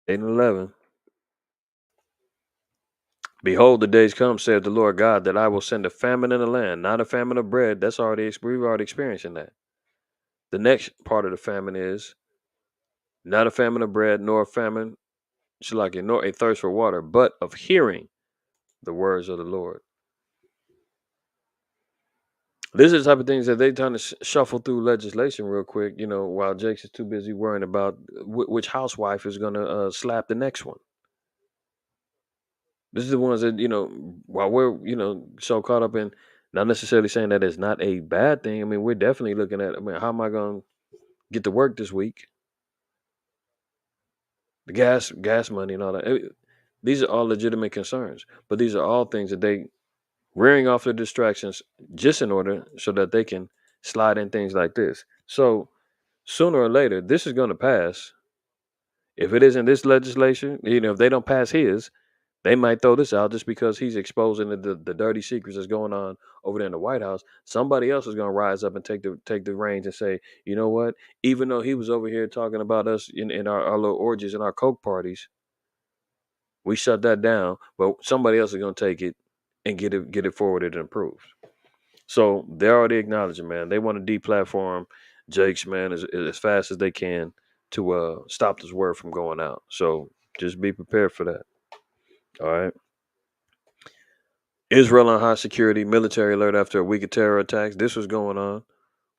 8 and 11, behold, the days come, saith the Lord God, that I will send a famine in the land, not a famine of bread. That's already we've already experiencing that. The next part of the famine is not a famine of bread, nor a famine, Shalaki, nor a thirst for water, but of hearing the words of the Lord. These are the type of things that they trying to shuffle through legislation real quick, while Jake's is too busy worrying about which housewife is going to slap the next one. This is the ones that, while we're, so caught up in not necessarily saying that it's not a bad thing. I mean, we're definitely looking at, how am I going to get to work this week? The gas money and all that. These are all legitimate concerns, but these are all things that they rearing off the distractions just in order so that they can slide in things like this. So sooner or later, this is going to pass. If it isn't this legislation, if they don't pass his, they might throw this out just because he's exposing the dirty secrets that's going on over there in the White House. Somebody else is going to rise up and take the reins and say, you know what? Even though he was over here talking about us in our little orgies and our coke parties, we shut that down. But somebody else is going to take it and get it forwarded and approved. So they're already acknowledging, man. They want to deplatform Jake's, man, as fast as they can to stop this word from going out. So just be prepared for that. All right. Israel on high security military alert after a week of terror attacks. This was going on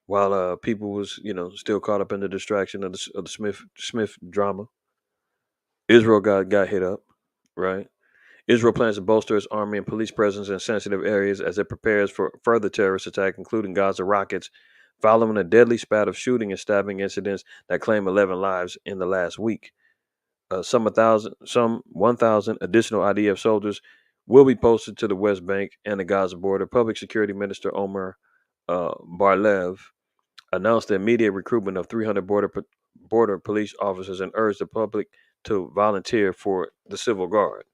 while people was still caught up in the distraction of the Smith drama. Israel got hit up, right? Israel plans to bolster its army and police presence in sensitive areas as it prepares for further terrorist attack, including Gaza rockets, following a deadly spat of shooting and stabbing incidents that claimed 11 lives in the last week. Some 1,000 additional IDF soldiers will be posted to the West Bank and the Gaza border. Public Security Minister Omer Barlev announced the immediate recruitment of 300 border police officers and urged the public to volunteer for the civil guard.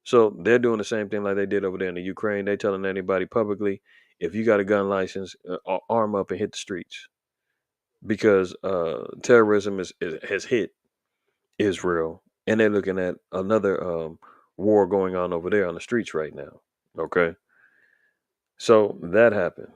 So they're doing the same thing like they did over there in the Ukraine. They're telling anybody publicly, if you got a gun license, arm up and hit the streets because terrorism has hit Israel, and they're looking at another war going on over there on the streets right now. Okay, so that happened.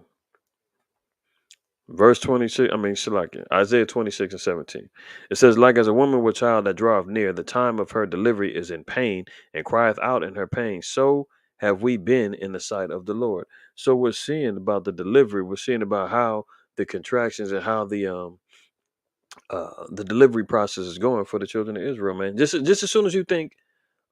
Verse 26, Shalakin, Isaiah 26 and 17. It says, like as a woman with child that draweth near, the time of her delivery is in pain, and crieth out in her pain. So have we been in the sight of the Lord. So we're seeing about the delivery. We're seeing about how the contractions and how the delivery process is going for the children of Israel, man. Just as soon as you think,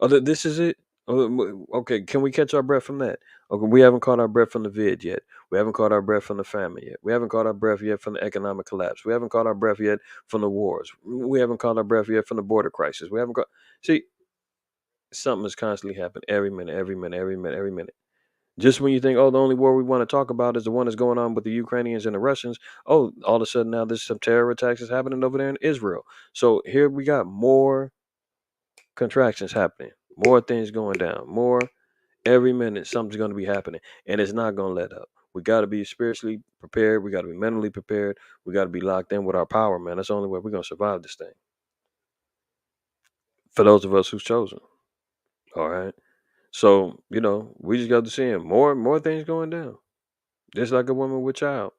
oh, this is it. Okay, can we catch our breath from that? Okay, we haven't caught our breath from the vid yet. We haven't caught our breath from the famine yet. We haven't caught our breath yet from the economic collapse. We haven't caught our breath yet from the wars. We haven't caught our breath yet from the border crisis. We haven't caught. See, something is constantly happening every minute, every minute, every minute, every minute. Just when you think, oh, the only war we want to talk about is the one that's going on with the Ukrainians and the Russians. Oh, all of a sudden now there's some terror attacks is happening over there in Israel. So here we got more contractions happening, more things going down, more every minute something's going to be happening, and it's not going to let up. We got to be spiritually prepared. We got to be mentally prepared. We got to be locked in with our power, man. That's the only way we're going to survive this thing. For those of us who's chosen. All right. So, we just got to see more and more things going down. Just like a woman with child.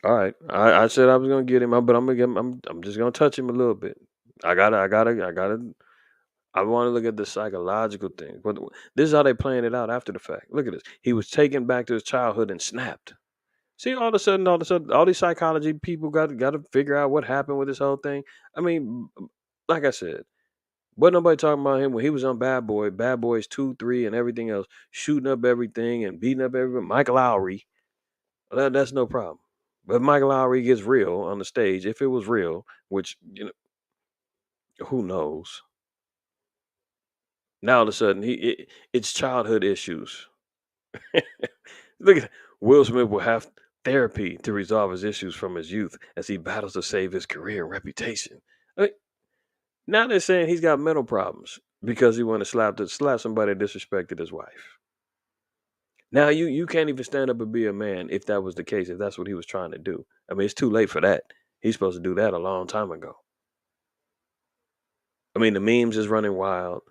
All right. I said I was gonna get him, but I'm gonna get him, I'm just gonna touch him a little bit. I want to look at the psychological thing. But this is how they playing it out after the fact. Look at this. He was taken back to his childhood and snapped. See, all of a sudden, all these psychology people got to figure out what happened with this whole thing. I mean, like I said, Wasn't nobody talking about him when he was on Bad Boys 2, 3, and everything else, shooting up everything and beating up everyone. Mike Lowry, that's no problem. But Mike Lowry gets real on the stage. If it was real, which who knows? Now all of a sudden, it's childhood issues. Look at Will Smith will have therapy to resolve his issues from his youth as he battles to save his career and reputation. I mean, now they're saying he's got mental problems because he wanted to slap somebody that disrespected his wife. Now you can't even stand up and be a man if that was the case, if that's what he was trying to do. I mean, it's too late for that. He's supposed to do that a long time ago. I mean, the memes is running wild.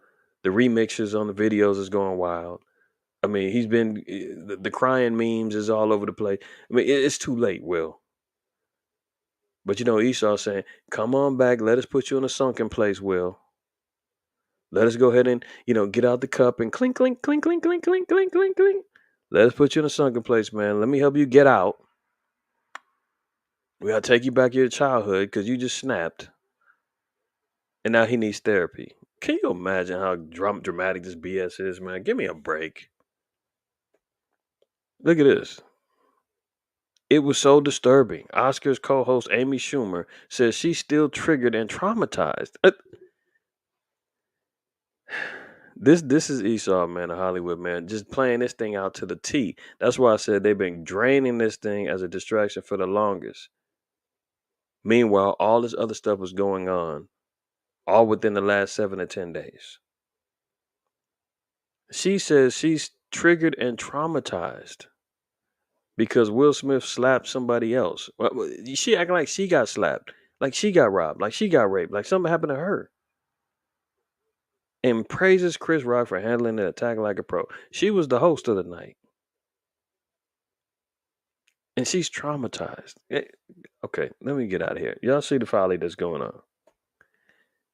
The remixes on the videos is going wild. I mean, the crying memes is all over the place. I mean, it's too late, Will. But Esau saying, "Come on back. Let us put you in a sunken place, Will. Let us go ahead and get out the cup and clink, clink, clink, clink, clink, clink, clink, clink, clink. Let us put you in a sunken place, man. Let me help you get out. We gotta take you back to your childhood because you just snapped, and now he needs therapy." Can you imagine how dramatic this BS is, man? Give me a break. Look at this. It was so disturbing. Oscars co-host Amy Schumer says she's still triggered and traumatized. This is Esau, man, a Hollywood man, just playing this thing out to the T. That's why I said they've been draining this thing as a distraction for the longest. Meanwhile, all this other stuff was going on, all within the last 7 to 10 days. She says she's triggered and traumatized because Will Smith slapped somebody else. She acting like she got slapped, like she got robbed, like she got raped, like something happened to her. And praises Chris Rock for handling the attack like a pro. She was the host of the night. And she's traumatized. Okay, let me get out of here. Y'all see the folly that's going on.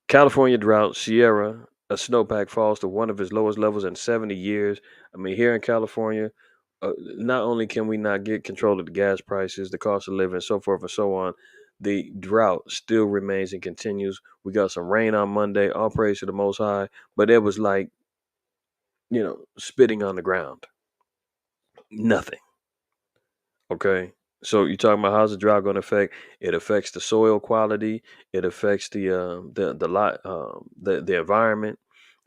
California drought, Sierra, a snowpack falls to one of its lowest levels in 70 years. I mean, here in California, not only can we not get control of the gas prices, the cost of living, so forth and so on, the drought still remains and continues. We got some rain on Monday, all praise to the Most High, but it was like, spitting on the ground. Nothing. Okay. So you're talking about how's the drought going to affect? It affects the soil quality. It affects the environment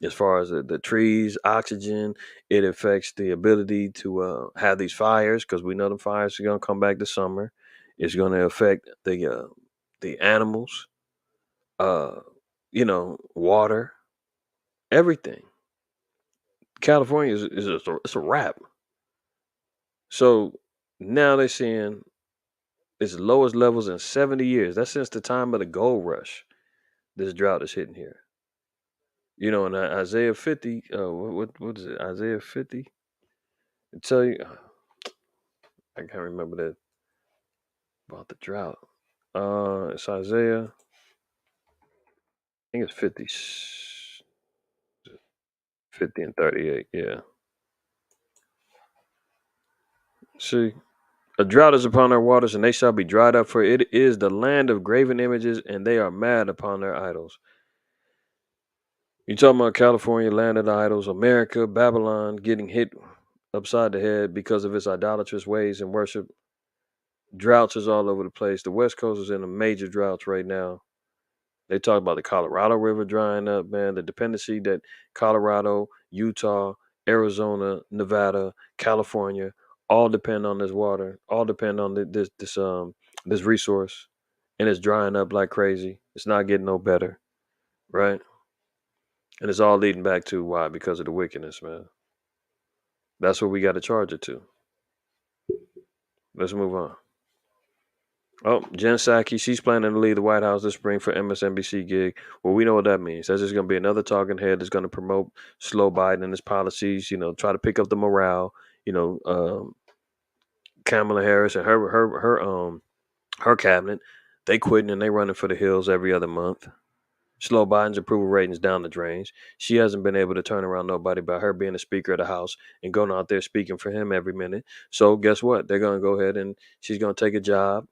as far as the trees, oxygen. It affects the ability to have these fires because we know the fires are going to come back this summer. It's going to affect the animals, water, everything. California it's a wrap. So now they're seeing its lowest levels in 70 years. That's since the time of the gold rush. This drought is hitting here. In Isaiah 50, what is it? Isaiah 50? I tell you, I can't remember that about the drought. It's Isaiah. I think it's 50 and 38. Yeah. See, a drought is upon their waters, and they shall be dried up, for it is the land of graven images, and they are mad upon their idols. You talking about California, land of the idols, America, Babylon getting hit upside the head because of its idolatrous ways and worship. Droughts is all over the place. The West Coast is in a major droughts right now. They talk about the Colorado River drying up, man. The dependency that Colorado, Utah, Arizona, Nevada, California all depend on this water. All depend on this resource, and it's drying up like crazy. It's not getting no better, right? And it's all leading back to why? Because of the wickedness, man. That's what we got to charge it to. Let's move on. Oh, Jen Psaki, she's planning to leave the White House this spring for MSNBC gig. Well, we know what that means. That's just going to be another talking head that's going to promote slow Biden and his policies, try to pick up the morale. Kamala Harris and her cabinet, they quitting and they running for the hills every other month. Slow Biden's approval ratings down the drains. She hasn't been able to turn around nobody by her being the Speaker of the House and going out there speaking for him every minute. So guess what? They're going to go ahead and she's going to take a job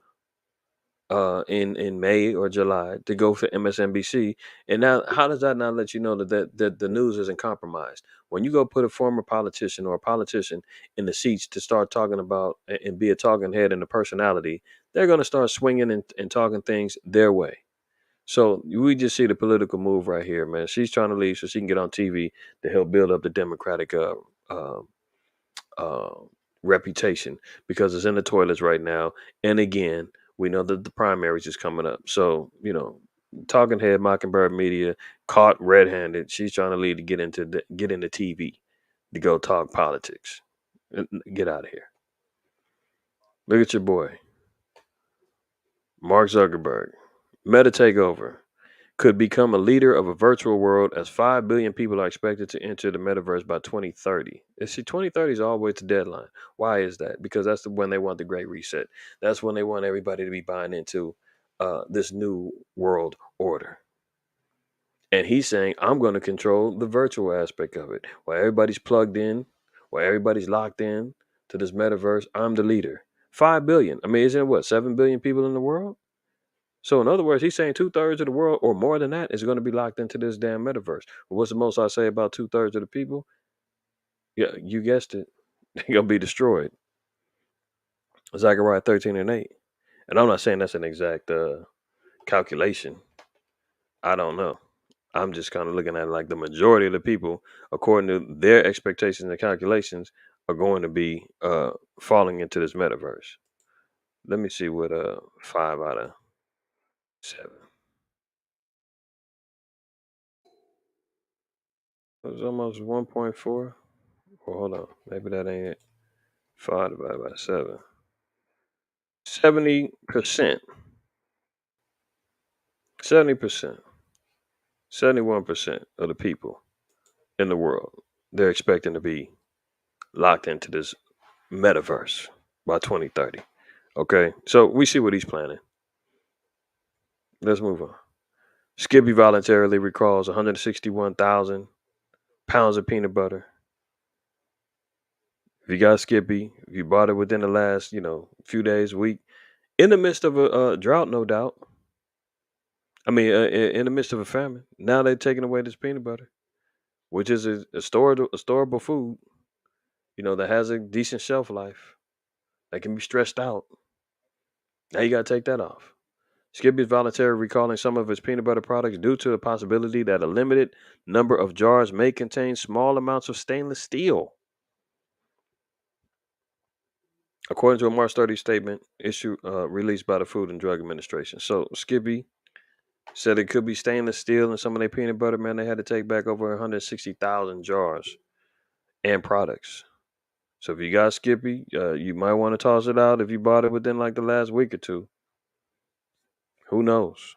in May or July to go for MSNBC. And now, how does that not let you know that the news isn't compromised? When you go put a former politician or a politician in the seats to start talking about and be a talking head and a personality, they're going to start swinging and talking things their way. So we just see the political move right here, man. She's trying to leave so she can get on TV to help build up the Democratic uh, uh, reputation because it's in the toilets right now. And again, we know that the primaries is coming up. So, talking head Mockingbird Media caught red-handed. She's trying to lead to get into TV to go talk politics. Get out of here. Look at your boy, Mark Zuckerberg. Meta takeover could become a leader of a virtual world as 5 billion people are expected to enter the metaverse by 2030. And see, 2030 is always the deadline. Why is that? Because that's when they want the great reset. That's when they want everybody to be buying into this new world order. And he's saying, I'm going to control the virtual aspect of it. While everybody's plugged in, while everybody's locked in to this metaverse, I'm the leader. 5 billion. I mean, isn't it what, 7 billion people in the world? So in other words, he's saying 2/3 of the world or more than that is going to be locked into this damn metaverse. What's the most I say about 2/3 of the people? Yeah, you guessed it. They're gonna be destroyed. Zechariah 13:8. And I'm not saying that's an exact calculation. I don't know. I'm just kind of looking at it like the majority of the people, according to their expectations and calculations, are going to be falling into this metaverse. Let me see what 5 out of 7. It was almost 1.4. Well, hold on. Maybe that ain't it. 5 divided by 7. 70%. 70%. 71% of the people in the world, they're expecting to be locked into this metaverse by 2030. Okay. So we see what he's planning. Let's move on. Skippy voluntarily recalls 161,000 pounds of peanut butter. If you got Skippy, if you bought it within the last, few days, week, in the midst of a drought, no doubt. I mean, in the midst of a famine, now they're taking away this peanut butter, which is a storable food, that has a decent shelf life, that can be stretched out. Now you got to take that off. Skippy is voluntarily recalling some of its peanut butter products due to the possibility that a limited number of jars may contain small amounts of stainless steel. According to a March 30 statement released by the Food and Drug Administration. So Skippy said it could be stainless steel in some of their peanut butter. Man, they had to take back over 160,000 jars and products. So if you got Skippy, you might want to toss it out if you bought it within like the last week or two. Who knows?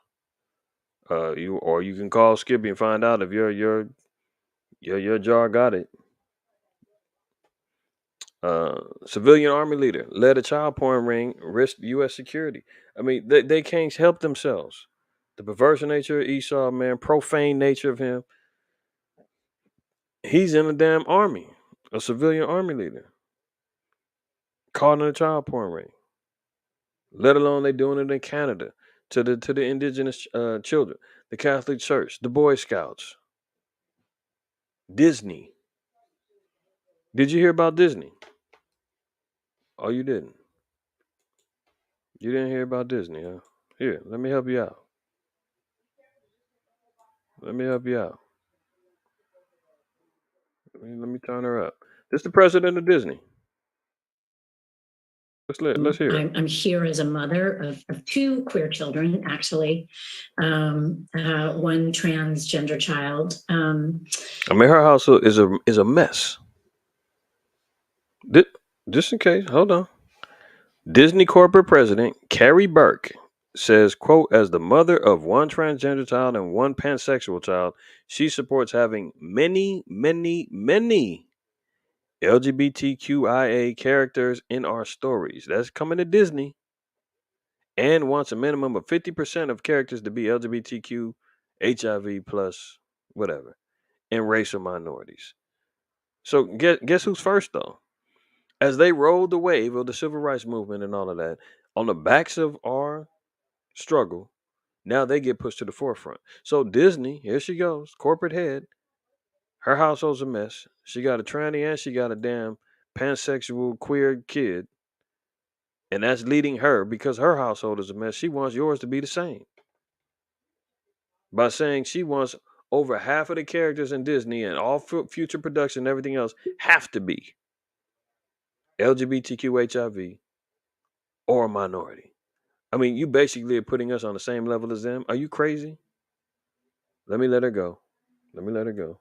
You can call Skippy and find out if your jar got it. Civilian army leader led a child porn ring, risked U.S. security. I mean, they can't help themselves. The perverse nature of Esau, man, profane nature of him. He's in a damn army, a civilian army leader, caught in a child porn ring. Let alone they doing it in Canada to the indigenous children, the Catholic Church, the Boy Scouts, Disney. Did you hear about Disney? Oh, you didn't. You didn't hear about Disney, huh? Here, let me help you out. Let me help you out. Let me turn her up. This the president of Disney. Let's hear it. I'm here as a mother of two queer children, actually, one transgender child. I mean, her household is a mess. Just in case, hold on. Disney corporate president Carrie Burke says, quote, as the mother of one transgender child and one pansexual child, she supports having many, many, many LGBTQIA characters in our stories. That's coming to Disney. And wants a minimum of 50% of characters to be LGBTQ, HIV plus, whatever, and racial minorities. So guess who's first though? As they rode the wave of the civil rights movement and all of that, on the backs of our struggle, now they get pushed to the forefront. So Disney, here she goes, corporate head. Her household's a mess. She got a tranny and she got a damn pansexual queer kid. And that's leading her because her household is a mess. She wants yours to be the same. By saying she wants over half of the characters in Disney and all future production and everything else have to be LGBTQ HIV or a minority. I mean, you basically are putting us on the same level as them. Are you crazy? Let me let her go. Let me let her go.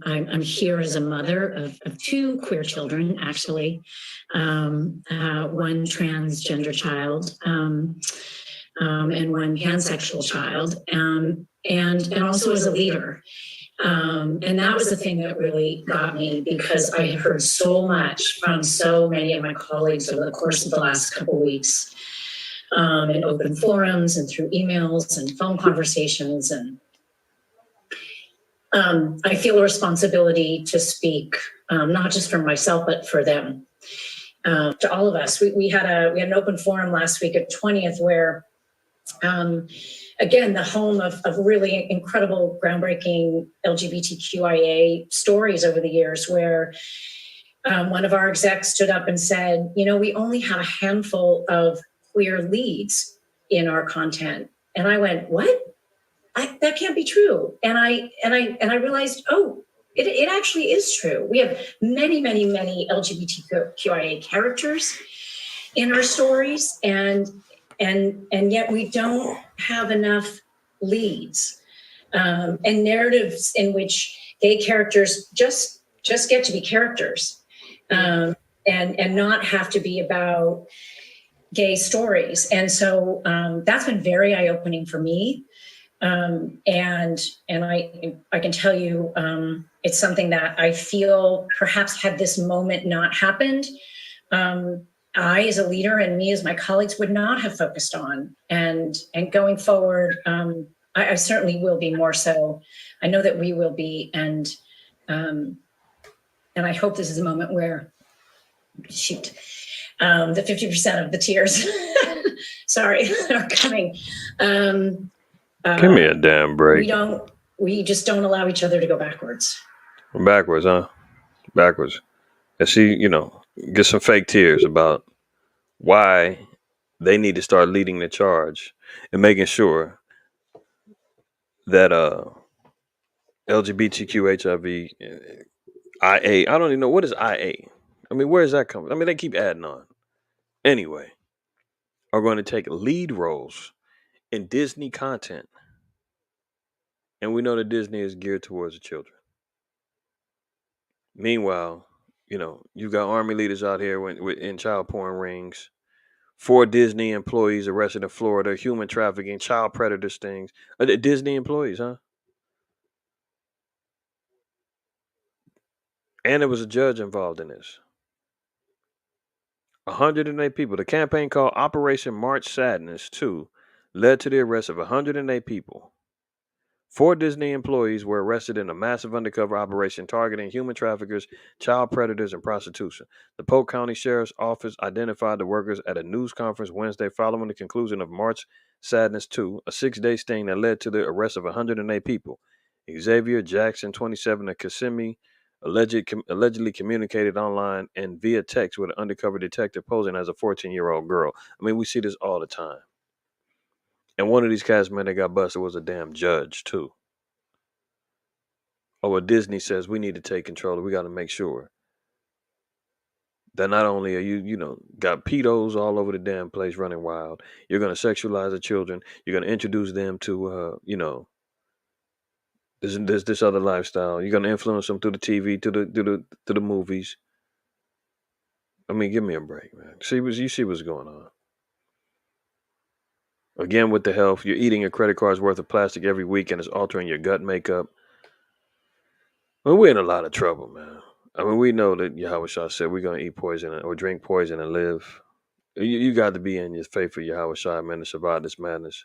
I'm here as a mother of two queer children, actually, one transgender child and one pansexual child, and also as a leader. And that was the thing that really got me, because I had heard so much from so many of my colleagues over the course of the last couple of weeks, in open forums and through emails and phone conversations. And I feel a responsibility to speak, not just for myself, but for them, to all of us. We had an open forum last week at 20th where, again, the home of really incredible, groundbreaking LGBTQIA stories over the years, where one of our execs stood up and said, we only have a handful of queer leads in our content. And I went, what? That can't be true. And I realized, it actually is true. We have many, many, many LGBTQIA characters in our stories, and yet we don't have enough leads and narratives in which gay characters just get to be characters, and not have to be about gay stories. And so that's been very eye-opening for me. And I can tell you, it's something that I feel perhaps had this moment not happened, I as a leader and me as my colleagues would not have focused on. And going forward, I certainly will be more so. I know that we will be. And I hope this is a moment where, the 50% of the tears, sorry, are coming. Give me a damn break. We just don't allow each other to go backwards. Backwards, huh? Backwards. And she, get some fake tears about why they need to start leading the charge and making sure that LGBTQ HIV IA, I don't even know what is IA. I mean, where is that coming? I mean, they keep adding on. Anyway, are going to take lead roles in Disney content. And we know that Disney is geared towards the children. Meanwhile, you've got army leaders out here in child porn rings. 4 Disney employees arrested in Florida, human trafficking, child predator stings. Disney employees, huh? And there was a judge involved in this. 108 people. The campaign called Operation March Sadness 2 led to the arrest of 108 people. 4 Disney employees were arrested in a massive undercover operation targeting human traffickers, child predators, and prostitution. The Polk County Sheriff's Office identified the workers at a news conference Wednesday following the conclusion of March Sadness 2, a 6-day sting that led to the arrest of 108 people. Xavier Jackson, 27, of Kissimmee, allegedly communicated online and via text with an undercover detective posing as a 14-year-old girl. I mean, we see this all the time. And one of these castmen that got busted was a damn judge, too. Oh, well, Disney says we need to take control. We got to make sure that not only are you got pedos all over the damn place running wild, you're going to sexualize the children. You're going to introduce them to, this other lifestyle. You're going to influence them through the TV, to the movies. I mean, give me a break, man. You see what's going on. Again, with the health, you're eating a credit card's worth of plastic every week, and it's altering your gut makeup. Well, we're in a lot of trouble, man. I mean, we know that Yahweh Shah said we're going to eat poison or drink poison and live. You got to be in your faith for Yahweh Shah, man, to survive this madness.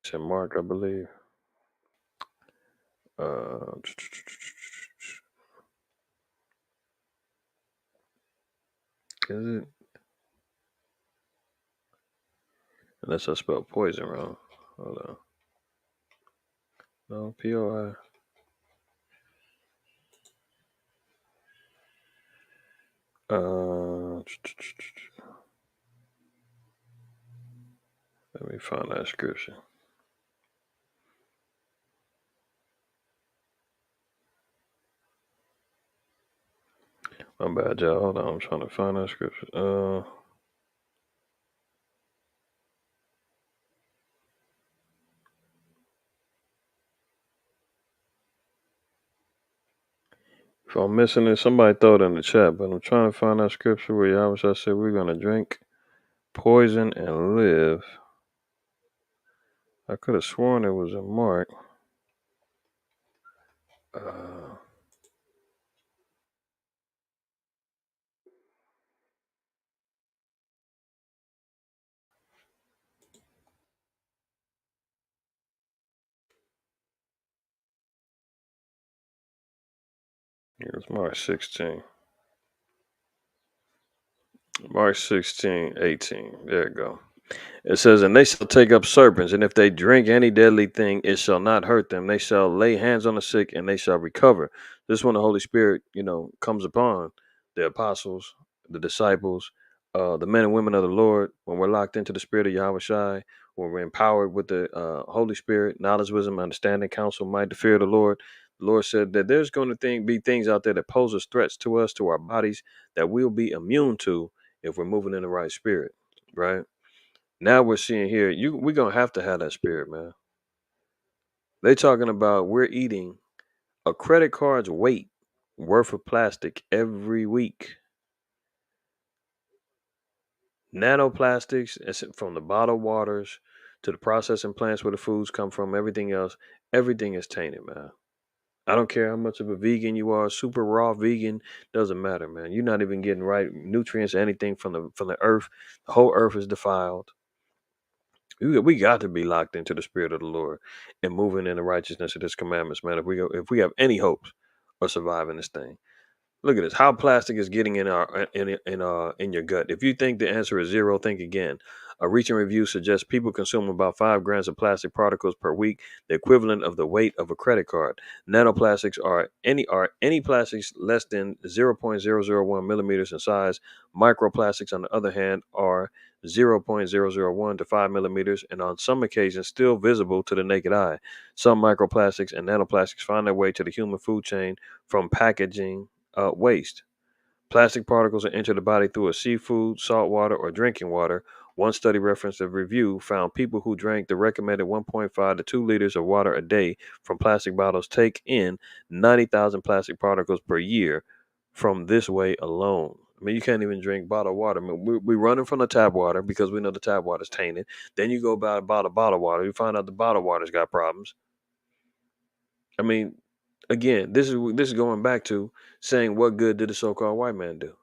St. Mark, I believe. Uh, is it? Unless I spelled poison wrong. Hold on. No, POI. Let me find that scripture. My bad, y'all. Hold on. I'm trying to find that scripture. If I'm missing it, somebody throw it in the chat. But I'm trying to find that scripture where Yahweh said we're going to drink poison and live. I could have sworn it was in Mark. It was Mark 16. Mark 16, 18. There you go. It says, and they shall take up serpents, and if they drink any deadly thing, it shall not hurt them. They shall lay hands on the sick, and they shall recover. This is when the Holy Spirit, comes upon the apostles, the disciples, the men and women of the Lord. When we're locked into the Spirit of Yahweh Shai, when we're empowered with the Holy Spirit, knowledge, wisdom, understanding, counsel, might, the fear of the Lord. The Lord said that there's going to be things out there that poses threats to us, to our bodies, that we'll be immune to if we're moving in the right spirit, right? Now we're seeing here, we're gonna have to have that spirit, man. They talking about we're eating a credit card's weight worth of plastic every week. Nanoplastics, from the bottled waters to the processing plants where the foods come from, everything else, everything is tainted, man. I don't care how much of a vegan you are, super raw vegan, doesn't matter, man. You're not even getting right nutrients or anything from the earth. The whole earth is defiled. We got to be locked into the spirit of the Lord and moving in the righteousness of His commandments, man. If we have any hopes of surviving this thing, look at this. How plastic is getting in your gut. If you think the answer is zero, think again. A recent review suggests people consume about 5 grams of plastic particles per week, the equivalent of the weight of a credit card. Nanoplastics are any plastics less than 0.001 millimeters in size. Microplastics, on the other hand, are 0.001 to 5 millimeters, and on some occasions still visible to the naked eye. Some microplastics and nanoplastics find their way to the human food chain from packaging waste. Plastic particles are entered the body through a seafood, salt water, or drinking water. One study referenced a review found people who drank the recommended 1.5 to 2 liters of water a day from plastic bottles take in 90,000 plastic particles per year from this way alone. I mean, you can't even drink bottled water. I mean, we're running from the tap water because we know the tap water is tainted. Then you go buy a bottle of bottled water. You find out the bottled water's got problems. I mean, again, this is going back to saying what good did the so-called white man do?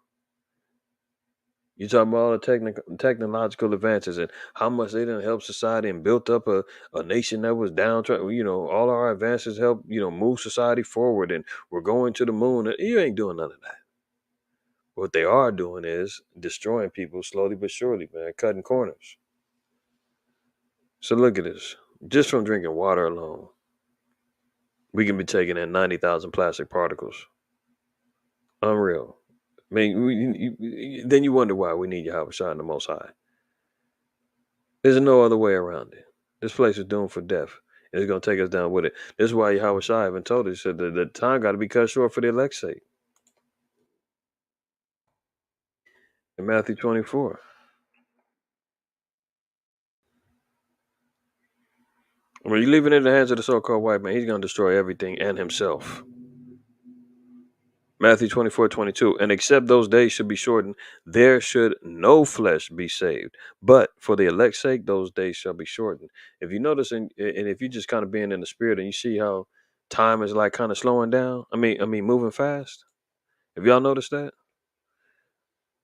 You talking about all the technological advances and how much they didn't help society and built up a nation that was downtrodden. All our advances help, move society forward, and we're going to the moon. You ain't doing none of that. What they are doing is destroying people slowly but surely, man, cutting corners. So look at this. Just from drinking water alone, we can be taking in 90,000 plastic particles. Unreal. I mean, then you wonder why we need Yahweh Shai and the Most High. There's no other way around it. This place is doomed for death. And it's going to take us down with it. This is why Yahweh Shai even told us, said that the time got to be cut short for the elect's sake. In Matthew 24. When you leave it in the hands of the so-called white man, he's going to destroy everything and himself. Matthew 24:22. And except those days should be shortened, there should no flesh be saved. But for the elect's sake, those days shall be shortened. If you notice, and if you just kind of being in the spirit and you see how time is like kind of slowing down, I mean, moving fast. Have y'all noticed that?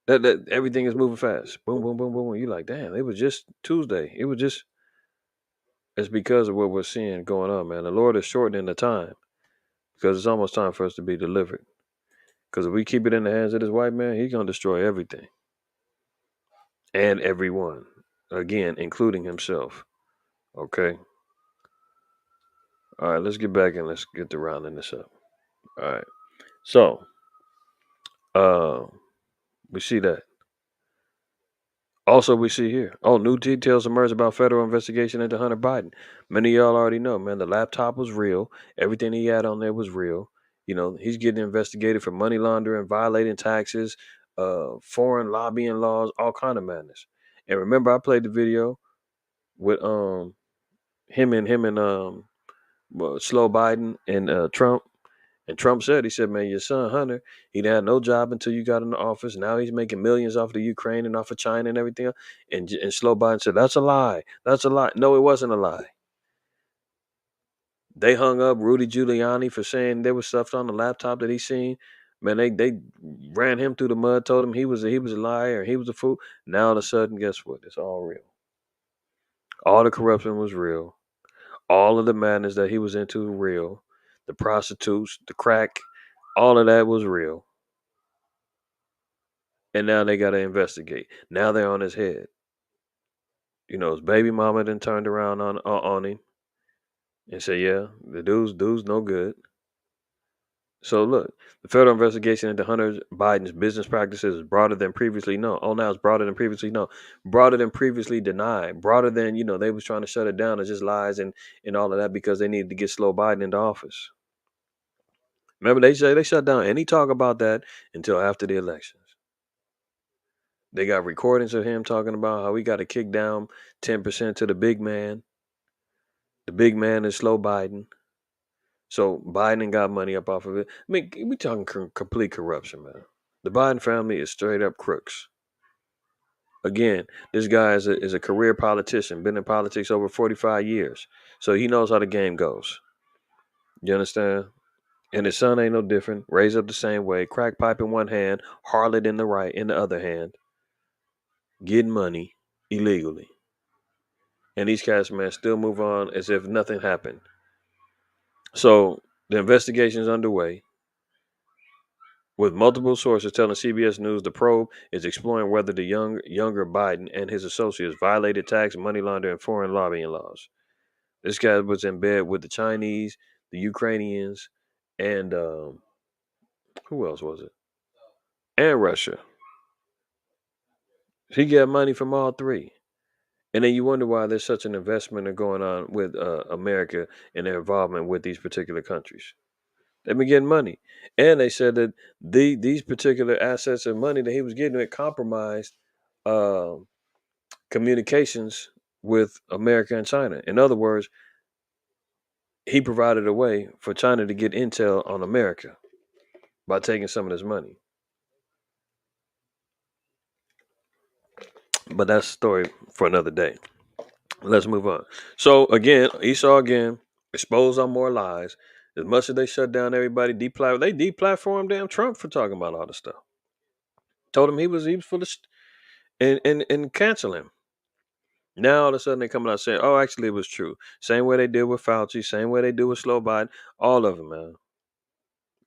That everything is moving fast. Boom, boom, boom, boom. You like, damn, it was just Tuesday. It's because of what we're seeing going on, man. The Lord is shortening the time because it's almost time for us to be delivered. Because if we keep it in the hands of this white man, he's going to destroy everything. and everyone, again, including himself. Okay. All right. Let's get back and let's get to rounding this up. All right. So, uh, we see that. Also, we see here. Oh, new details emerge about federal investigation into Hunter Biden. Many of y'all already know, man. The laptop was real. Everything he had on there was real. You know, he's getting investigated for money laundering, violating taxes, foreign lobbying laws, all kind of madness. And remember, I played the video with him and slow Biden and Trump. And Trump said, he said, man, your son Hunter, he had no job until you got in the office. Now he's making millions off of Ukraine and off of China and everything else. And slow Biden said, that's a lie. That's a lie. No, it wasn't a lie. They hung up Rudy Giuliani for saying there was stuff on the laptop that he seen. Man, they ran him through the mud, told him he was a liar, he was a fool. Now all of a sudden, guess what? It's all real. All the corruption was real. All of the madness that he was into real. The prostitutes, the crack, all of that was real. And now they got to investigate. Now they're on his head. You know, his baby mama then turned around on him and said, "Yeah, the dude's no good." So look, the federal investigation into Hunter Biden's business practices is broader than previously known. Oh, now it's broader than previously known, broader than previously denied, broader than they was trying to shut it down as just lies and all of that because they needed to get slow Biden into office. Remember, they say they shut down any talk about that until after the elections. They got recordings of him talking about how we got to kick down 10% to the big man. The big man is slow Biden. So Biden got money up off of it. I mean, we talking complete corruption, man. The Biden family is straight up crooks. Again, this guy is a career politician, been in politics over 45 years. So he knows how the game goes. You understand? And his son ain't no different. Raised up the same way. Crack pipe in one hand, harlot in the other hand. Getting money illegally. And these cats, man, still move on as if nothing happened. So the investigation is underway, with multiple sources telling CBS News the probe is exploring whether the younger Biden and his associates violated tax, money laundering, and foreign lobbying laws. This guy was in bed with the Chinese, the Ukrainians, and who else was it? And Russia. He got money from all three. And then you wonder why there's such an investment going on with America and their involvement with these particular countries. They've been getting money. And they said that these particular assets and money that he was getting, it compromised uh, communications with America and China. In other words, he provided a way for China to get intel on America by taking some of this money. But that's a story for another day. Let's move on. So again, Esau again exposed on more lies. As much as they shut down everybody, they deplatformed damn Trump for talking about all this stuff. Told him he was full of and cancel him. Now all of a sudden they coming out saying, "Oh, actually it was true." Same way they did with Fauci, same way they do with Slow Biden. All of them, man,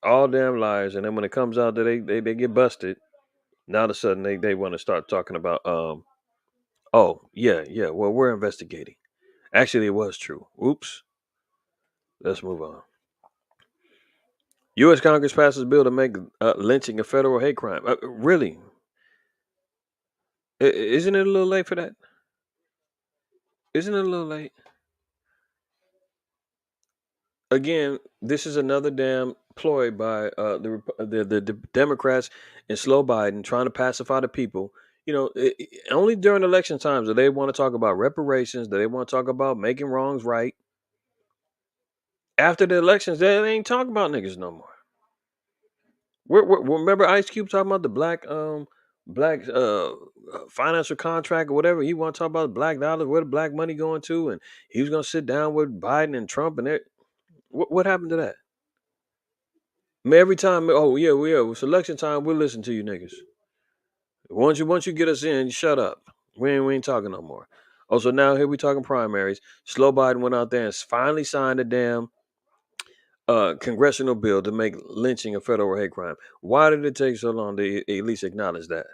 all damn liars. And then when it comes out that they get busted, now all of a sudden they want to start talking about oh yeah, well we're investigating. Actually, it was true. Oops. Let's move on. U.S. Congress passes bill to make lynching a federal hate crime. Really? Isn't it a little late for that? Isn't it a little late? Again, this is another damn ploy by the Democrats and slow Biden trying to pacify the people. You know, only during election times do they want to talk about reparations, do they want to talk about making wrongs right. After the elections, they ain't talking about niggas no more. Remember Ice Cube talking about the black financial contract or whatever. He want to talk about black dollars, where the black money going to, and he was gonna sit down with Biden and Trump and it. What happened to that? I mean, every time, oh yeah, it's election time. We'll listen to you niggas. Once you get us in, shut up. We ain't talking no more. Oh, so now here we talking primaries. Slow Biden went out there and finally signed a damn congressional bill to make lynching a federal hate crime. Why did it take so long to at least acknowledge that?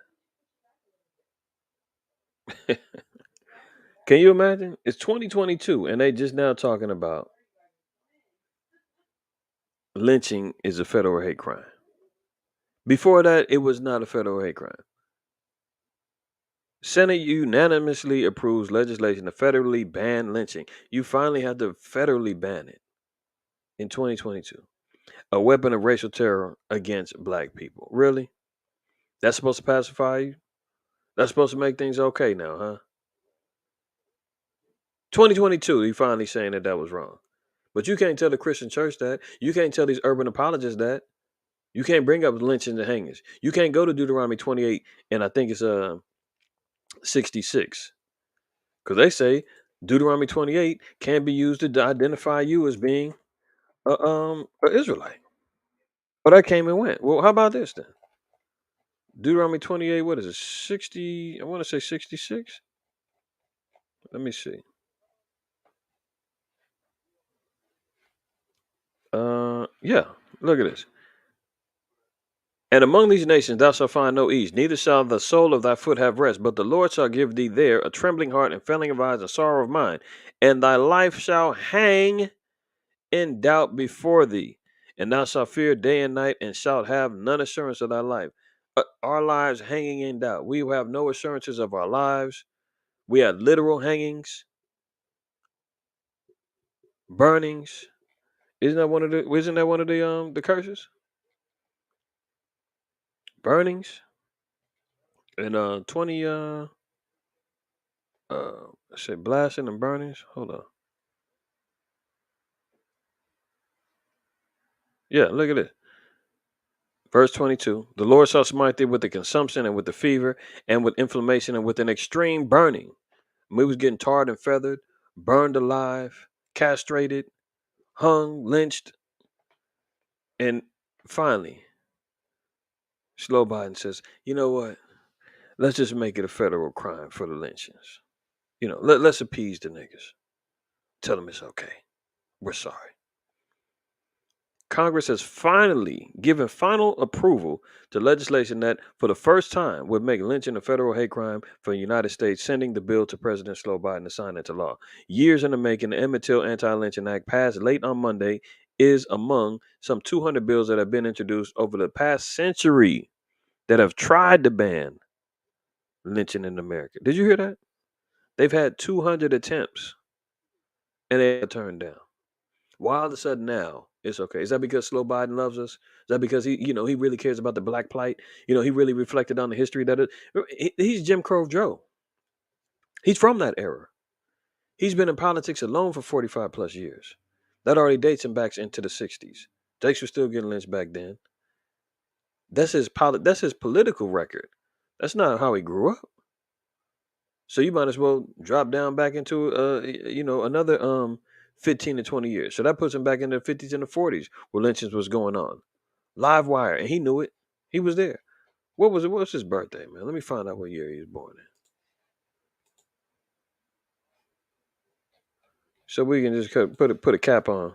Can you imagine? It's 2022 and they just now talking about lynching is a federal hate crime. Before that, it was not a federal hate crime. Senate unanimously approves legislation to federally ban lynching. You finally had to federally ban it in 2022. A weapon of racial terror against black people. Really? That's supposed to pacify you? That's supposed to make things okay now, huh? 2022, he finally saying that was wrong. But you can't tell the Christian church that. You can't tell these urban apologists that. You can't bring up lynchings and hangings. You can't go to Deuteronomy 28 and I think it's 66. Because they say Deuteronomy 28 can be used to identify you as being an Israelite. Oh, that came and went. Well, how about this then? Deuteronomy 28, what is it? 60, I want to say 66. Let me see. Yeah, look at this. And among these nations thou shalt find no ease, neither shall the sole of thy foot have rest, but the Lord shall give thee there a trembling heart and failing of eyes and sorrow of mind, and thy life shall hang in doubt before thee, and thou shalt fear day and night, and shalt have none assurance of thy life. Our lives hanging in doubt. We have no assurances of our lives. We have literal hangings, burnings. Isn't that one of the curses? Burnings and 20 I said blasting and burnings. Hold on. Yeah, look at it. Verse 22. The Lord shall smite thee with the consumption and with the fever and with inflammation and with an extreme burning. We was getting tarred and feathered, burned alive, castrated, hung, lynched, and finally, Slow Biden says, you know what? Let's just make it a federal crime for the lynchings. Let's appease the niggas. Tell them it's okay. We're sorry. Congress has finally given final approval to legislation that, for the first time, would make lynching a federal hate crime for the United States, sending the bill to President Joe Biden to sign into law. Years in the making, the Emmett Till Anti-Lynching Act, passed late on Monday, is among some 200 bills that have been introduced over the past century that have tried to ban lynching in America. Did you hear that? They've had 200 attempts, and they got turned down. Why all of a sudden now it's okay? Is that because Slow Biden loves us? Is that because he really cares about the black plight? He really reflected on the history he's Jim Crow Joe. He's from that era. He's been in politics alone for 45 plus years. That already dates him back into the 60s. Jakes was still getting lynched back then. That's his political record. That's not how he grew up. So you might as well drop down back into another 15 to 20 years. So that puts him back in the 50s and the 40s where lynchings was going on. Live wire, and he knew it. He was there. What was it? What was his birthday, man? Let me find out what year he was born in. So we can just put a cap on.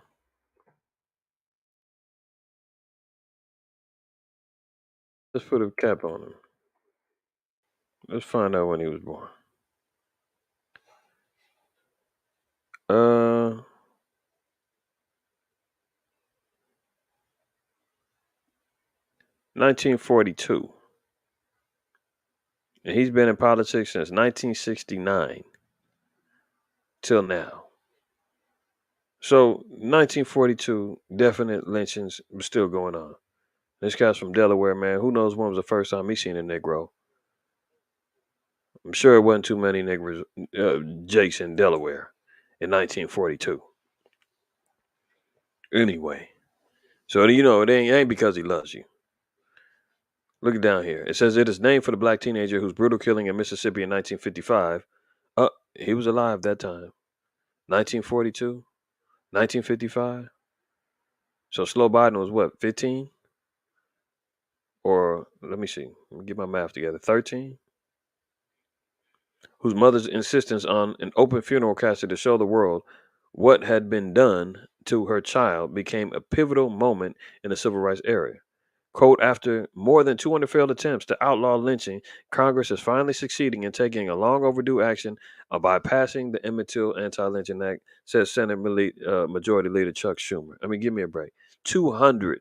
Let's put a cap on him. Let's find out when he was born. 1942. And he's been in politics since 1969 till now. So 1942, definite lynchings were still going on. This guy's from Delaware, man. Who knows when was the first time he seen a Negro? I'm sure it wasn't too many Negroes, Jakes in Delaware in 1942. Anyway, so it ain't because he loves you. Look down here. It says it is named for the black teenager whose brutal killing in Mississippi in 1955. He was alive that time. 1942, 1955. So Slow Biden was what, 15? Or let me see. Let me get my math together. 13? Whose mother's insistence on an open funeral casket to show the world what had been done to her child became a pivotal moment in the civil rights era. Quote, after more than 200 failed attempts to outlaw lynching, Congress is finally succeeding in taking a long overdue action by passing the Emmett Till Anti-Lynching Act, says Senate Majority Leader Chuck Schumer. I mean, give me a break. 200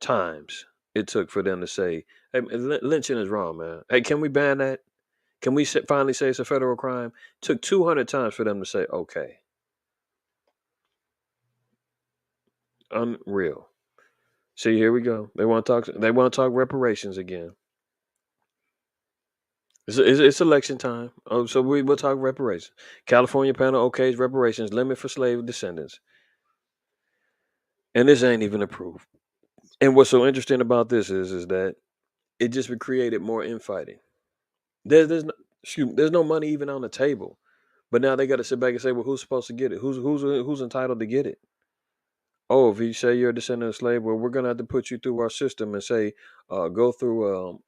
times it took for them to say, hey, lynching is wrong, man. Hey, can we ban that? Can we finally say it's a federal crime? Took 200 times for them to say, okay. Unreal. See, here we go. They want to talk. They want to talk reparations again. It's election time. Oh, so we'll talk reparations. California panel okays reparations limit for slave descendants, and this ain't even approved. And what's so interesting about this is that it just created more infighting. There's no money even on the table, but now they got to sit back and say, well, who's supposed to get it? Who's entitled to get it? Oh, if you say you're a descendant of slave, well, we're gonna have to put you through our system and say, go through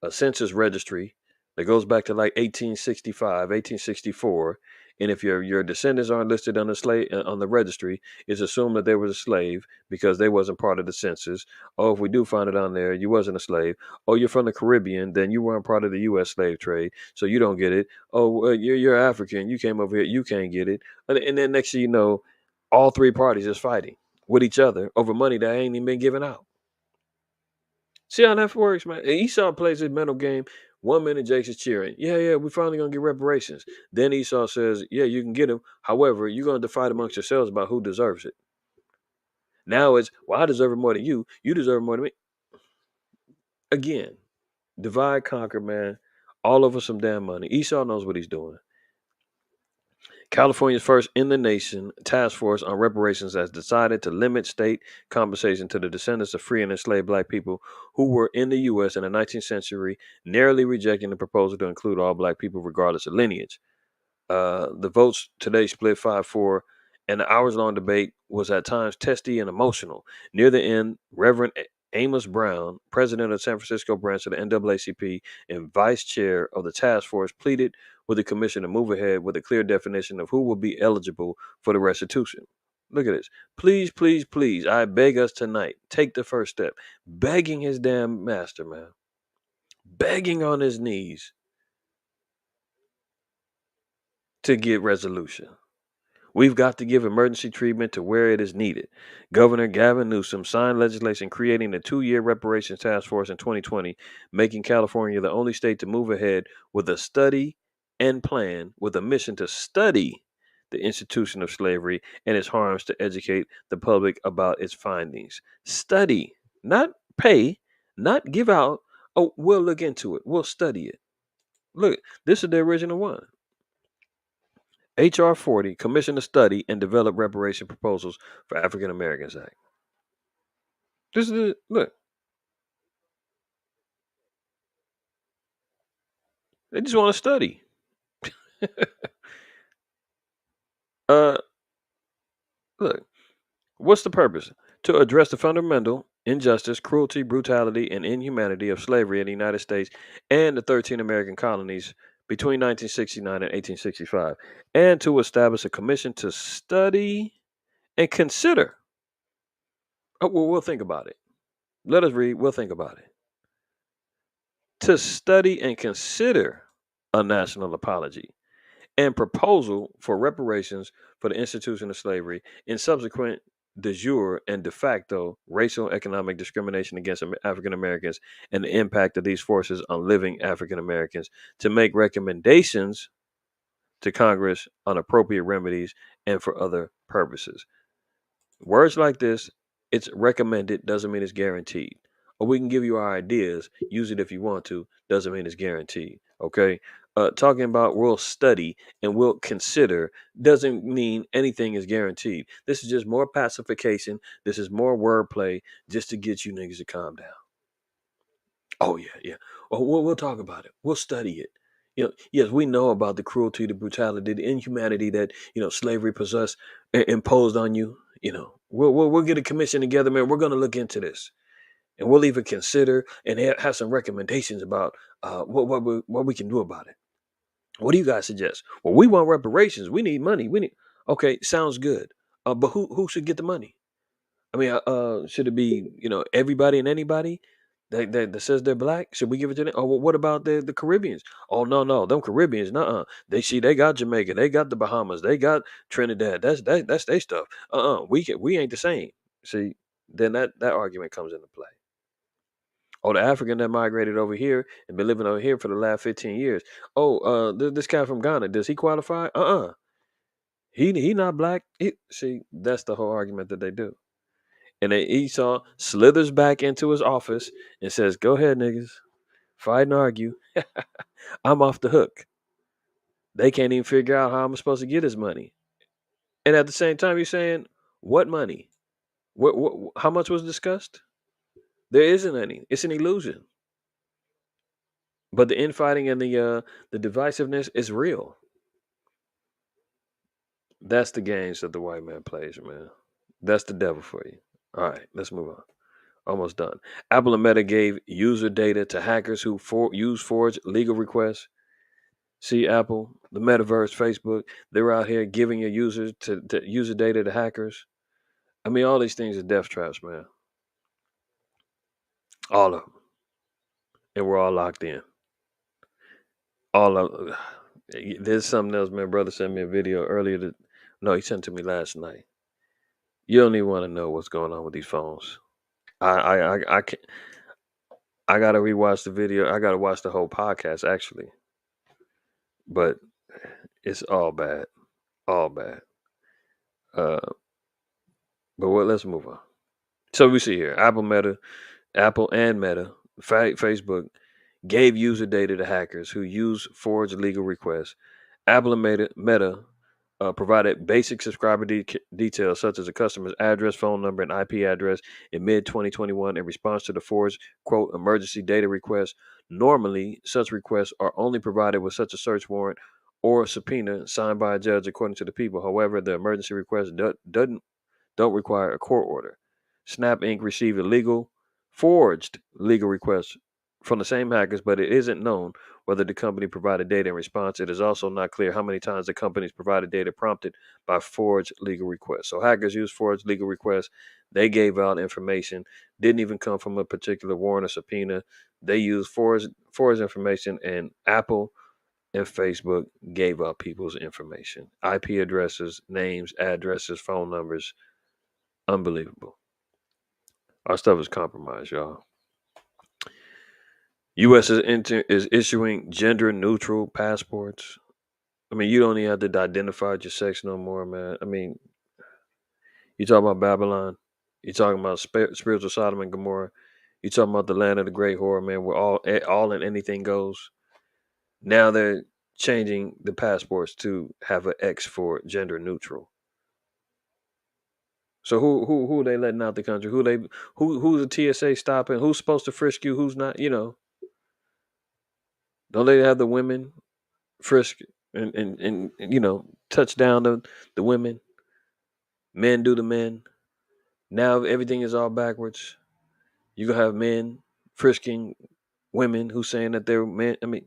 a census registry that goes back to like 1865, 1864. And if your descendants aren't listed on the on the registry, it's assumed that they was a slave because they wasn't part of the census. Oh, if we do find it on there, you wasn't a slave. Oh, you're from the Caribbean, then you weren't part of the U.S. slave trade, so you don't get it. Oh, you're African, you came over here, you can't get it. And then next thing you know, all three parties is fighting with each other over money that ain't even been given out. See how that works, man. Esau plays his mental game. 1 minute, Jake's is cheering. Yeah, we're finally gonna get reparations. Then Esau says, yeah, you can get them. However, you're gonna fight amongst yourselves about who deserves it. Now it's, well, I deserve it more than you. You deserve it more than me. Again, divide, conquer, man. All over some damn money. Esau knows what he's doing. California's first in the nation task force on reparations has decided to limit state compensation to the descendants of free and enslaved black people who were in the U.S. in the 19th century, narrowly rejecting the proposal to include all black people regardless of lineage. The votes today split 5-4, and the hours-long debate was at times testy and emotional. Near the end, Reverend Amos Brown, president of San Francisco branch of the NAACP and vice chair of the task force, pleaded with the commission to move ahead with a clear definition of who will be eligible for the restitution. Look at this. Please, please, please, I beg us tonight, take the first step. Begging his damn master, man. Begging on his knees to get resolution. We've got to give emergency treatment to where it is needed. Governor Gavin Newsom signed legislation creating the 2-year reparations task force in 2020, making California the only state to move ahead with a study and plan with a mission to study the institution of slavery and its harms to educate the public about its findings. Study, not pay, not give out. Oh, we'll look into it. We'll study it. Look, this is the original one. H.R. 40 commissioned a study and develop reparation proposals for African Americans Act. This is look. They just want to study. uh, Look, what's the purpose? To address the fundamental injustice, cruelty, brutality, and inhumanity of slavery in the United States and the 13 American colonies between 1969 and 1865, and to establish a commission to study and consider. Oh, well, we'll think about it. Let us read. We'll think about it. To study and consider a national apology and proposal for reparations for the institution of slavery in subsequent de jure and de facto racial economic discrimination against African Americans and the impact of these forces on living African Americans, to make recommendations to Congress on appropriate remedies and for other purposes. Words like this, it's recommended, doesn't mean it's guaranteed. Or we can give you our ideas, use it if you want to, doesn't mean it's guaranteed. Okay? Talking about we'll study and we'll consider doesn't mean anything is guaranteed. This is just more pacification. This is more wordplay just to get you niggas to calm down. Oh, yeah. Oh, we'll talk about it. We'll study it. Yes, we know about the cruelty, the brutality, the inhumanity that slavery possessed, imposed on you. We'll get a commission together, man. We're gonna look into this, and we'll even consider and have some recommendations about what we can do about it. What do you guys suggest? Well, we want reparations. We need money. Okay, sounds good. But who should get the money? I mean, should it be everybody and anybody that says they're black? Should we give it to them? Oh, well, what about the Caribbeans? Oh, no, them Caribbeans, nuh-uh. They got Jamaica, they got the Bahamas, they got Trinidad. That's their stuff. We ain't the same. See, then that argument comes into play. Oh, the African that migrated over here and been living over here for the last 15 years. Oh, this guy from Ghana, does he qualify? He not black. See, that's the whole argument that they do. And then Esau slithers back into his office and says, "Go ahead, niggas, fight and argue. I'm off the hook." They can't even figure out how I'm supposed to get his money. And at the same time, you're saying, "What money? What? How much was discussed? There isn't any. It's an illusion." But the infighting and the divisiveness is real. That's the games that the white man plays, man. That's the devil for you. All right, let's move on. Almost done. Apple and Meta gave user data to hackers who use forged legal requests. See, Apple, the metaverse, Facebook, they're out here giving your users to user data to hackers. I mean, all these things are death traps, man. All of them. And we're all locked in. All of There's something else, man. Brother sent me a video earlier. No, he sent it to me last night. You don't even want to know what's going on with these phones. I can't, I gotta rewatch the video. I gotta watch the whole podcast actually, but it's all bad, all bad. Uh, but let's move on. So we see here, Apple and Meta, Facebook gave user data to hackers who use forged legal requests. Apple and Meta provided basic subscriber details such as a customer's address, phone number, and IP address in mid 2021 in response to the forged, quote, emergency data request. Normally, such requests are only provided with such a search warrant or subpoena signed by a judge, according to the people. However, the emergency request don't require a court order. Snap Inc. received a forged legal request from the same hackers, but it isn't known whether the company provided data in response. It is also not clear how many times the company's provided data prompted by forged legal requests. So hackers used forged legal requests. They gave out information, didn't even come from a particular warrant or subpoena. They used forged information, and Apple and Facebook gave out people's information, IP addresses, names, addresses, phone numbers. Unbelievable. Our stuff is compromised, y'all. U.S. is issuing gender neutral passports. I mean, you don't even have to identify your sex no more, man. I mean, you talking about Babylon. You talking about spiritual Sodom and Gomorrah. You talking about the land of the great horror, man, where all and anything goes. Now they're changing the passports to have an X for gender neutral. So who they letting out the country? Who's the TSA stopping? Who's supposed to frisk you? Who's not? Don't they have the women frisk and touch down the women? Men do the men. Now everything is all backwards. You gonna have men frisking women who saying that they're men. I mean,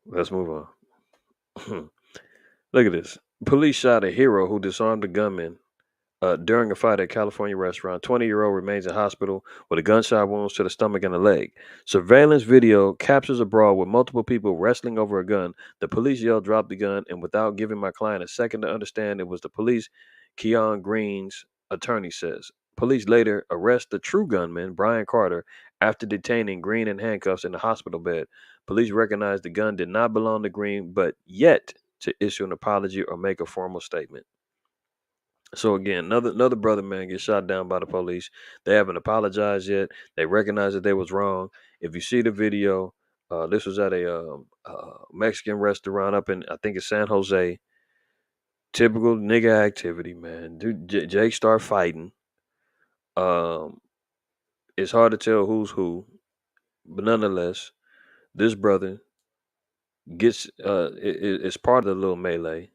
let's move on. Look at this. Police shot a hero who disarmed a gunman during a fight at a California restaurant. 20-year-old remains in hospital with a gunshot wounds to the stomach and the leg. Surveillance video captures a brawl with multiple people wrestling over a gun. The police yelled, "Drop the gun," and without giving my client a second to understand it was the police, Keon Green's attorney says. Police later arrest the true gunman, Brian Carter, after detaining Green in handcuffs in the hospital bed. Police recognized the gun did not belong to Green, but yet to issue an apology or make a formal statement. So again, another brother man gets shot down by the police. They haven't apologized yet. They recognize that they was wrong. If you see the video, this was at a Mexican restaurant up in I think it's San Jose. Typical nigga activity, man. Dude, Jake start fighting. Um, it's hard to tell who's who, but nonetheless, this brother gets is part of the little melee.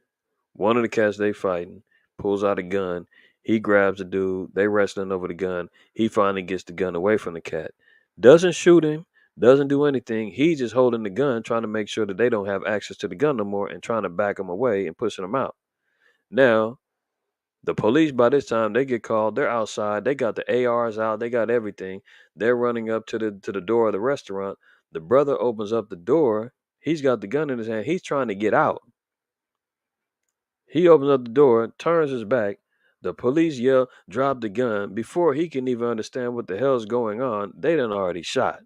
One of the cats they fighting pulls out a gun. He grabs the dude. They wrestling over the gun. He finally gets the gun away from the cat. Doesn't shoot him. Doesn't do anything. He's just holding the gun, trying to make sure that they don't have access to the gun no more, and trying to back him away and pushing him out. Now The police, by this time, they get called. They're outside. They got the ARs out. They got everything. They're running up to the door of the restaurant. The brother opens up the door. He's got the gun in his hand. He's trying to get out. He opens up the door, turns his back. The police yell, "Drop the gun." Before he can even understand what the hell's going on, they done already shot.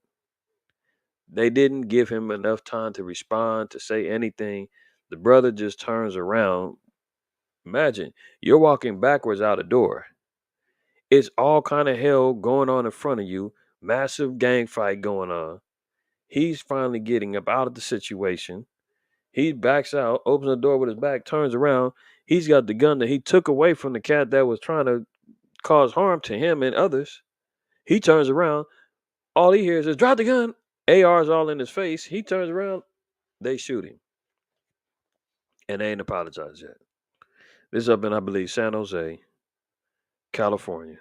They didn't give him enough time to respond, to say anything. The brother just turns around. Imagine you're walking backwards out a door. It's all kind of hell going on in front of you. Massive gang fight going on. He's finally getting up out of the situation. He backs out, opens the door with his back, turns around. He's got the gun that he took away from the cat that was trying to cause harm to him and others. He turns around. All he hears is, "Drop the gun." AR's all in his face. He turns around. They shoot him. And they ain't apologized yet. This is up in, I believe, San Jose, California.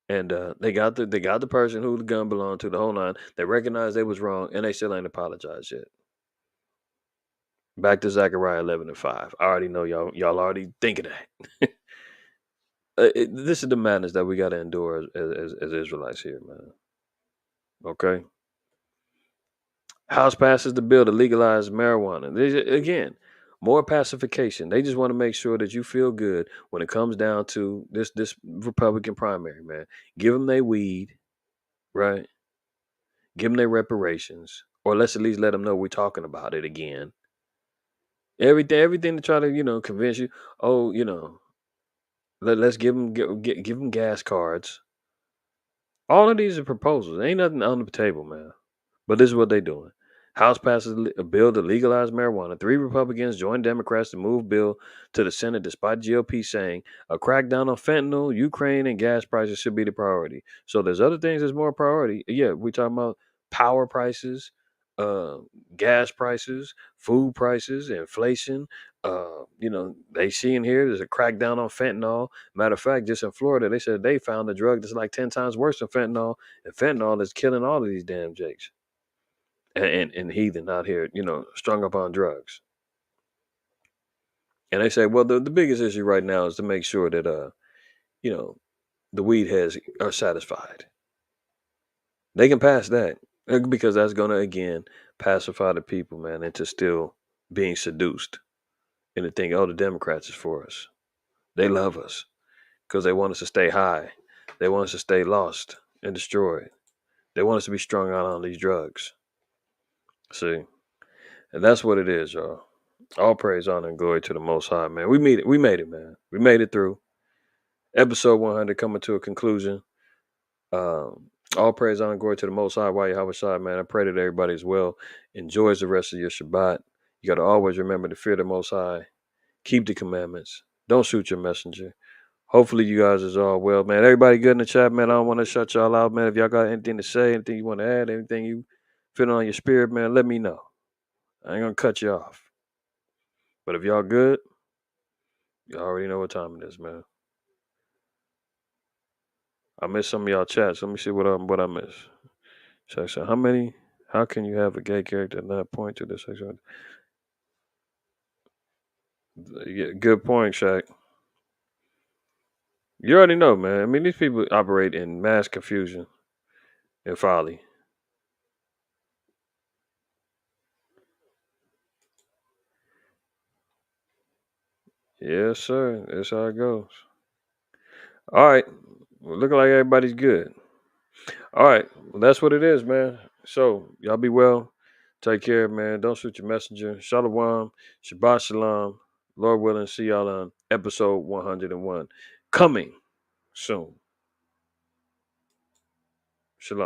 And they got the person who the gun belonged to, the whole nine. They recognized they was wrong, and they still ain't apologized yet. Back to Zechariah 11:5. I already know y'all already thinking that. This is the madness that we got to endure as Israelites here, man. Okay. House passes the bill to legalize marijuana. Again, more pacification. They just want to make sure that you feel good when it comes down to this Republican primary, man. Give them their weed, right? Give them their reparations, or let's at least let them know we're talking about it again. Everything to try to convince you. Oh, let's give them gas cards. All of these are proposals. Ain't nothing on the table, man. But this is what they're doing. House passes a bill to legalize marijuana. 3 Republicans join Democrats to move bill to the Senate despite GOP saying a crackdown on fentanyl, Ukraine, and gas prices should be the priority. So there's other things that's more priority. Yeah, we're talking about power prices, uh, gas prices, food prices, inflation. They see in here there's a crackdown on fentanyl. Matter of fact, just in Florida, they said they found a drug that's like 10 times worse than fentanyl, and fentanyl is killing all of these damn jakes and heathen out here, strung up on drugs. And they say, well, the biggest issue right now is to make sure that the weed heads are satisfied. They can pass that because that's gonna again pacify the people, man, into still being seduced and to think, oh, the Democrats is for us. They love us because they want us to stay high. They want us to stay lost and destroyed. They want us to be strung out on these drugs. See, and that's what it is, y'all. All praise, honor, and glory to the Most High, man. We made it. We made it, man. We made it through. Episode 100 coming to a conclusion. All praise, honor, and glory to the Most High, while you're Shai, man. I pray that everybody as well enjoys the rest of your Shabbat. You got to always remember to fear the Most High. Keep the commandments. Don't shoot your messenger. Hopefully you guys is all well, man. Everybody good in the chat, man. I don't want to shut y'all out, man. If y'all got anything to say, anything you want to add, anything you feel on your spirit, man, let me know. I ain't going to cut you off. But if y'all good, you already know what time it is, man. I missed some of y'all chats. Let me see what I missed. So how can you have a gay character and not point to the sexual? Yeah, good point, Shaq. You already know, man. I mean, these people operate in mass confusion and folly. Yes, sir. That's how it goes. All right. Well, looking like everybody's good. All right. Well, that's what it is, man. So, y'all be well. Take care, man. Don't shoot your messenger. Shalom. Shabbat shalom. Lord willing, see y'all on episode 101. Coming soon. Shalom.